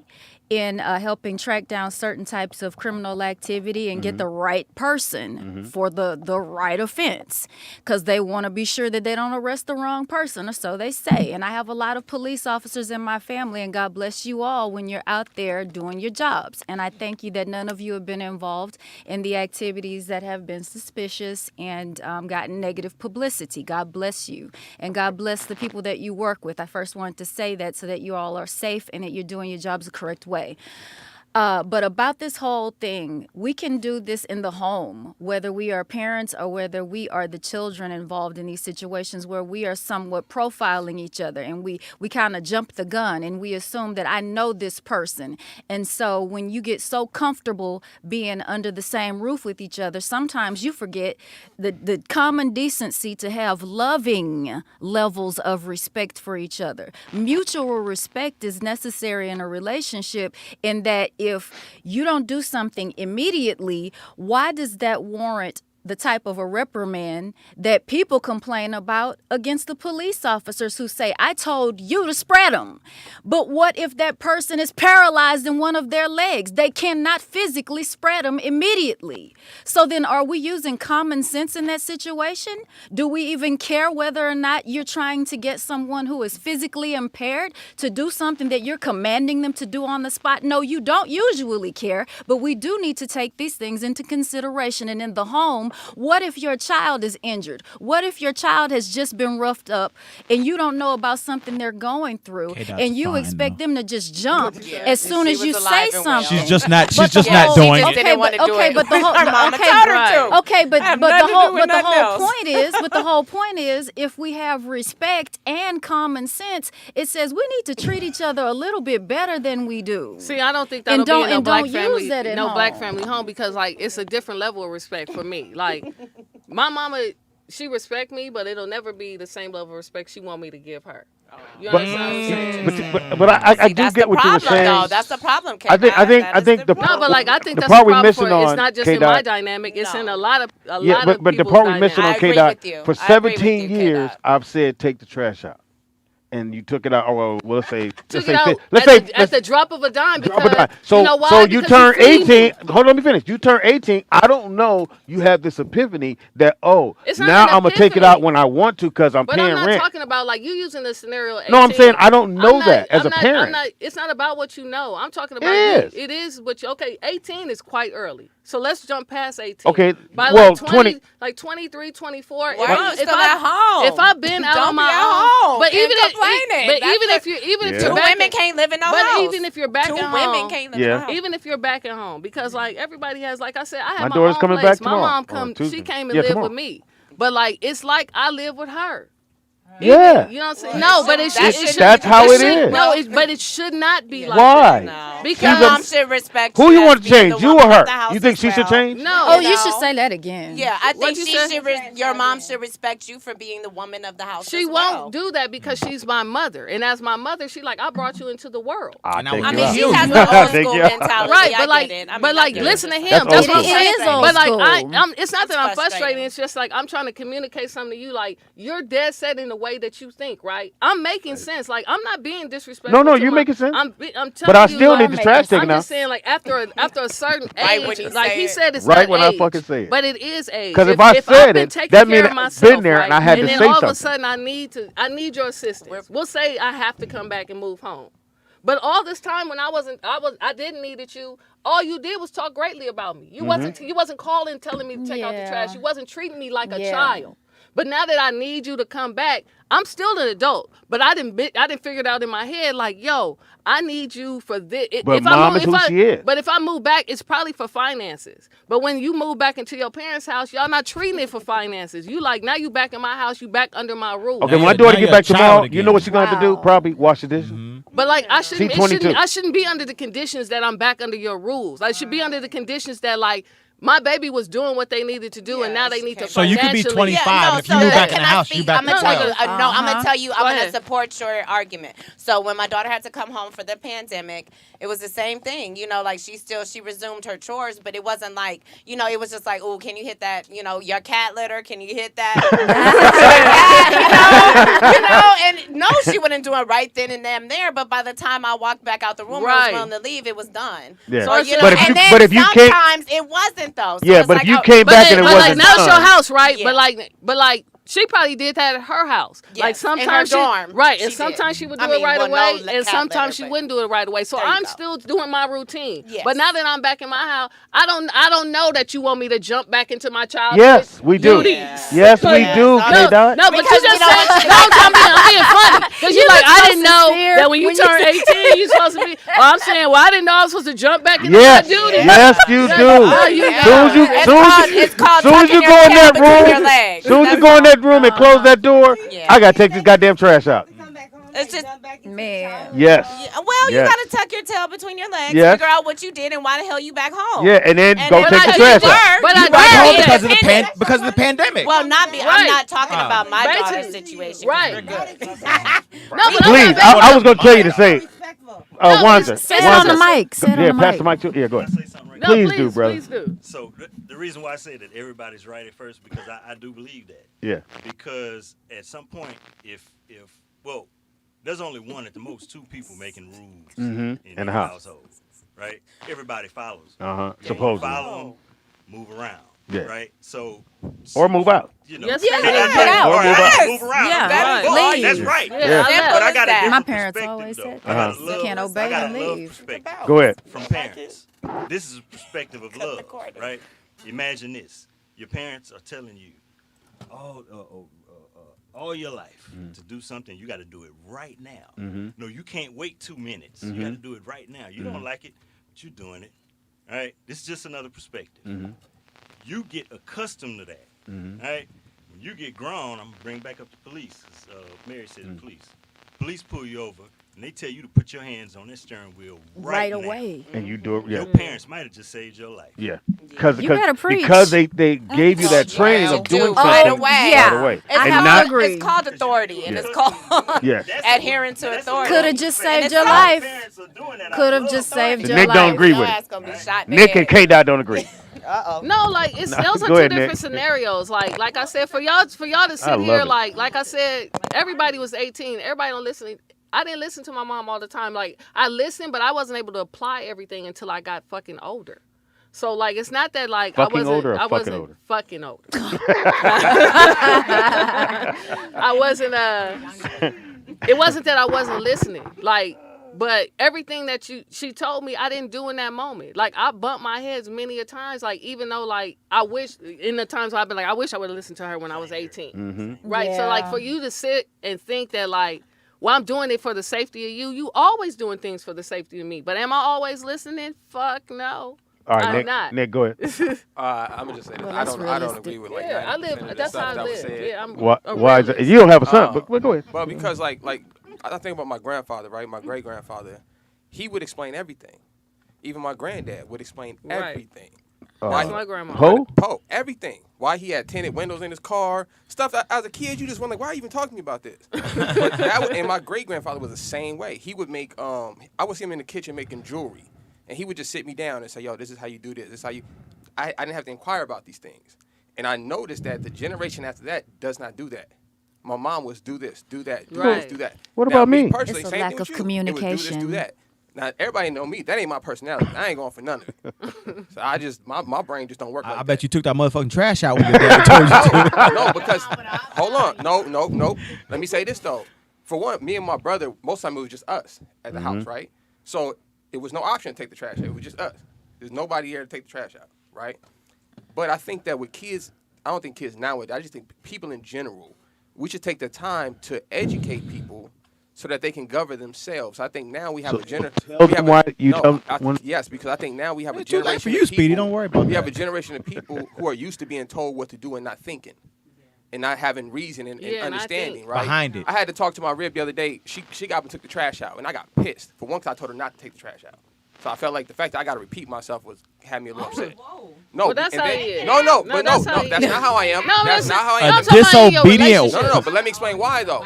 in helping track down certain types of criminal activity and get the right person for the right offense, because they want to be sure that they don't arrest the wrong person, or so they say. And I have a lot of police officers in my family, and God bless you all when you're out there doing your jobs. And I thank you that none of you have been involved in the activities that have been suspicious and gotten negative publicity. God bless you. And God bless the people that you work with. I first wanted to say that so that you all are safe and that you're doing your jobs the correct way. But about this whole thing, we can do this in the home, whether we are parents or whether we are the children involved in these situations where we are somewhat profiling each other, and we kind of jump the gun and we assume that I know this person. And so when you get so comfortable being under the same roof with each other, sometimes you forget the common decency to have loving levels of respect for each other. Mutual respect is necessary in a relationship, in that if you don't do something immediately, why does that warrant the type of a reprimand that people complain about against the police officers who say, I told you to spread them? But what if that person is paralyzed in one of their legs? They cannot physically spread them immediately. So then are we using common sense in that situation? Do we even care whether or not you're trying to get someone who is physically impaired to do something that you're commanding them to do on the spot? No, you don't usually care, but we do need to take these things into consideration. And in the home, what if your child is injured? What if your child has just been roughed up and you don't know about something they're going through, and you expect them to just jump as soon as you say something? She's just not doing it. Okay, but the whole point is, if we have respect and common sense, it says we need to treat each other a little bit better than we do. See, I don't think that'll be in black family home, because like it's a different level of respect for me. Like, my mama, she respect me, but it'll never be the same level of respect she want me to give her. You understand what I'm saying? But I do get what you were saying. Though. That's the problem, K. I think the no, but like I think the that's part the we problem missing for, on it's not just K. in my dynamic, it's in a lot of but the part we missing on K. Dot, for 17 years, I've said take the trash out. And you took it out. Oh, well, let's say at the drop of a dime. Because, so, you know why? So you turn 18. Hold on, let me finish. You turn 18. I don't know. You have this epiphany that now I'm gonna take it out when I want to because I'm paying rent. But I'm not talking about like you using the scenario. 18. No, I'm saying I don't know that as a parent. It's not about what you know. I'm talking about it is what you. Okay, 18 is quite early. So let's jump past 18. Okay. By well, like 23, 24. Why are you still at home? If I've been out on my own, but even if you're back, women can't live in no house. But even if you're back at home, women can't live in no house. Even if you're back at home, because like everybody has, like I said, I have my daughter's coming place. back tomorrow. My mom she came and lived with me, but like it's like I live with her. Yeah. You know what I'm saying? No, but that's how it is. No, but it should not be like Why? that. No. Because mom should respect who you want to change, you or her? You think she should change? No. Oh, you should say that again. Yeah, I think your mom should respect you for being the woman of the house. She won't do that because she's my mother, and as my mother, she like I brought you into the world. I mean, she has the old school mentality. Right, but like listen to him. That's what I'm saying. But like it's not that I'm frustrated. It's just like I'm trying to communicate something to you. Like you're dead set in the way that you think. Right, I'm making sense. Like I'm not being disrespectful. No, you're making sense. I'm telling you. But I still need the trash taken out. I'm just saying, like after a certain age, like he said, it's right not when age, I fucking say it. but it is age. Because if I said it, that means I've been there right, and I had to say something. And then all of a sudden, I need your assistance. We'll say I have to come back and move home. But all this time when I didn't needed you. All you did was talk greatly about me. You wasn't calling telling me to take out the trash. You wasn't treating me like a child. But now that I need you to come back, I'm still an adult. But I didn't figure it out in my head like, yo, I need you for this. But mom is who she is. But if I move back, it's probably for finances. But when you move back into your parents' house, y'all not treating it for finances. You like, now you back in my house, you back under my roof. Okay, when my daughter get back tomorrow, you know what she's going to have to do? Probably wash the dishes. But like, I shouldn't be under the conditions that I'm back under your rules. I should be under the conditions that like, my baby was doing what they needed to do, and now they need to So you could be 25, and if you move back in the house, you back I'm gonna tell you. I'm gonna tell you. I'm gonna support your argument. So when my daughter had to come home for the pandemic, it was the same thing. You know, like she resumed her chores, but it wasn't like, you know, it was just like, oh, can you hit that? You know, your cat litter. Can you hit that? And no, she wouldn't do it right then and there. But by the time I walked back out the room, I was willing to leave. It was done. Yeah. So you know, but if you sometimes it wasn't though. So yeah, but if you came back and it wasn't like, now it's your house, right? Yeah. But like she probably did that at her house. Yes, like sometimes in her dorm, right, and sometimes she would do it right away, and sometimes she wouldn't do it right away. So I'm still doing my routine. Yes. But now that I'm back in my house, I don't know that you want me to jump back into my childhood. Yes, we do. Yes, we do. No, but you just said I'm being funny because you like I didn't know that when you turn 18 you're supposed to be. I'm saying, well, I didn't know I was supposed to jump back into my duty. Yes, you do. Soon as you go in that room, soon as you go in that room and close that door, I gotta take this goddamn trash out. It's just man. Yes. Well, you gotta tuck your tail between your legs, figure out what you did, and why the hell you back home. Yeah, and then go take the trash out. But I back home because of the pandemic. Well, I'm not talking about my daughter's situation. Right. Please, I was gonna tell you to say it. Wanda. Say it on the mic. Pass the mic to. Yeah, go ahead. Please do, brother. Please do. So the reason why I say that everybody's right at first because I do believe that. Yeah. Because at some point, if there's only one at the most two people making rules in the household, right? Everybody follows. Supposedly. Follow them, move around. Yeah. Right. So. Or move out. You know. Yes, move around. Yeah. Right. That's right. Yeah. But I got a My different parents perspective, always though. said you can't obey I got and a love leave. perspective. Go ahead. From parents. This is a perspective of love, right? Imagine this. Your parents are telling you, all your life to do something, you got to do it right now. No, you can't wait 2 minutes. You got to do it right now. You don't like it, but you're doing it. All right? This is just another perspective. You get accustomed to that. All right? When you get grown, I'm going to bring back up the police. Mary said the police. Police pull you over, and they tell you to put your hands on that steering wheel right away. And you do it. Yeah. Your parents might have just saved your life. Yeah. You gotta preach. Because they gave you that training of doing something right away. Yeah. Right away. It's called authority, and it's called adhering to authority. Could have just saved your life. Could have just saved your life. Nick don't agree with it. Nick and K-Dot don't agree. No, like those are two different scenarios. Like I said, for y'all to sit here, like I said, everybody was 18. Everybody don't listen. I didn't listen to my mom all the time. Like I listened, but I wasn't able to apply everything until I got fucking older. So like it's not that like I wasn't fucking older. I wasn't it wasn't that I wasn't listening. Like but everything that she told me, I didn't do in that moment. Like, I bumped my heads many a times. Like, even though, like, I wish, in the times I've been like, I wish I would have listened to her when I was 18. Right? Yeah. So, like, for you to sit and think that, like, well, I'm doing it for the safety of you. You always doing things for the safety of me. But am I always listening? Fuck no. All right, I'm Nick, not. Nick, go ahead. I'm gonna just say this. Well, I don't agree with like 90% I live. of the That's stuff how I that was live. said. Yeah, I'm. Why is it? You don't have a son, but go ahead. Well, because like I think about my grandfather, right? My great grandfather, he would explain everything. Even my granddad would explain everything. That's my grandma. Who? Everything. Why he had tinted windows in his car. Stuff that as a kid you just wonder, why are you even talking to me about this? But and my great grandfather was the same way. He would make I would see him in the kitchen making jewelry. And he would just sit me down and say, yo, this is how you do this. This is how you I didn't have to inquire about these things. And I noticed that the generation after that does not do that. My mom was do this, do that, do this, do that. What about me? Personally, it's a same lack thing of with you. communication. It was do this, do that. Now, everybody know me. That ain't my personality. I ain't going for none of it. So I just, my brain just don't work like that. I bet you took that motherfucking trash out when your dad told you to. No, because, hold on. No. Let me say this, though. for one, me and my brother, most of the time it was just us at the house, right? So it was no option to take the trash out. It was just us. There's nobody here to take the trash out, right? But I think that with kids, I don't think kids nowadays, I just think people in general, we should take the time to educate people so that they can govern themselves. I think now we have a generation. Yes, because I think now we have a generation. For you, Speedy, don't worry about We that. have a generation of people who are used to being told what to do and not thinking, and not having reason and understanding. Right behind it. I had to talk to my rib the other day. She got up and took the trash out, and I got pissed. For one, because I told her not to take the trash out. So I felt like the fact that I got to repeat myself had me a little upset. No, well, that's how he is. No, that's not how I am. No, that's not how I am. Disobedient. No, but let me explain why though.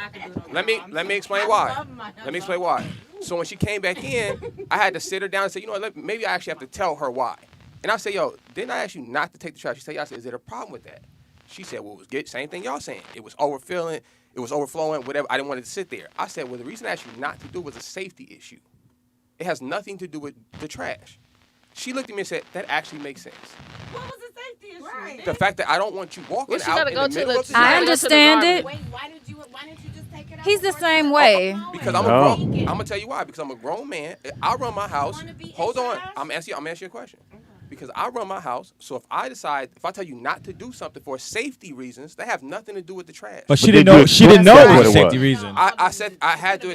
Let me explain why. Let me explain why. So when she came back in, I had to sit her down and say, you know what, maybe I actually have to tell her why. And I said, yo, didn't I ask you not to take the trash? She said, yeah. I said, is there a problem with that? She said, well, it was good. Same thing y'all saying. It was overfilling. It was overflowing, whatever. I didn't want it to sit there. I said, well, the reason I asked you not to do it was a safety issue. It has nothing to do with the trash. She looked at me and said, that actually makes sense. What was the safety issue? Right. The fact that I don't want you walking out in the middle of the I understand it. Wait, why didn't you just take it out? He's the same way. Because I'm gonna tell you why. Because I'm a grown man. I run my house. Hold on. I'm asking you a question. Because I run my house, so if I tell you not to do something for safety reasons, they have nothing to do with the trash. But she didn't know. She didn't know it was a safety reason. I said I had to.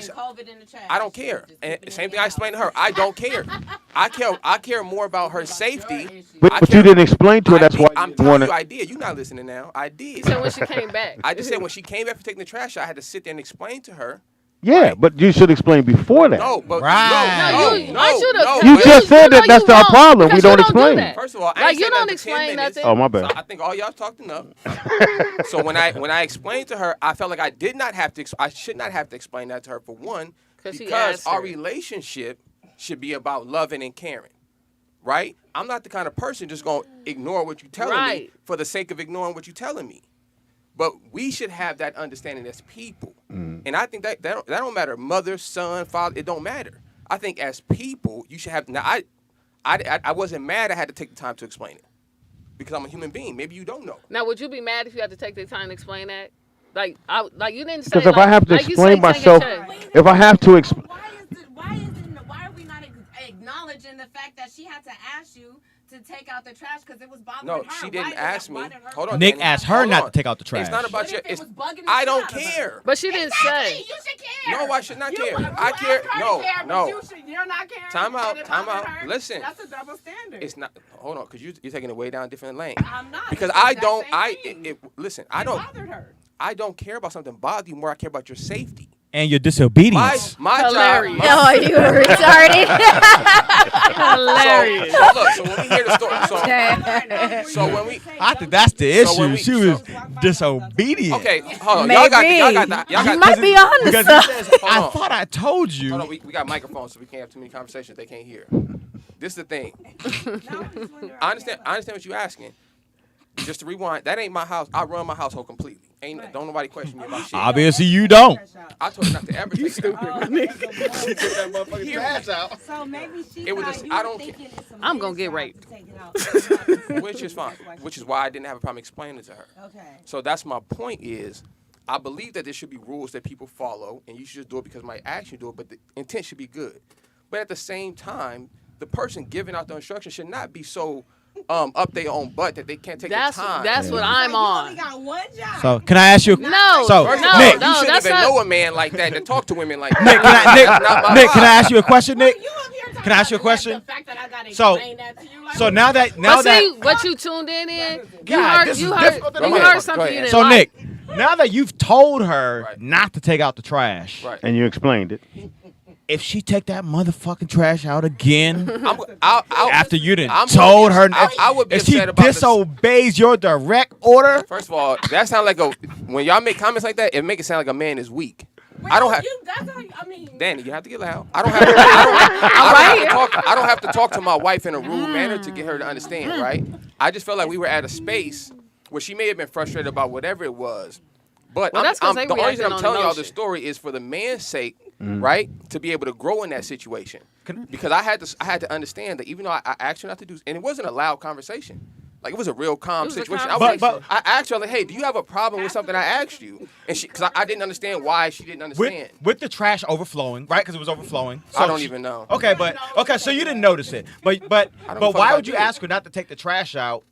I don't care. And same thing I explained to her. I don't care. I care more about her safety. But you didn't explain to her. That's why I'm telling you. I did. You're not listening now. I did. So when she came back, I just said when she came back from taking the trash out, I had to sit there and explain to her. Yeah, but you should explain before that. No, but right. No. You just said that that's our problem. We don't explain. First of all, like you don't explain nothing. Oh, my bad. So I think all y'all talked enough. So when I explained to her, I felt like I should not have to explain that to her for one, because our relationship should be about loving and caring, right? I'm not the kind of person just gonna ignore what you're telling me for the sake of ignoring what you're telling me. But we should have that understanding as people. And I think that don't matter. Mother, son, father, it don't matter. I think as people, you should have. Now, I wasn't mad I had to take the time to explain it. Because I'm a human being. Maybe you don't know. Now, would you be mad if you had to take the time to explain that? Like you didn't say. Because if I have to explain myself, if I have to explain. Why are we not acknowledging the fact that she had to ask you to take out the trash because it was bothering her? No, she didn't ask me. Hold on. Nick asked her not to take out the trash. It's not about your. I don't care. But she didn't say. You should care. No, I should not care. I care. No. You're not caring. Time out. Listen. That's a double standard. It's not. Hold on, because you're taking it way down a different lane. I'm not. Because listen. I don't. Bothered her. I don't care about something bothering you more. I care about your safety. And your disobedience. My hilarious. job. Oh, you were retarded. Hilarious. So when we hear the story, so when we, I think that's the issue. when we- She was disobedient. Okay, hold on. Maybe. Y'all got You might be on to Because something. he says, I thought I told you. Hold on, we got microphones, so we can't have too many conversations they can't hear. This is the thing. I understand what you're asking. Just to rewind, that ain't my house. I run my household completely. Don't nobody question me about shit. Obviously, you don't. I told her not to ever take it out. So maybe she. It was just, I don't care. I'm gonna get raped. Which is fine. Which is why I didn't have a problem explaining it to her. Okay. So that's my point is, I believe that there should be rules that people follow, and you should just do it because my action do it, but the intent should be good. But at the same time, the person giving out the instructions should not be so up their own butt that they can't take the time. That's what I'm on. You only got one job. So can I ask you? No. So First of all, Nick, you shouldn't even know a man like that to talk to women like that. Nick, can I ask you a question, Nick? Can I ask you a question? So now that what you tuned in, God, you heard something you didn't So like. Nick, now that you've told her not to take out the trash, and you explained it. If she take that motherfucking trash out again after you done I'm told her, I would be if she upset about disobeys your direct order. First of all, that sounds like when y'all make comments like that, it make it sound like a man is weak. I don't have. Danny, you have to get loud. I don't have to talk to my wife in a rude manner to get her to understand, right? I just felt like we were at a space where she may have been frustrated about whatever it was. But the only reason I'm telling y'all this story is for the man's sake, right? To be able to grow in that situation. Because I had to understand that even though I asked her not to do, and it wasn't a loud conversation. Like, it was a real calm was a situation. calm I asked her, like, hey, do you have a problem with something I asked you? And because I didn't understand why she didn't understand. With the trash overflowing, right? Because it was overflowing. I don't even know. Okay, so you didn't notice it. But why would you ask her not to take the trash out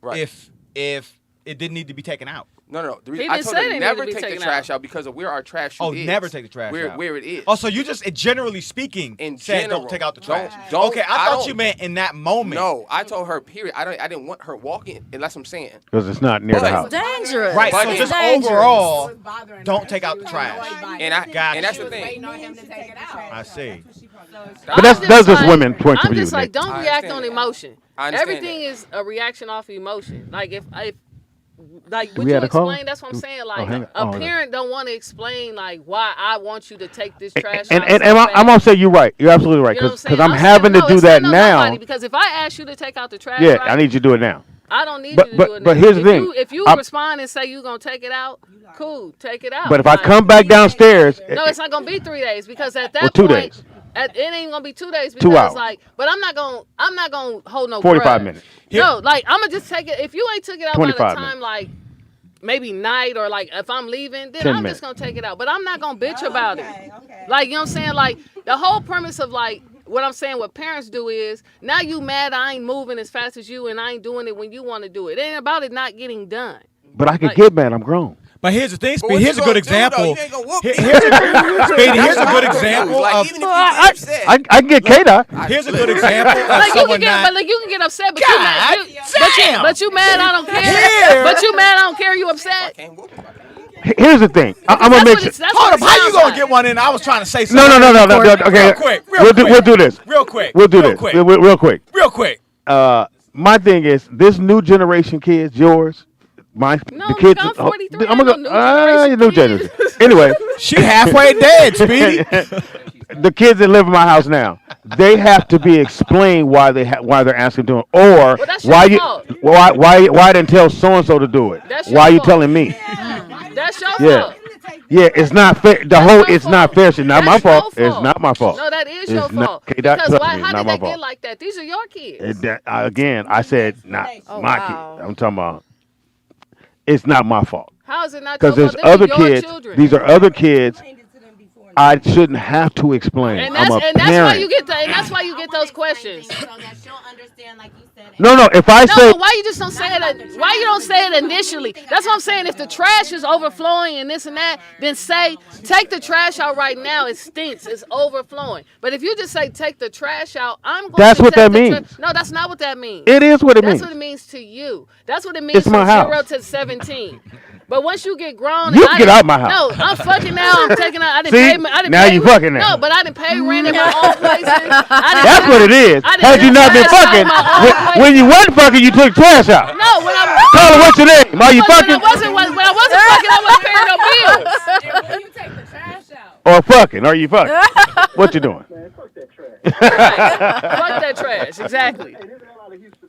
if it didn't need to be taken out? No. The reason I told her never take the trash out because of where our trash chute is. Never take the trash out. Where it is. Oh, so you just, generally speaking, said don't take out the trash. Okay, I thought you meant in that moment. No, I told her, period. I didn't want her walking, and that's what I'm saying. Because it's not near the house. It's dangerous. Right, so just overall, don't take out the trash. And that's the thing. I see. But that's just women point of I'm view. just like, Nick. don't react on emotion. I understand Everything is a reaction off of emotion. Like if like Do what we you have a caller? explain, that's what I'm saying. Like hang a on. parent don't want to explain like why I want you to take this trash out. And I'm gonna say you're right. You're absolutely right. You know what I'm Because saying? I'm having to do it's that not now. nobody, because if I ask you to take out the trash, Yeah, right, I need you to do it now. I don't need But- you to but- do it. but now. here's the thing. If you I'm- respond and say you're gonna take it out, cool, take it out. But if I Like, come back downstairs, no, it's not gonna be 3 days because at that Or 2 point, days. it ain't gonna be 2 days 2 because hours. like, but I'm not gonna hold no 45 grudge. minutes. No, like I'm gonna just take it. If you ain't took it out by the 25 time minutes. like maybe night or like if I'm leaving, then 10 I'm minutes. just gonna take it out. But I'm not gonna bitch about it. Like you know what I'm saying? Like the whole premise of like what I'm saying, what parents do is now you mad I ain't moving as fast as you and I ain't doing it when you want to do it. It ain't about it not getting done. but I can get mad. I'm grown. But here's the thing, But Speedy. what Here's a you good gonna do, though? example. You ain't gonna whoop me. Speedy, here's a good example Like, of. even if you get upset. I can get K-Dot. Here's a good example of Like you can someone get, not. but like you can get upset, but God but you mad I don't care. Here. But you mad I don't care. You upset. Can't whoop him. Here's the thing. I'm gonna That's make what sure. it's- that's Hold what up, it how you sounds gonna like. get one in? I was trying to say No, something. okay. Real quick. We'll do this. Real quick. We'll do real this. Quick. Real quick. Real quick. My thing is this new generation kids, yours, No, the kids. I'm 43. I'm I gonna know go. new New generation generation. Anyway, She halfway dead, Speedy. the kids that live in my house now, they have to be explained why they're asking to do it, or that's your why you fault. why didn't tell so and so to do it. That's your Why you fault. telling me? That's your Yeah. fault. Yeah, it's not fair. It's not fair. It's not my That's your fault. It's not my fault. No, that is It's your not- fault. K-Dot, Because trust why? me, How it's not did my they get fault. like that? These are your kids. Again, I said not Oh, my wow. kid. I'm talking about. It's not my fault How is it not your because there's fault? These other are your kids. children. These are other kids. I shouldn't have to explain. And I'm that's a and that's why parent. you get and that's why you get those questions. So that she'll understand, like you said. No. If I No, say but why you just don't say it? Why you don't say it initially? That's what I'm saying. If the trash is overflowing and this and that, then say take the trash out right now. It stinks. It's overflowing. But if you just say take the trash out, I'm going. That's to what take that the means. No, that's not what that means. it is what it That's means. what it means to you. That's what it means It's my from house. 0 to 17. But once you get grown, You and can I get didn't- out my house. No, I'm fucking now. I'm taking out. I didn't See? pay. I didn't Now pay you rent. fucking now. No, but I didn't pay rent in my own places. That's what it is. Had you not been fucking, when you wasn't fucking, you took trash out. No, when I Tell her what's your name. Are you when fucking I wasn't fucking, I wasn't paying no bills. When you take the trash out. or fucking? Are you fucking? What you doing? Fuck that trash. Fuck that trash. Exactly.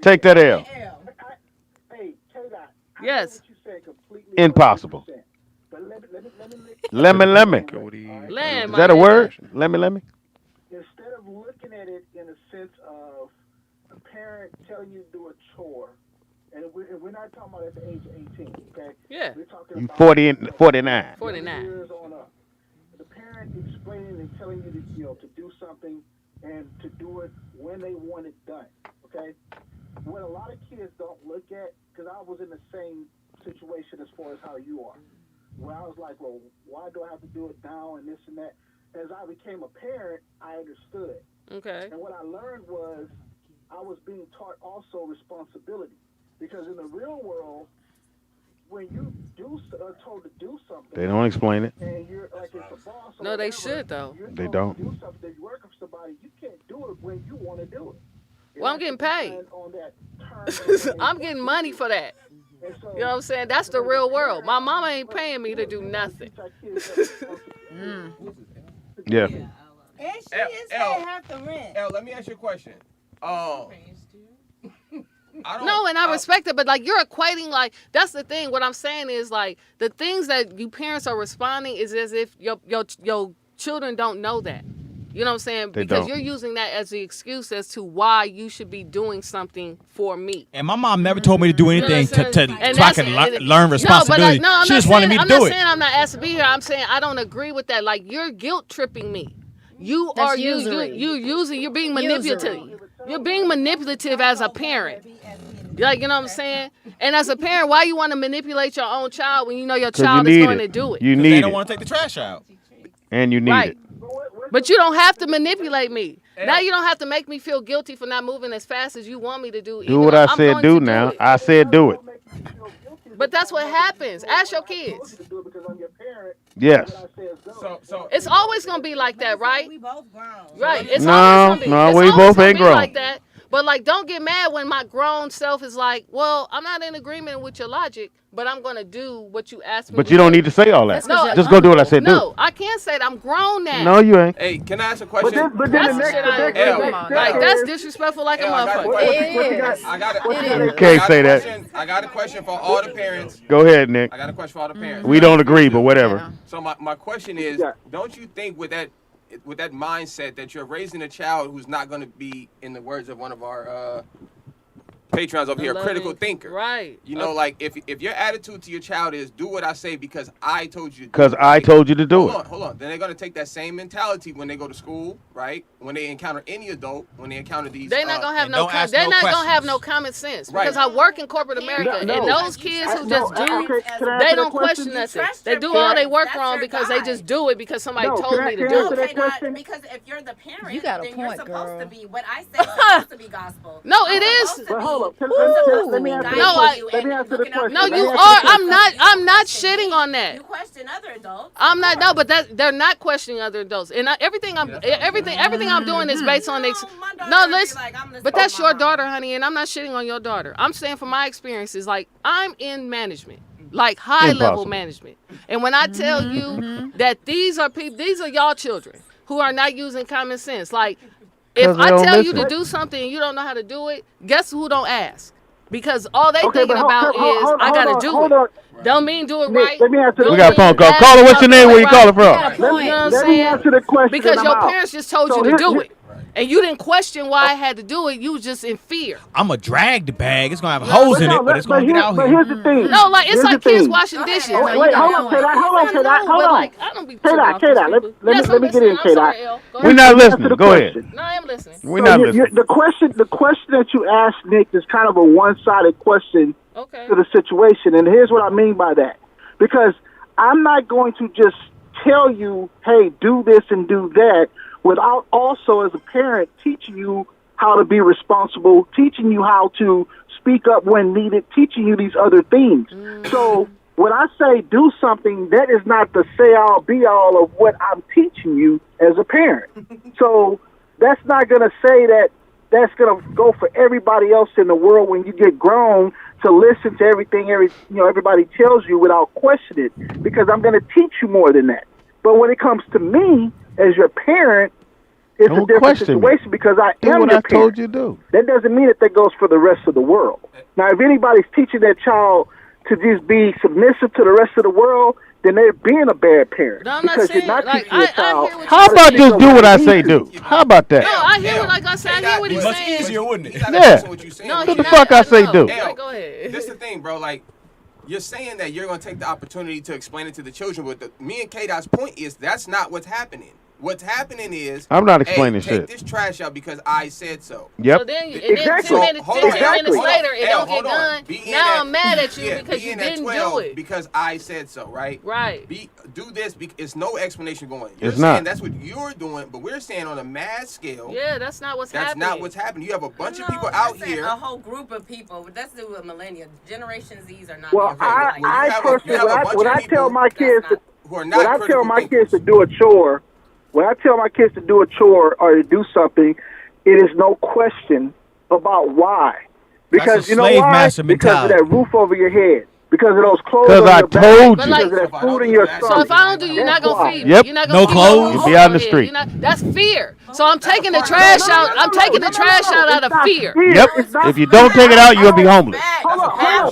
Take that L. Hey, K-Dot. Yes. You said completely Impossible. 100%. But Lemon. Land, Is that a word? Lemon. instead of looking at it in a sense of a parent telling you to do a chore, and we're not talking about at the age of 18, okay? Yeah. We're talking You about 40 and 49. 49. years on up. The parent explaining and telling you to do something and to do it when they want it done, okay? What a lot of kids don't look at, because I was in the same situation as far as how you are, where I was like, well, why do I have to do it now and this and that? As I became a parent, I understood. Okay. And what I learned was I was being taught also responsibility. Because in the real world, when you are told to do something, They don't explain it. and you're like it's a boss. Or No, they whatever, should though. you're They told don't. to do something. If you're working for somebody, you can't do it when you want to do it. Well, I'm getting paid. On that term I'm getting money for that. and so, You know what I'm saying? That's the real world. My mama ain't paying me to do nothing. Yeah. And she L- is L- paying half the rent. Let me ask you a question. I don't, No, and I respect it, but like you're equating like that's the thing. What I'm saying is like the things that you parents are responding is as if your children don't know that. You know what I'm saying? They Because don't. you're using that as the excuse as to why you should be doing something for me. And my mom never told me to do anything so I can learn No, responsibility. but I'm She not just saying, wanted me to I'm do not it. saying I'm not asked to be here. I'm saying I don't agree with that. Like, you're guilt tripping me. You That's are usury. you're being manipulative. Usury. You're being manipulative as a parent. Like, you know what I'm saying? And as a parent, why you want to manipulate your own child when you know your 'Cause child you is need going it. to do it? You They need don't it, want to take the trash out. and you need Right. it. But you don't have to manipulate me. Now you don't have to make me feel guilty for not moving as fast as you want me to do. Do what I said do now. It. I said do it. But that's what happens. Ask your kids. Yes. So It's always gonna be like that, right? We both grown. Right. It's No, always gonna be. no, it's we always both gonna ain't be grown. like that. But like, don't get mad when my grown self is like, well, I'm not in agreement with your logic, but I'm gonna do what you asked me. But to you don't do. need to say all that. No, Just go do what I said No, do. I can't say that. I'm grown now. No, you ain't. hey, can I ask a question? But then That's the the next, shit the I next, agree the with. next Like, step that's is- disrespectful like a I got a motherfucker. question. It is. I got a You can't say that. I got a question for all the parents. Go ahead, Nick. I got a question for all the parents. We don't agree, but whatever. So my question is, Yeah. don't you think with that mindset that you're raising a child who's not going to be, in the words of one of our patrons over here, a critical thinker? Right. You know, like if your attitude to your child is do what I say because I told you to do Because it, I right? told you to do it. Hold on. Then they're going to take that same mentality when they go to school, right? When they encounter any adult, when they encounter these They're not gonna have and no. don't ask They're no not gonna have questions. no common sense Right. because I work in corporate America, No. and those kids who just do, can I answer they that don't question? question nothing. trust They your do all they parents. work That's wrong your because they guide. just do it because somebody No, told can I- me to can I do answer it. that Okay, God, question? because if you're the parent, You got a then point, you're supposed girl. to be what I say is supposed to be gospel. No, I'm it is. supposed to But hold be- up. Let me answer guiding the No, question. you Let me and answer the looking out for question. No, Let me you answer are. the question. I'm not shitting on that. You question other adults. I'm not. No, but they're not questioning other adults, and everything I'm doing is based on. My daughter No, would be listen. like, I'm listening But to that's my your mama. daughter, honey, and I'm not shitting on your daughter. I'm saying from my experiences, like I'm in management, like high level Impossible. management. And when I tell you that these are y'all children who are not using common sense. Like if 'Cause they I don't tell you to listen. do something and you don't know how to do it, guess who don't ask? Because all they Okay, thinking but about is I gotta do hold it. on. Don't mean do it Nick, right. let me answer Don't We got a phone mean call. ask Caller, what's your how to name? do Where it you calling right. from? You got a You know point. what I'm Let me saying? answer the question. Because and your I'm out. parents just told So you to here- do here- it. And you didn't question why I had to do it. You was just in fear. I'm going to drag the bag. It's going to have holes in it, but it's going to get out But here. here's the thing. No, like it's Here's like the kids thing. washing dishes. ahead. Like, Wait, you hold know, on, K-Dot, hold on, I K-Dot, know, hold but on. like I don't be K-Dot, tripping off these K-Dot, people. let Yes, me I'm get listening. in, I'm K-Dot. sorry, El. Go We're ahead. not Let me answer listening. the Go ahead. question. No, I am listening. We're not listening. The question that you asked, Nick, is kind of a one-sided question Okay. to the situation, and here's what I mean by that. Because I'm not going to just tell you, hey, do this and do that, without also, as a parent, teaching you how to be responsible, teaching you how to speak up when needed, teaching you these other things. So when I say do something, that is not the say-all, be-all of what I'm teaching you as a parent. So that's not going to say that that's going to go for everybody else in the world when you get grown to listen to everything everybody tells you without questioning it, because I'm going to teach you more than that. But when it comes to me as your parent, it's Don't a different question me. situation because I Do am what your I parent. told you to do. That doesn't mean that goes for the rest of the world. Now, if anybody's teaching their child to just be submissive to the rest of the world, then they're being a bad parent. No, I'm not because saying, you're not like, teaching your I child. hear what How you're about saying. just do what I say do? How about that? No, I hear what, like I said, I hear what he's Be much saying. easier, wouldn't it? He's not Yeah. addressing what you're saying. No, What he's the you're not. fuck I say know. do? Right, go ahead. This the thing, bro. Like, you're saying that you're gonna take the opportunity to explain it to the children, but me and K-Dot's point is that's not what's happening. What's happening is I'm not explaining hey, shit. take this trash out because I said so. Yep. So then, and Exactly. then 10 Hold on, minutes, 15 exactly. minutes later, it L, don't get hold on. done. Be in Now at- I'm mad at you yeah, because be you in at didn't 12 do it. because I said so, right? Right. Do this. It's no explanation going. You're It's saying not. that's what you're doing, but we're saying on a mass scale. Yeah, that's not what's That's happening. not what's happening. You have a bunch of No, people out listen, here. A whole group of people. Let's do a millennial. Generation Z's are not. Well, being raised like I that. personally, you have a bunch when of I tell people my kids to, who are when not I critical tell my thinkers. kids to do a chore, when I tell my kids to do a chore or to do something, it is no question about why. Because That's a you know slave why? master Because of mentality. that roof over your head. Because of those clothes 'Cause on I your back. told But you. like- Because of that food in your So So stomach. if I don't do, you're not That's gonna why. feed me. Yep. You're not No gonna feed me. clothes. You'll be out in the You're street. not- that's fear. So I'm taking the trash out. I'm taking the trash out of fear. Yep. It's not If you fear. don't take it out, you'll be homeless. Hold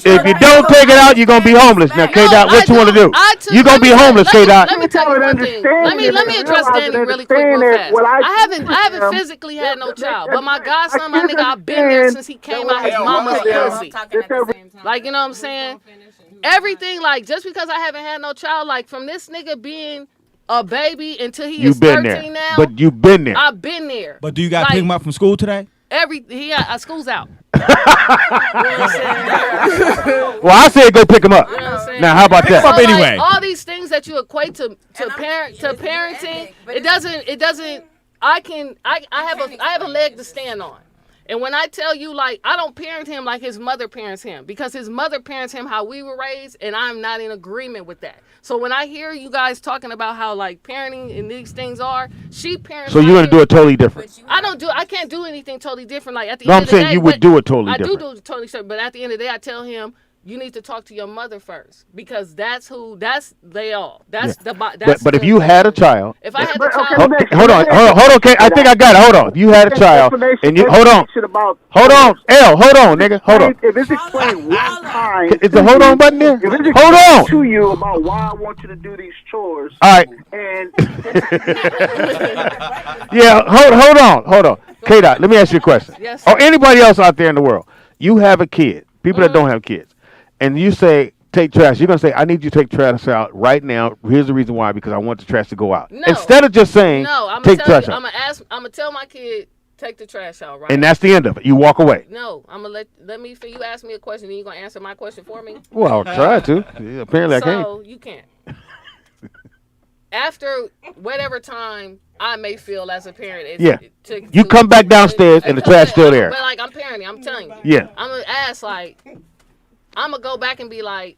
If you don't take it out, you're gonna be homeless. Now, K. Dot, what you want to do? You're gonna be homeless, K. Dot. Let me tell you one thing. Let me address Danny really quick, real fast. I haven't physically had no child, but my godson, my nigga, I've been there since he came out his mama's pussy. Like, you know what I'm saying? Everything, like, just because I haven't had no child, like, from this nigga being a baby until he is 13 now. But you've been there. I've been there. But do you got to pick him up from school today? School's out. Well, I said go pick him up. You know what I'm Now, how about that? Pick him up anyway. Like, all these things that you equate to parenting, it doesn't. I have a leg to stand on. And when I tell you, like, I don't parent him like his mother parents him, because his mother parents him how we were raised, and I'm not in agreement with that. So when I hear you guys talking about how, like, parenting and these things are, she parents. So you're gonna do it totally different. I can't do anything totally different. Like, at the No, end I'm of the saying day, you would do it totally different. I do it totally different. But at the end of the day, I tell him, you need to talk to your mother first, because that's they all. That's Yeah. that's. But if you had a child, if I had a child, hold on. Okay, I think I got it. Hold on. If you had a child, and you hold on, L, hold on, nigga, hold on. If it's explained one time, Is the hold on button there? if it's Hold explained on. to you about why I want you to do these chores, All right. and Yeah, hold on. K. Dot, let me ask you a question. Yes, Or anybody else out there in the world, you have a kid. People that don't have kids, and you say take trash. You're gonna say, I need you to take trash out right now. Here's the reason why, because I want the trash to go out. No. Instead of just saying, I'm take gonna trash out. I'm gonna tell my kid, take the trash out, right? And that's the end of it. You walk away. No, I'm gonna let me. You ask me a question, and you gonna answer my question for me. Well, I'll try to. Yeah, apparently, I can't. So you can't. After whatever time I may feel as a parent, You come back downstairs and the trash still there. But like, I'm parenting, I'm telling you. Yeah. I'm gonna ask, like, I'm gonna go back and be like,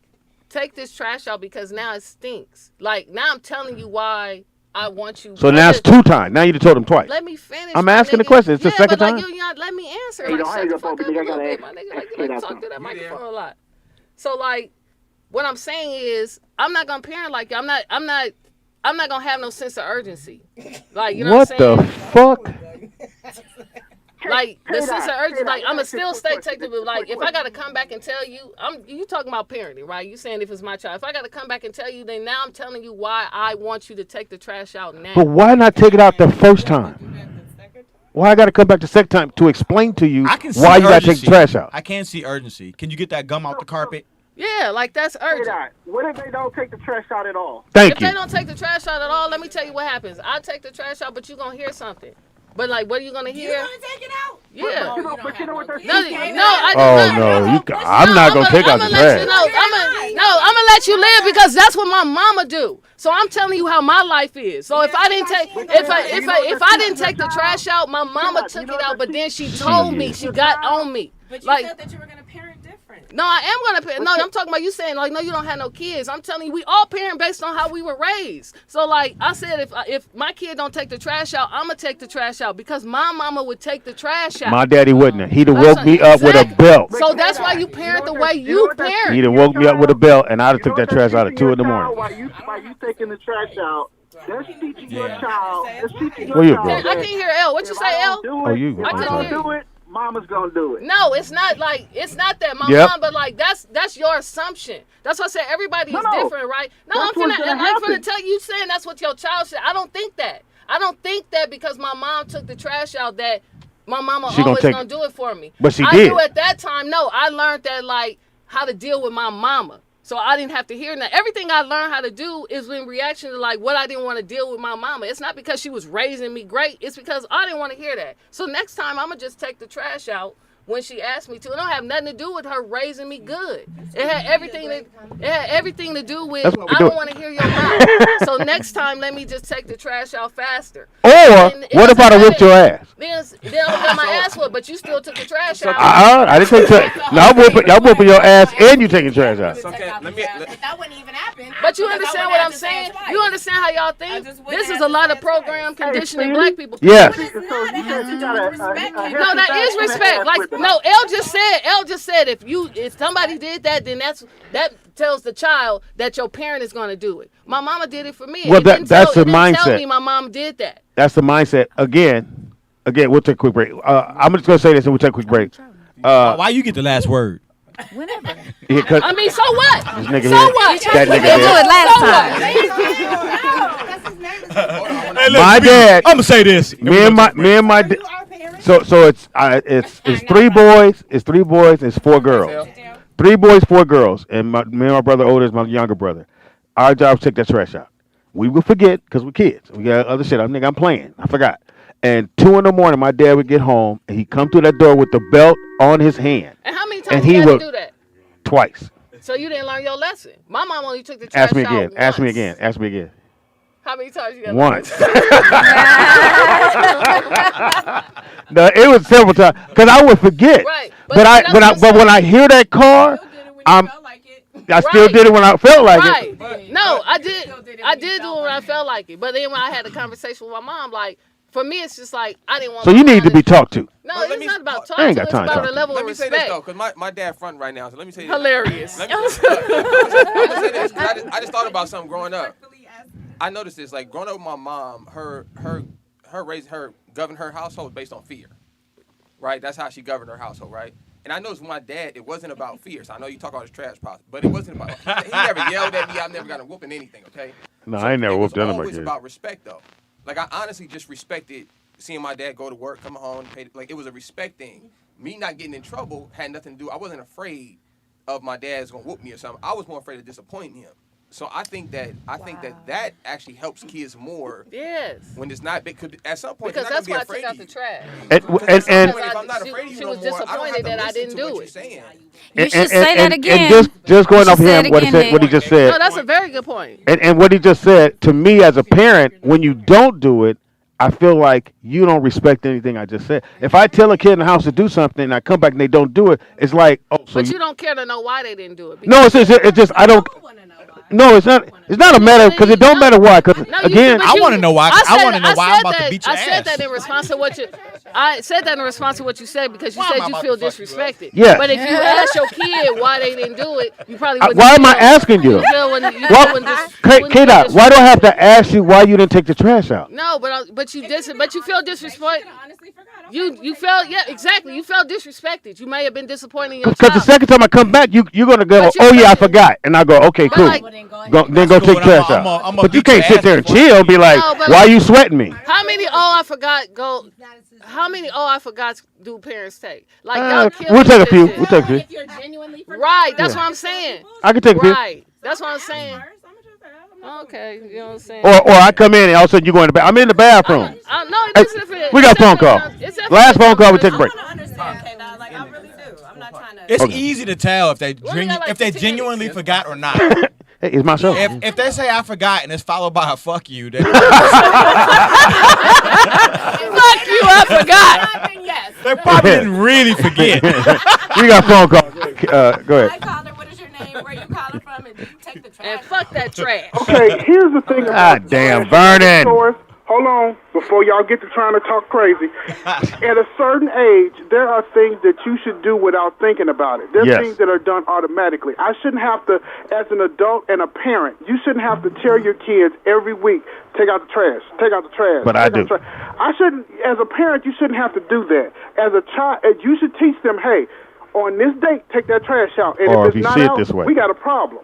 take this trash out because now it stinks. Like, now I'm telling you why I want you. So now it's 2 times. Now you told him twice. Let me finish. I'm asking the question. It's the second but, time. Like, you not let me answer. Hey, Like, don't shut hang the up fuck on up me, a nigga. I little gotta bit, my nigga. Like, you like to talk to that microphone a lot. So, like, what I'm saying is, I'm not gonna parent like you. I'm not gonna have no sense of urgency. Like, you know what I'm saying? What the fuck? Like, the sense of urgency, like, I'm going to still stay technical. Like, if I got to come back and tell you, you talking about parenting, right? You saying if it's my child. If I got to come back and tell you, then now I'm telling you why I want you to take the trash out now. But why not take it out the first time? Why I got to come back the second time to explain to you why you got to take the trash out? I can't see urgency. Can you get that gum out the carpet? Yeah, like, that's urgent. What if they don't take the trash out at all? Thank If you. they don't take the trash out at all, let me tell you what happens. I take the trash out, but you're going to hear something. But, like, what are you going to hear? You're gonna take it out? Yeah. But you know what they're No, saying? I'm not going to take out the trash. I'm gonna let you live because that's what my mama do. So I'm telling you how my life is. So if I didn't take the trash out, my mama took it out, but then she told me, she got on me. But you Like, said that you were gonna parent different. no, I am gonna parent. No, I'm talking about you saying, like, no, you don't have no kids. I'm telling you, we all parent based on how we were raised. So, like I said, if my kid don't take the trash out, I'm gonna take the trash out because my mama would take the trash out. My daddy wouldn't. He'd have woke me up with a belt. So that's why you parent the way you parent. He'd have woke me up with a belt, and I'd have took that trash out at 2 in the morning. While you taking the trash out, that's teaching your child. That's teaching Where your you child. go? I can't hear L. What you say, L? Oh, you go. I I'm couldn't sorry. hear Do it. Mama's gonna do it. No, it's not that my Yep. mom, but like that's your assumption. That's why I said everybody is different, right? No, That's what's gonna I'm happen. finna tell you saying that's what your child should. I don't think that. I don't think that because my mom took the trash out that my mama She always gonna gonna do it for me. But she I did. knew at that time, no, I learned that like how to deal with my mama. So I didn't have to hear that. Everything I learned how to do is in reaction to like what I didn't want to deal with my mama. It's not because she was raising me great. It's because I didn't want to hear that. So next time I'm gonna just take the trash out when she asked me to. It don't have nothing to do with her raising me good. It had everything to do with That's what we I do. don't want to hear your mouth. So next time let me just take the trash out faster. Or And it what if I'd have doesn't whipped your ass? Then I got my ass whooped, but you still took the trash out. I didn't take trash. No, I'm whooping your ass and you taking trash out. Okay, But that wouldn't even happen. But you because I understand wouldn't what have I'm to say it saying? twice. You understand how y'all think? just wouldn't This is have a to lot say of it program twice. conditioning black people. Yes. It's not. It has to do with respect. No, that is respect. Like no, L just said if somebody did that, then that tells the child that your parent is gonna do it. My mama did it for me. Well, It didn't that's the tell mindset. me my mom did that. That's the mindset. Again, we'll take a quick break. I'm just going to say this and we'll take a quick break. Why you get the last word? Whenever. I mean, so what? This nigga So here. what? That We nigga did do here. it last time. Hey, look, My dad. I'm gonna say this. Me and my. So it's 3 boys. It's 3 boys. It's 4 girls. 3 boys, 4 girls, and me and my brother older is my younger brother. Our job is to take that trash out. We would forget because we're kids. We got other shit. I'm playing. I forgot. And 2 in the morning, my dad would get home and he'd come through that door with the belt on his hand. And how many times you had to do that? Twice. So you didn't learn your lesson. My mom only took the trash Ask me out again. once. Ask me again. Ask me again. How many times you got Once. No, it was several times because I would forget. Right. But when I hear that car, I still did it when I felt like it. Right. No, I did do it when I felt like it. But then when I had a conversation with my mom, like, for me, it's just like, I didn't want So you need to be talked to. No, it's not about I talking ain't to. got It's time to about talk a level Let of me say respect. this though, because my dad front right now. So let me say this. Hilarious. Let me say this. 'Cause I just thought about something growing up. I noticed this. Like growing up with my mom, her governed her household based on fear. Right. That's how she governed her household. Right. And I noticed with my dad, it wasn't about fear. So I know you talk all this trash possible, but it wasn't about. He never yelled at me. I've never got a whooping anything. Okay. No, I ain't never whooped none none of of my my kids. It was kids. about respect though. Like I honestly just respected seeing my dad go to work, come home, pay. Like it was a respect thing. Me not getting in trouble had nothing to do. I wasn't afraid of my dad's gonna whoop me or something. I was more afraid of disappointing him. So I think that that actually helps kids more. Yes. When it's not big, at some point Because you're that's not why I gonna be took afraid out the of trash. And if I'm not afraid of you she no was more, I don't have disappointed to that I listen didn't to what do you're it. saying. You should say that again. And just going You off should say him, it what he again, said, what he Nick. just said. No, that's a very good point. And what he just said to me as a parent, when you don't do it, I feel like you don't respect anything I just said. If I tell a kid in the house to do something and I come back and they don't do it, it's like, oh, so But you don't care to know why they didn't do it. no, it's just I don't. No, it's not. It's not a matter because it don't matter why. Because again, I want to know why. I want to know why I'm about to beat your I said ass. that in response to what you. I said that in response to what you said because you Why am said I you about feel to fuck you up? disrespected. Yes. But if you ask your kid why they didn't do it, you probably wouldn't. why am I feel- asking you? feel when you Well, wouldn't dis- you wouldn't feel K-Dot, why do I have disrespected. to ask you why you didn't take the trash out? No, but you feel disrespected. You felt exactly. You felt disrespected. You may have been disappointed in your Because the child. second time I come back, you're gonna go, But you oh yeah, I felt- forgot, and I go, okay, But cool. like- Then go take cool, trash I'm out. a But you beat your can't sit ass there and before- chill and be like, No, but why like- you sweating me? How many I forgot go? How many I forgot do parents take? Like y'all kill We'll me take a with few. this We'll shit. take a few. If you're genuinely Right, that's Yeah. what I'm saying. I can take a few. Right, that's what I'm saying. Okay, you know what I'm saying. Or I come in and all of a sudden you go in the bathroom. I'm in the bathroom. No, Hey, this is if it, we got a it's phone definitely call. not- it's definitely Last phone not call, we just- take a break. I understand, K-Dot. Like, I really do. I'm not trying to. It's Okay. easy to tell if they Well, we got like if they 15 genuinely minutes. forgot or not. Hey, it's my show. If they say I forgot and it's followed by a fuck you, then Fuck you, I forgot. Yes. they probably didn't really forget. We got a phone call. Go Hi, ahead. caller. What is your name? Where you calling from? And do you take the trash? And fuck that trash. Okay, here's the thing about God damn, trash Vernon. stores. Hold on, before y'all get to trying to talk crazy. At a certain age, there are things that you should do without thinking about it. There's Yes. things that are done automatically. I shouldn't have to, as an adult and a parent, you shouldn't have to tell your kids every week, take out the trash, take out the trash. But I take out do. the trash. I shouldn't, as a parent, you shouldn't have to do that. As a child, you should teach them, hey, on this date, take that trash out. And Or if if you it's not see it out, this way. we got a problem.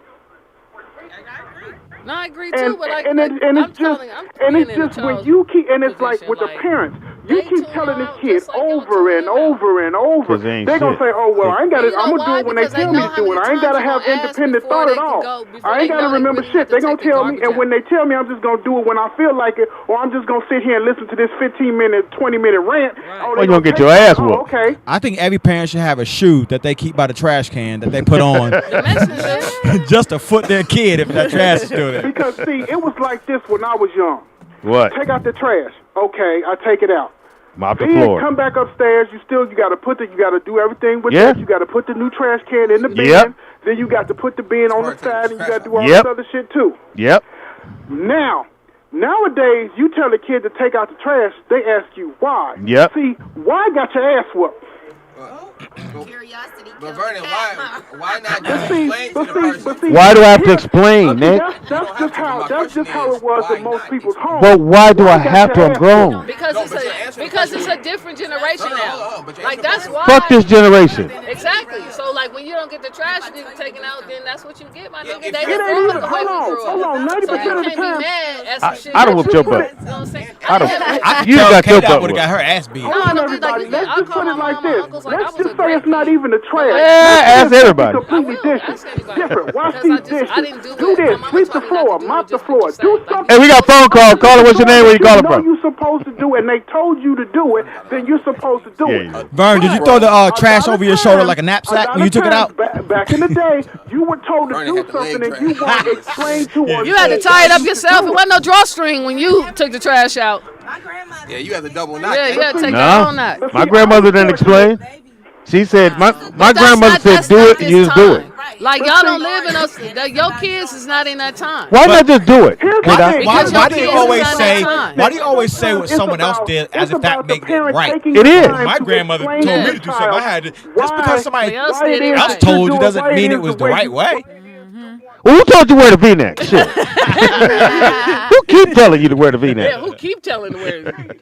No, I agree too, but like, and like, it's I'm just telling, I'm and being it's in a just when child's you keep and it's like position, with the like, parents, you they keep tune telling you this out kid just like y'all over tune and me out. over and over. 'Cause they ain't They're gonna shit. say, "Oh well, I ain't got it. You know I'm gonna do why? it when they Because they tell me know to how do it. many I ain't gotta times you have gonna ask independent before thought they at can all. go- before I they ain't gotta know they remember really shit. have to They gonna take the tell me, garbage and out. when they tell me, I'm just gonna do it when I feel like it, or I'm just gonna sit here and listen to this 15-minute, 20-minute rant. Oh, Well, they you gonna get take your it. ass Oh, whooped. okay. I think every parent should have a shoe that they keep by the trash can that they put on just to foot their kid if that trash is still there. Because see, it was like this when I was young. What? Take out the trash. Okay, I take it out. Mop the Then floor. come back upstairs. You got to do everything with Yeah. that. You got to put the new trash can in the bin. Yep. Then you got to put the bin on the side, and you got to do all Yep. this other shit too. Yep. Nowadays, you tell the kid to take out the trash, they ask you why. Yep. See, why got your ass whooped? Curiosity. But Vernon, why not But just see, explain to but the see, person? but see. Why do I have to here- explain, okay, Nick? That's just how it was in most people's homes. But why do I got have to? your I'm ass grown. whooped? Because No, it's but you're answering because the it's a different generation No, now. but you're Like answering that's the why. Fuck this generation. Exactly. So like like when you don't get the trash taken out, then that's what you get, my nigga. It They ain't didn't even- grow up the way we grew Hold up. on, 90% So you of the can't be time. mad at some shit. I done whooped your butt. You know what I'm saying? I don't. I You tell got your K-Dot butt would have whooped. got her ass beat. Hold No, on, no, everybody. like, Let's I just call put my it like mom, my this. uncles like, I Let's was just a say great it's not kid. even the trash. Ask everybody. Completely I will. different. Ask anybody. Different. Wash Because these I dishes. didn't do Do it. My this. mama Sweep told the me not floor. to do Mop it the just floor. because Do you say, something. Hey, we got phone call. Caller, what's your name? Where you calling know from? you're supposed to do it, and they told you to do it, then you're supposed to do it. Vern, did you throw the trash over your shoulder like a knapsack lot when you of took it times out? Back in the day, you were told to Vernon do had the leg something and drag. you weren't explained to us. You had to tie it up yourself. It wasn't no drawstring when you took the trash out. Yeah, you had to double knot. Yeah, you had to take No. that whole knot. My grandmother didn't explain. She said, my grandmother said, do it, and you just do it. Like y'all don't live in us. Your kids is not in that time. Why not just do it? Why do you always say? time. Why do you always say what someone else did as if that makes it right? It is. My grandmother told me to do something. I had to. Just because somebody else did it else right. told you doesn't mean it was the right way. Well, who told you where to V-neck? Shit. Who keep telling you to wear the V-neck? Yeah, who keep telling the word?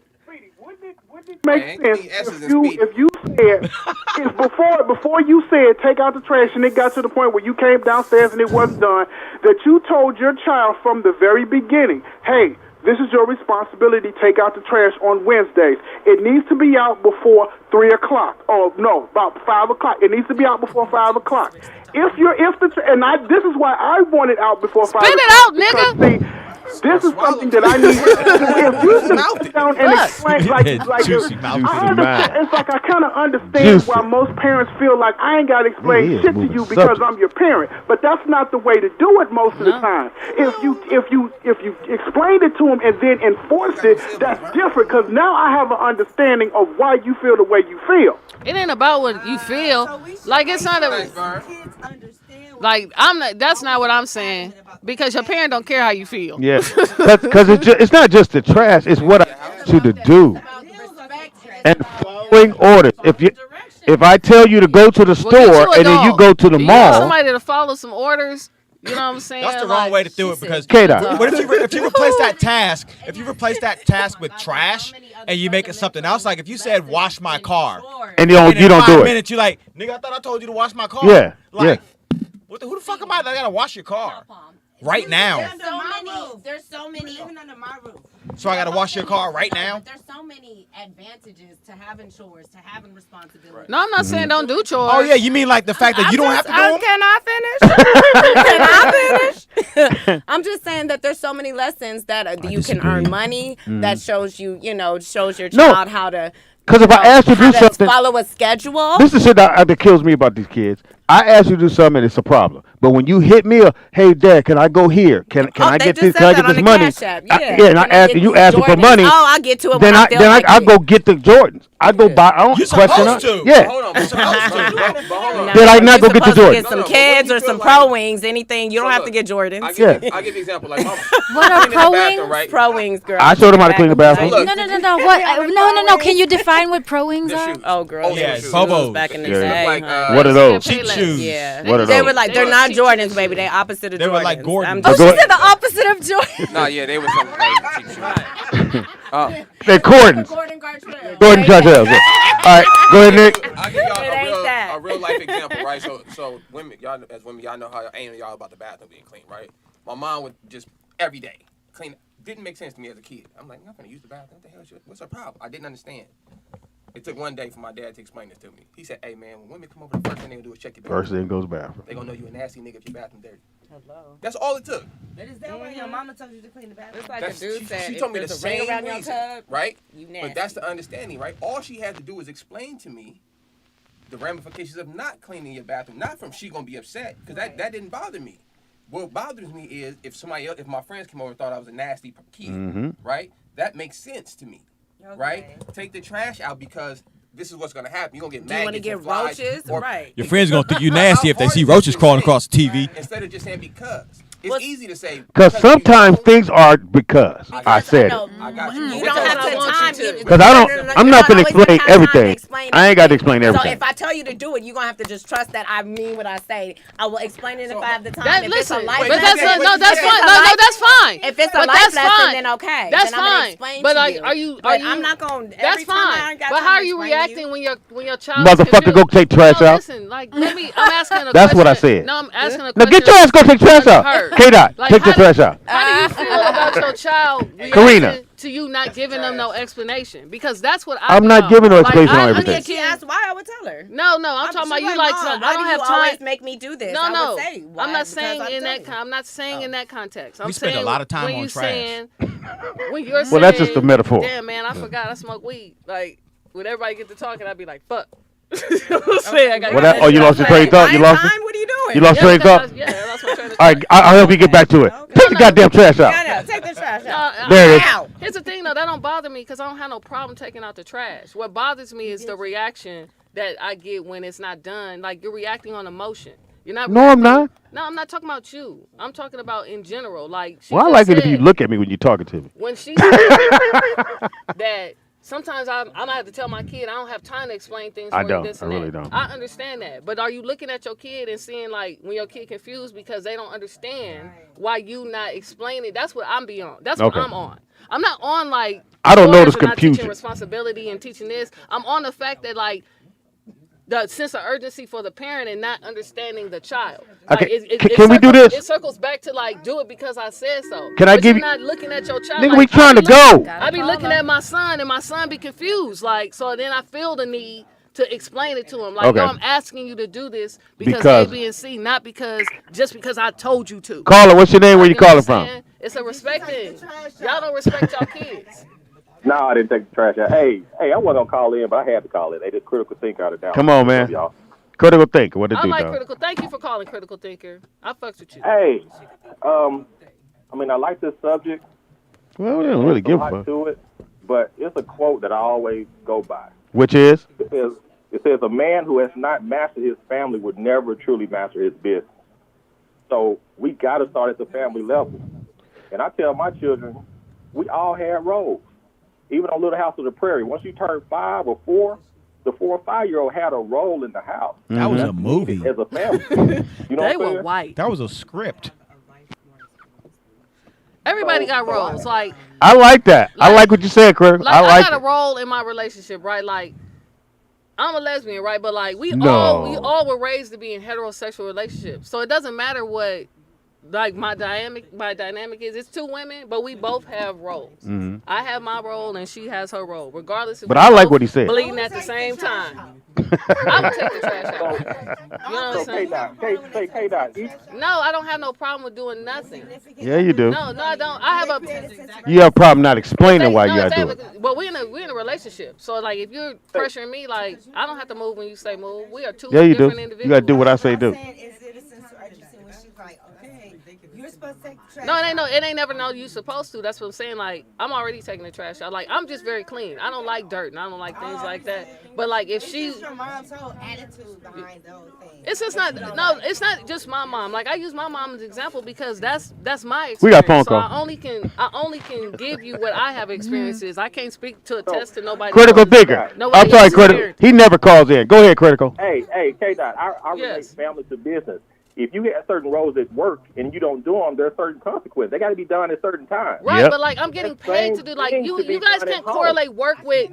Makes sense if you said before you said take out the trash and it got to the point where you came downstairs and it wasn't done, that you told your child from the very beginning, hey, this is your responsibility. Take out the trash on Wednesdays. It needs to be out before 3 o'clock. Or no, about 5 o'clock. It needs to be out before 5 o'clock. This is why I want it out before 5 o'clock. Spit it out, nigga. See, this is something that I need. If you sit down and explain, like I understand, it's like I kind of understand why most parents feel like I ain't got to explain shit to you because I'm your parent. But that's not the way to do it most of the time. If you explain it to them and then enforce it, that's different. Because now I have an understanding of why you feel the way you feel. It ain't about what you feel. Like it's not a. Like I'm not. That's not what I'm saying. Because your parent don't care how you feel. Yeah, because it's not just the trash; it's what I ask you to do and following orders. If I tell you to go to the store and then you go to the mall, somebody to follow some orders. You know what I'm saying? That's the wrong way to do it because. K-Dot. But if you replace that task, with trash and you make it something else, like if you said wash my car, and you don't do it. 5 minutes, you're like, nigga, I thought I told you to wash my car. Yeah, like, who the fuck am I? I gotta wash your car right now. There's so many even under my roof. So I gotta wash your car right now. There's so many advantages to having chores, to having responsibilities. No, I'm not saying don't do chores. Oh yeah, you mean like the fact that you don't have to do them? Can I finish? I'm just saying that there's so many lessons that you can earn money. That shows you, shows your child how to. Because if I ask you to do something, follow a schedule. This is shit that kills me about these kids. I ask you to do something, and it's a problem. But when you hit me, hey, Dad, can I go here? Can I get this? Can I get this money? And I ask you ask me for money. Oh, I'll get to it. Then I go get the Jordans. I go buy. I don't question to. Yeah. Hold on, you're supposed to. Did I not go get the Jordans? Get some kids or some Pro Wings, anything. You don't have to get Jordans. I'll give you an example. Like, what are Pro Wings? Right? Pro Wings, girl. I showed them how to clean the bathroom. No. What? No. Can you define what Pro Wings are? Oh, girl. Yeah, Bobos. Back in the day. What are those? Cheap shoes. Yeah. What are They those? were like, they're not Jordans, baby. They're opposite of Jordans. They were like Gordon. Oh, she said the opposite of Jordan. Nah, yeah, they were some like cheap shoes. They're Gordons. Gordon Gartrell. Gordon Gartrell. All right, go ahead, Nick. I'll give y'all a real life example, right? So women, y'all know how y'all about the bathroom being clean, right? My mom would just every day clean. Didn't make sense to me as a kid. I'm like, I'm not gonna use the bathroom. What the hell? What's her problem? I didn't understand. It took one day for my dad to explain this to me. He said, hey, man, when women come over, the first thing they're going to do is check your bathroom. First thing goes bathroom. They're going to know you a nasty nigga if your bathroom dirty. Hello. That's all it took. But is that why your mama told you to clean the bathroom? It's like a dude said, she told me the same reason, right? You nasty. But that's the understanding, right? All she had to do was explain to me the ramifications of not cleaning your bathroom. Not from she going to be upset, because that didn't bother me. What bothers me is if my friends came over and thought I was a nasty kid, right? That makes sense to me, right? Take the trash out because this is what's gonna happen. You're gonna get maggots. You want to get roaches? Right. Your friends gonna think you nasty if they see roaches crawling across the TV. Instead of just saying because. It's easy to say. Because sometimes things are because I said it. I got you. You don't have to time. Because I'm not going to explain everything. I ain't got to explain everything. So if I tell you to do it, you're going to have to just trust that I mean what I say. I will explain it if I have the time. If it's a life lesson, that's fine. No, that's fine. If it's a life lesson, then okay. That's then fine. Explain but to like, you. are you? I'm not going. That's fine. But how are you reacting when your child? Motherfucker, go take trash out. Listen, Like, I'm asking a question. That's what I said. No, I'm asking a Now question. get your ass go take trash out. K-Dot, Like, take the trash out. How do you feel about your child Karina. reacting to you not giving them no explanation? Because that's what I'm not giving no explanation on everything. She asked why, I would tell her. No, I'm talking about you like. Mom, I don't have time. Always make me do this. No, I would say, why? I'm not saying Because in that. I'm not saying in that context. I'm We spend saying a lot of time when on you trash. saying, when you're saying, Well, that's just a metaphor. Damn, man, I forgot I smoke weed. Like when everybody get to talking, I'd be like, fuck. You know what I'm saying? I gotta Oh, you lost your train of thought? You lost it? What are you doing? You lost train of thought? Yeah, I lost my train of All right, I'll help you get back to it. Take the goddamn trash out. Yeah, take the trash out. There it is. Here's the thing, though. That don't bother me because I don't have no problem taking out the trash. What bothers me is the reaction that I get when it's not done. Like, you're reacting on emotion. You're not. No, I'm not. No, I'm not talking about you. I'm talking about in general. Like, she Well, I just like it if said you look at me when you're talking to me. when she said that sometimes I might have to tell my kid I don't have time to explain things. I for you, don't. this I and really that. don't. I understand that, but are you looking at your kid and seeing like when your kid confused because they don't understand why you not explaining? That's what I'm beyond. That's what I'm on. I'm not on like I don't notice not confusion. teaching responsibility and teaching this. I'm on the fact that like the sense of urgency for the parent and not understanding the child. Like, Okay, can we do this? It circles back to like do it because I said so. Can I But give you're you? not looking at your child. Nigga, like, we trying to go. I be looking at my son and my son be confused. Like, so then I feel the need to explain it to him. Like, Okay. yo, I'm asking you to do this because A, B, and C, not just because I told you to. Caller, what's your name? Where you know what calling I'm from? saying? It's a respect thing. Y'all don't respect y'all kids. No, I didn't take the trash out. Hey, I wasn't gonna call in, but I had to call in. They just critical think out of down. Come on, man. Y'all. Critical thinker. What it I do, like dog? critical. Thank you for calling critical thinker. I fucks with you. Hey, I mean, I like this subject. Well, we don't really give a There's a lot fuck. to it, but it's a quote that I always go by. Which is? It says, a man who has not mastered his family would never truly master his business. So we got to start at the family level. And I tell my children, we all had roles. Even on Little House of the Prairie, once you turn 5 or 4, the 4 or 5-year-old had a role in the house. That was a movie. As a family. You know They what I'm were saying? white. That was a script. Everybody got roles. Like I like that. I like what you said, critical. Like, I like got it. a role in my relationship, right? Like, I'm a lesbian, right? But like, we No. all were raised to be in heterosexual relationships. So it doesn't matter what, like, my dynamic is. It's 2 women, but we both have roles. Mhm. I have my role and she has her role, regardless. If But we I like both what he said. Bleeding at the same time. I would take the trash out. You know what I'm saying? K-Dot. No, I don't have no problem with doing nothing. Yeah, you do. No, I don't. I have a. You have a problem not explaining why you gotta do it. But we're in a relationship. So like, if you're pressuring me, like, I don't have to move when you say move. We are 2 Yeah, you do. different individuals. You gotta do what I say do. No, it ain't never no you supposed to. That's what I'm saying. Like, I'm already taking the trash out. Like, I'm just very clean. I don't like dirt and I don't like things like that. But like, if she's your mom's whole attitude behind those things. it's just not it's not just my mom. Like, I use my mom as an example because that's my experience. We got a phone call. So I only can give you what I have experiences. I can't speak to attest to nobody. Critical else. thinker. Nobody I'm sorry, else's critical. experience. He never calls in. Go ahead, critical. Hey, K-Dot, I relate family to business. If you get certain roles at work and you don't do them, there are certain consequences. They got to be done at certain times. Right, but like, I'm getting paid to do, like, you guys can't correlate work with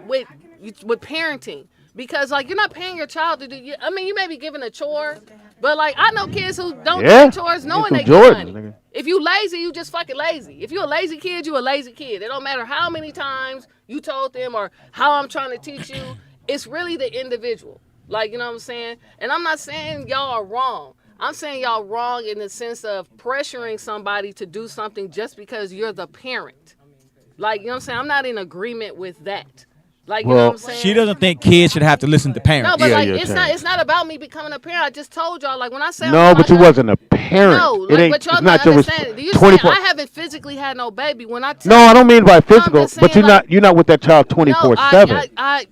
parenting because like, you're not paying your child to do. I mean, you may be giving a chore, but like, I know kids who don't do their chores knowing they get money. Nigga. If you lazy, you just fucking lazy. If you're a lazy kid, you a lazy kid. It don't matter how many times you told them or how I'm trying to teach you. It's really the individual. Like, you know what I'm saying? And I'm not saying y'all are wrong. I'm saying y'all wrong in the sense of pressuring somebody to do something just because you're the parent. Like, you know what I'm saying? I'm not in agreement with that. Like, you know what I'm saying? She doesn't think kids should have to listen to parents. No, but like, it's not about me becoming a parent. I just told y'all, like, when I say No, but you wasn't a parent. No, like, it ain't, but y'all it's not not your understanding. You saying 24. I haven't physically had no baby. When I tell No, I don't mean by I'm physical, just but saying, you're not with that child 24/7.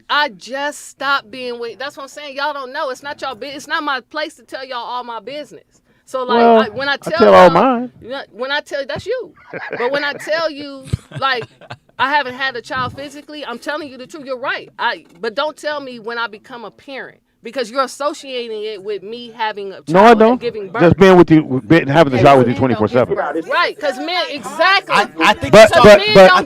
I just stopped being with. That's what I'm saying. Y'all don't know. It's not y'all. It's not my place to tell y'all all my business. So like, Well, when I tell tell all mine. when I tell that's you, but when I tell you like I haven't had a child physically, I'm telling you the truth. You're right. But don't tell me when I become a parent because you're associating it with me having a child No, I and don't. giving birth. Just being with you, having the child with you 24/7. Right, because men exactly. I think But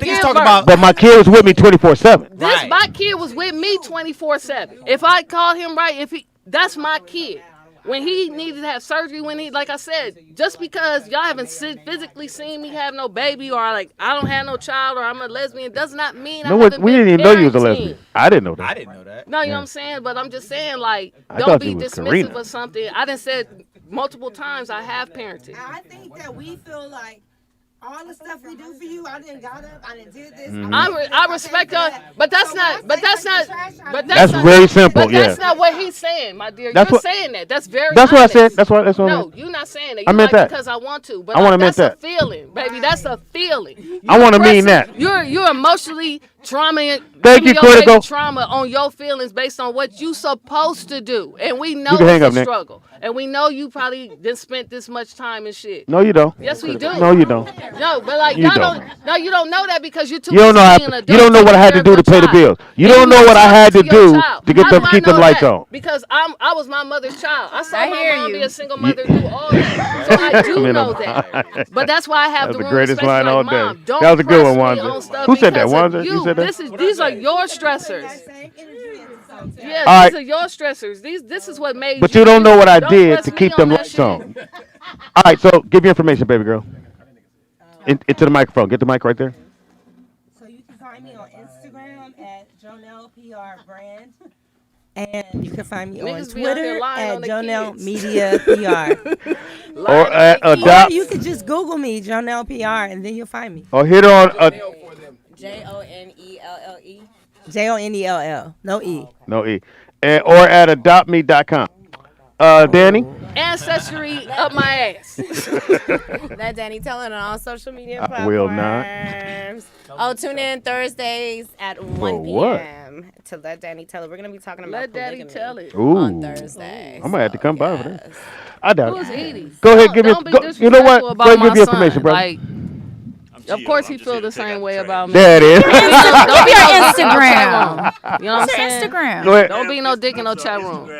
he's talking about. But my kid was with me 24/7. My kid was with me 24/7. If I call him right, that's my kid. when he needed to have surgery, when he, like I said, just because y'all haven't physically seen me have no baby, or like I don't have no child, or I'm a lesbian, does not mean I haven't we been didn't even know you was a parenting. lesbian. I didn't know that. I didn't know that. No, you know what I'm saying? But I'm just saying, like, I don't thought be you was dismissive Karina. of something. I done said multiple times I have parented. I think that we feel like all the stuff we do for you, I didn't got up, I didn't did this. I respect her, but that's not. That's very simple. But Yeah. that's not what he's saying, my dear. That's You're what- saying that. That's very. That's what I honest. said. That's what I No, meant. you're not saying that. I You meant like that. because I want to, but I wanna that's meant a that. feeling, baby. That's a feeling. I wanna mean aggressive. that. You're emotionally Thank you, your Critical. baby trauma on your feelings based on what you supposed to do, and we know You can hang it's up, a Nick. struggle, and we know you probably didn't spent this much time and shit. No, you don't. Yes, we do. No, you don't. No, but like You y'all don't. don't. No, you don't know that because you're too. You don't know. busy being an You don't know adult what I had to taking do to care pay of the your bills. child. You And don't know you're what I not had to talking your do child. to get How them do I keep them know lights that? on. Because I was my mother's child. I saw I my hear mom you. be a single mother do all that. So I do Man, know I'm that. fine. But that's why I have That's the the room greatest space. line Like, all Mom, day. don't That was a good press one, me Wanza. on stuff Who said that, because of Wanza? You said that? These are your stressors. Yeah, All right. these are your stressors. This is what made But you don't know what I Don't did press to me keep on them that lights shit. on. All right, so give your information, baby girl. Into the microphone. Get the mic right there. So you can find me on Instagram at Jonelle PR Brand. And you can find me on Niggas be out here Twitter lying at on their Jonelle kids. Media PR. Or at Or adopt. you could just Google me, Jonelle PR, and then you'll find me. Or hit on JONELLE. JONELL. No E. no E. Or at adoptme.com. Danny. Ancestry up my ass. Let Danny tell it on all social media I platforms. will not. Oh, tune in Thursdays at 1 what? p.m. to Let Danny Tell It. We're going to be talking about Let Daddy polygamy tell it. Ooh. on Thursday. I might have to come by for that. I doubt Who's it. Edie? Go ahead, Don't- give me. don't be Go, you know what? disrespectful Go about ahead, my give your son. information, brother. Like, of course he feel the same way about me. There it is. Don't be Your no dick in no Instagram. chat room. You know what I'm What's your saying? Instagram? Go ahead. Don't be no dick in no chat room.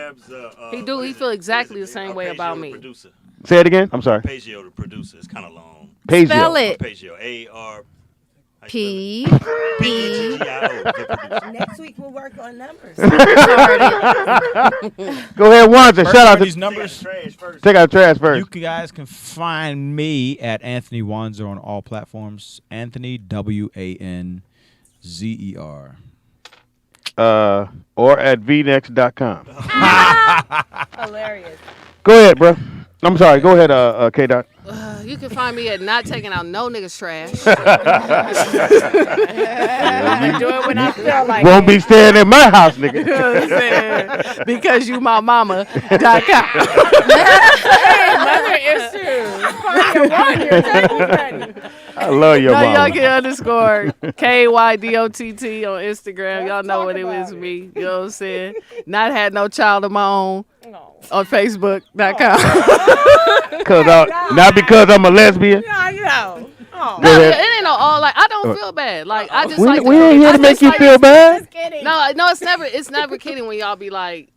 He feel exactly the same way about me. Producer. Say it again. I'm sorry. Arpeggio, the producer. It's kind of long. Paisio. Spell it. Arpeggio. A-R. P. P-E-G-G-I-O. The producer. Next week we'll work on numbers. Go ahead, Wanza. First Shout out one, to. these numbers. Take out trash first. You guys can find me at Anthony Wanzer on all platforms. Anthony Wanzer. Or at vnext.com. Hilarious. Go ahead, bro. I'm sorry. Go ahead, K-Dot. You can find me at not taking out no niggas trash. I do it when I feel like Won't be staying in my house, nigga. You know what I'm saying? Because you my mama.com. Hey, mother issues. Party of one, you're table ready. I love your No, mama. y'all get underscore KYDOTT on Instagram. Y'all know what it is me. You know what I'm saying? Not had no child of my own on Facebook.com. Not because I'm a lesbian. No, you know. Oh. No, Go it ahead. ain't no all like I don't feel bad. Like I just We, like we ain't here to make you feel bad. Kidding. No, it's never kidding when y'all be like,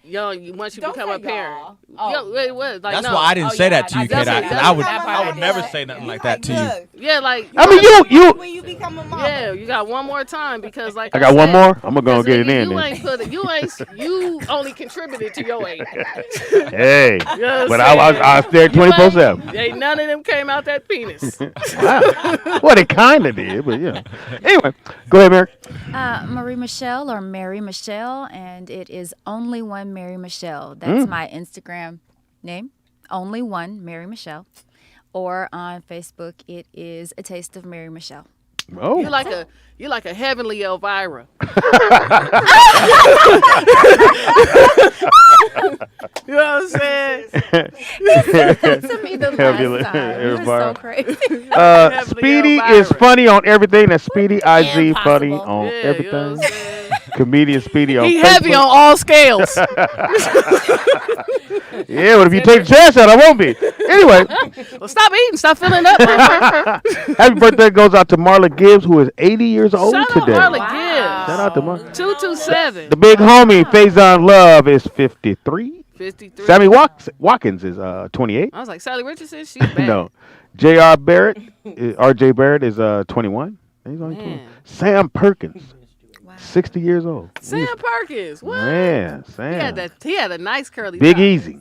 yo, once you Don't become say a parent. y'all. Yo, wait, what? Like, That's no. why I didn't Oh, say yeah, that to you, I K-Dot. definitely- 'Cause I definitely would never say nothing like that to you. Look, Yeah, like I mean, you. when you become a mom. yeah, you got one more time because like I got one said, more. I'm gonna go because, get it nigga, in. You Then. ain't put it. You only contributed to your age. Hey, You know what but I'm saying? I was there 24/7. Ain't none of them came out that penis. Well, they kind of did, but yeah. Anyway, go ahead, Mary. Marie Michelle or Mary Michelle, and it is only one Mary Michelle. That's my Instagram name. Only one Mary Michelle. Or on Facebook, it is A Taste of Mary Michelle. Oh, You like a heavenly Elvira. You know what I'm saying? To me the Heavenly last time. You're Elvira. so crazy. Speedy Elvira. is funny on everything. That's Speedy IZ funny Impossible. on Yeah, you know everything. what I'm saying? Comedian Speedy on He Facebook. heavy on all scales. Yeah, but if you take the trash out, I won't be. Anyway, Well, stop eating. Stop filling up. motherfucker. happy birthday goes out to Marla Gibbs, who is 80 years old Shout out today. Marla Shout out to Marla. 227. The big homie, Faison Love, is 53. 53. Sammy Watkins is 28. I was like, Sally Richardson, she's bad. No. J.R. Barrett, R.J. Barrett is 21. He's only 20. Man. Sam Perkins, 60 years old. Sam Perkins. What? Man, He Sam. had a nice curly Big top. Easy.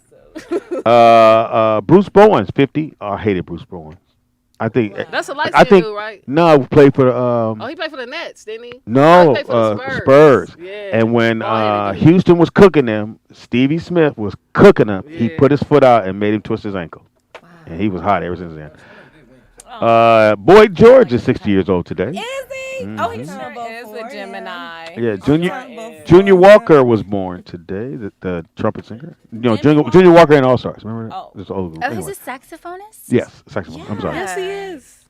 Bruce Bowen's 50. Oh, I hated Bruce Bowen. I think That's a light-skinned dude, right? No, he played for the. He played for the Nets, didn't he? No, he played for the Spurs. Yeah. And when Houston was cooking them, Stevie Smith was cooking them. Yeah. He put his foot out and made him twist his ankle, and he was hot ever since then. Boy George is 60 years old today. Is he? Mm-hmm. Oh, he sure is a Gemini. Yeah, Junior Walker was born today. The trumpet singer. Junior Walker and All Stars. Remember that? Oh, Anyway. he's a saxophonist. Yes, saxophone. Yeah. I'm sorry. Yes, he is.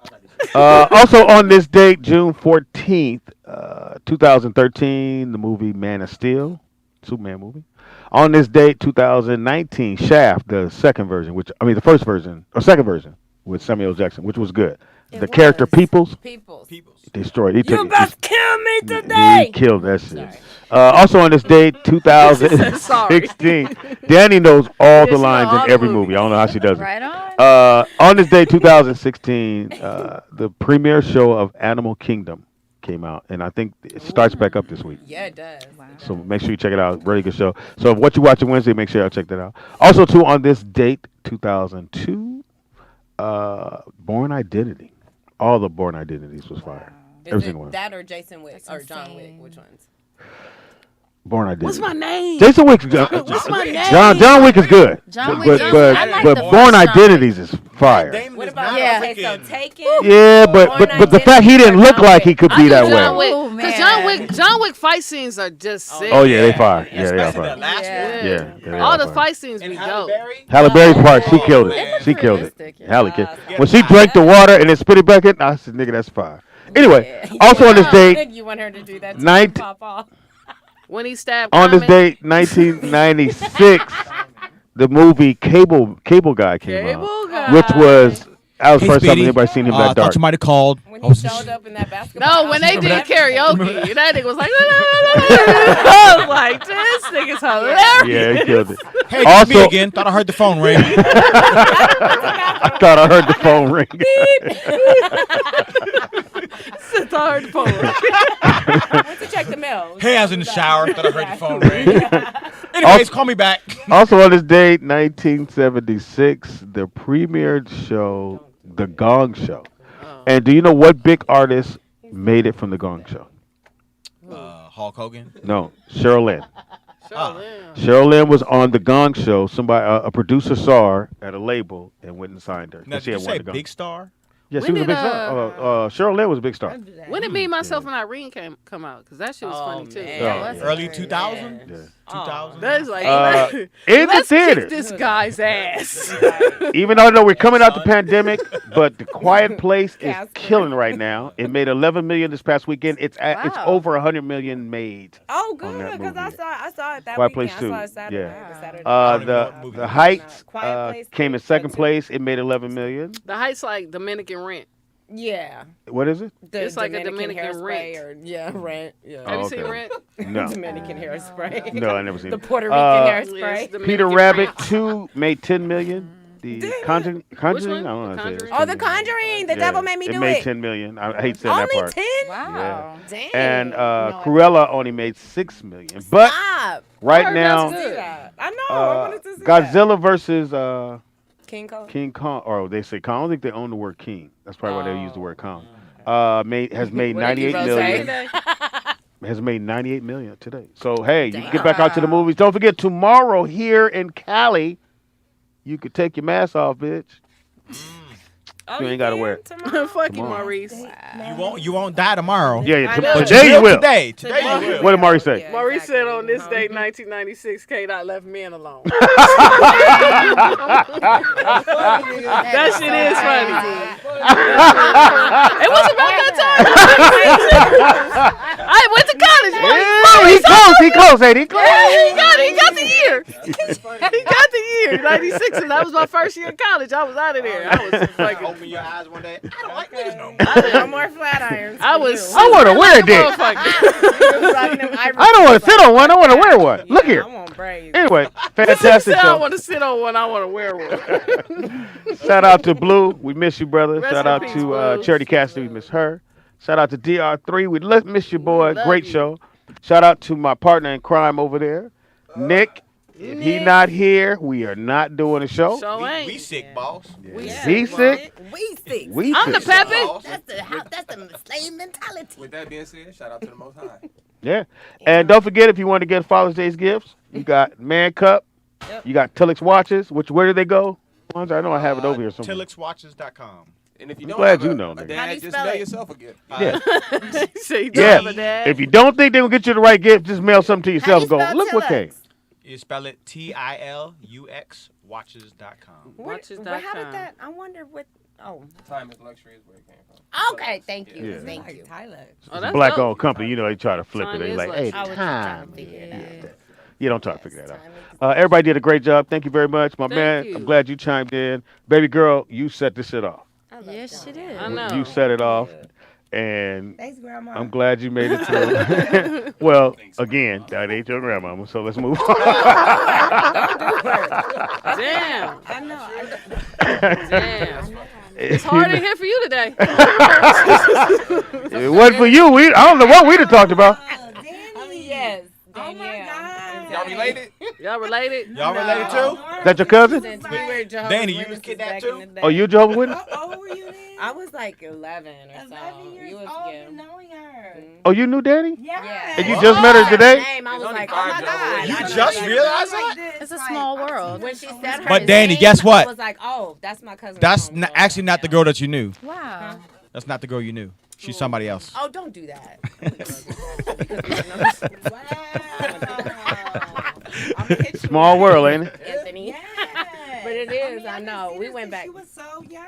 Also on this date, June 14th, 2013, the movie Man of Steel, Superman movie. On this date, 2019, Shaft, the second version, the first version or second version with Samuel L. Jackson, which was good. The character Peoples destroyed. He must kill me today. He killed that shit. Also on this date, 2016, Danny knows all the lines in every movie. I don't know how she does it. Right on. On this date, 2016, the premiere show of Animal Kingdom came out, and I think it starts back up this week. Yeah, it does. Wow. So make sure you check it out. Really good show. So what you watching Wednesday, make sure y'all check that out. Also, too, on this date, 2002, Born Identity. All the Born Identities was fire. Every single one. That or Jason Wick or John Wick? Which ones? Born Identity. What's my name? Jason Wick. What's my name? John Wick is good. John Wick. But Born Identities is fire. What about Taken? Yeah, but the fact he didn't look like he could be that way. Because John Wick fight scenes are just sick. Oh yeah, they fire. Yeah, they are fire. Yeah. All the fight scenes be dope. Halle Berry's part, she killed it. She killed it. Halle killed it. When she drank the water and then spit it back in, I said, nigga, that's fire. Anyway, also on this date, You want her to do that to pop off. When he stabbed on this date, 1996, the movie Cable Guy came out, which was the first time anybody seen him that dark. I thought you might have called. When he showed up in that basketball. No, when they did karaoke, that nigga was like, I was like, this nigga's hilarious. Yeah, he killed it. Hey, it's me again. Thought I heard the phone ring. I thought I heard the phone ring. Since I heard the phone ring. Went to check the mail. Hey, I was in the shower. Thought I heard the phone ring. Anyways, call me back. Also on this date, 1976, the premiered show, The Gong Show. And do you know what big artist made it from The Gong Show? Hulk Hogan? No, Cheryl Lynn. Cheryl Lynn was on The Gong Show. A producer saw her at a label and went and signed her. Now, did you say big star? Yeah, she was a big star. Cheryl Lynn was a big star. When did Me, Myself, and Irene come out? Because that shit was funny, too. Early 2000? Yeah. 2000? That's like, in the theater. Kick this guy's ass. Even though we're coming out the pandemic, but The Quiet Place is killing right now. It made 11 million this past weekend. It's over 100 million made. Oh, good, because I saw it that Quiet weekend. Place too. I saw it Saturday. The Heights came in second place. It made 11 million. The Heights like Dominican Rent. Yeah. What is it? It's like a Dominican Rent. Rent. Yeah. Have you seen Rent? No. Dominican hairspray. No, I never seen the it. Puerto Rican hairspray. Yes, Peter Rabbit 2 made 10 million. The Conjuring? I don't know how to say it. Oh, The Conjuring. The devil made me do it. It made 10 million. I hate saying that part. Only 10? Wow. Damn. And Cruella only made 6 million. But right now, I know. I wanted to see Godzilla versus King Kong. Or they say Kong. I don't think they own the word king. That's probably why they use the word Kong. Has made 98 million. Has made 98 million today. So hey, you can get back out to the movies. Don't forget tomorrow here in Cali, you could take your mask off, bitch. Oh, you ain't gotta wear it. Fuck you, Maurice. You won't die tomorrow. Yeah, today you will. Today you will. What did Maurice say? Yeah, Maurice said on this date, 1996, K-Dot left men alone. That shit is funny. It was about that time. I went to college. He close, ain't he? He got the year. He got the year, 96, and that was my first year in college. I was out of there. I was fucking. Open your eyes one day. I don't like this no more. No more flat irons. I want to wear a dick. I don't want to sit on one. I want to wear one. Look here. I want braids. Anyway, fantastic I show. don't want to sit on one. I want to wear one. Shout out to Blue. We miss you, brother. Rest Shout in out peace, to Blue. Charity Cassidy. We miss her. Shout out to DR3. We miss you, boy. Love Great you. show. Shout out to my partner in crime over there, Nick. If he not here, we are not doing a show. We sick, boss. He sick. We sick. I'm the peppy. That's the slave mentality. With that being said, shout out to the Most High. Yeah. And don't forget, if you want to get Father's Day's gifts, you got Man Cup. You got Tillix watches. Where do they go? I know I have it over here somewhere. TillixWatches.com. And if you I'm don't glad have you know, a nigga. dad, just mail yourself a gift. Yeah. So you don't have a Yeah. dad? If you don't think they're going to get you the right gift, just mail something to yourself and go, look what came. You spell it TILUX watches.com. Watches.com. How did that? I wonder what. Oh. Time is luxury is where it came from. Okay, thank you. Yeah. Thank you. Oh, It's a that's black dope. owned company. You know, they try to flip Time it. They is like, hey, luxury. time. You don't try to figure that out. Everybody did a great job. Thank you very much. My man, you. I'm glad you chimed in. Baby girl, you set this shit off. Yes, she did. I know. You set it off. And Thanks, Grandma. I'm glad you made it through. Well, again, that ain't your grandmama, so let's move on. Damn. I know. Damn. It's hard in here for you today. It wasn't for you. I don't know what we'd have talked about. Yes. Oh my God. Y'all related? Y'all related? Y'all related too? Is that your cousin? We were Jehovah's Danny, you was Witnesses kidnapped back too? in the day. Oh, you Jehovah's Witness? How old were you then? I was like 11 or so. 11 years You was, old yeah. and knowing her. Oh, you knew Danny? Yeah. And you just met her today? Name, I was only like, oh five my God. Jehovah's You I Witnesses. just know. realized that? It's a small world. When she said her But Danny, name, guess what? I was like, oh, that's my cousin. That's from actually not the girl that you knew. Wow. That's not the girl you knew. She's somebody else. Oh, don't do that. Small world, ain't it? Anthony. But it is, I know. We went back. She was so young.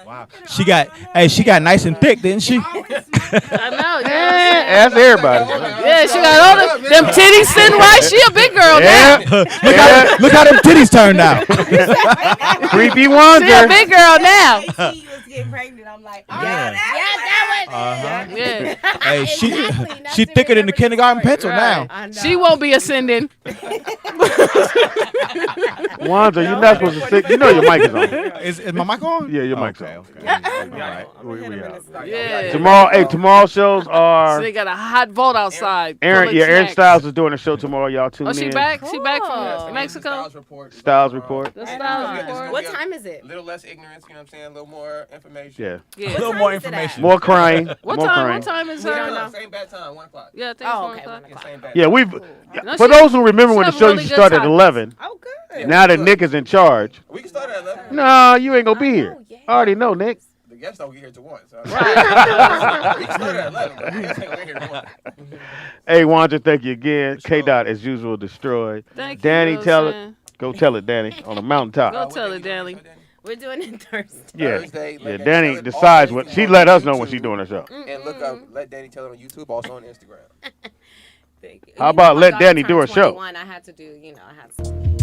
Wow. She got nice and thick, didn't she? I know. Ask everybody. Yeah, she got all them titties sitting right. She a big girl now. Look how them titties turned out. Creepy She a Wonder. big girl now. She was getting pregnant. I'm like, oh, Yeah. that Yeah. Hey, she thicker than the kindergarten pencil now. She won't be ascending. Wanda, you're not supposed to sit. You know your mic is on. Is my mic on? Yeah, your mic's Okay, on. okay. All right. We out. Yeah. Tomorrow shows So are they got a hot vote outside. Aaron. Pulling Yeah, Aaron snacks. Styles is doing a show tomorrow. Y'all tune Oh, in. she back? She back Cool. from Mexico? Styles report. Styles report. The Styles report. What time is it? A little less ignorance, you know what I'm saying? A little more information. Yeah. Yeah. A little more information. More crying. What More time? crying. What time is We don't her? know. Same bad time, 1 o'clock. Yeah, I think Oh, it's okay. 1 o'clock. Same bad Yeah, time. we've. No, For she- those who remember when the some show really used to good start at topics. 11, Oh, good. now that Nick is in charge, We can start at 11. no, you ain't gonna be here. I already know, Nick. The guests don't get here till 1. So. Right. We can start at 11. But the guests ain't gonna get here till 1. Hey, Wanda, thank you again. K. Dot as usual destroyed. Thank you, Danny, tell Roseanne. it. Go tell it, Danny, on the mountaintop. Go tell it, Danny. We're doing it Thursday. Yeah, Thursday, yeah. let Danny Danny tell it. decides Also, what you she can let go us on know when YouTube she doing her show. And look up, let Danny tell it on YouTube, also on Instagram. Thank you. How You about my let daughter Danny do turned her show? 21. I had to do, I had to.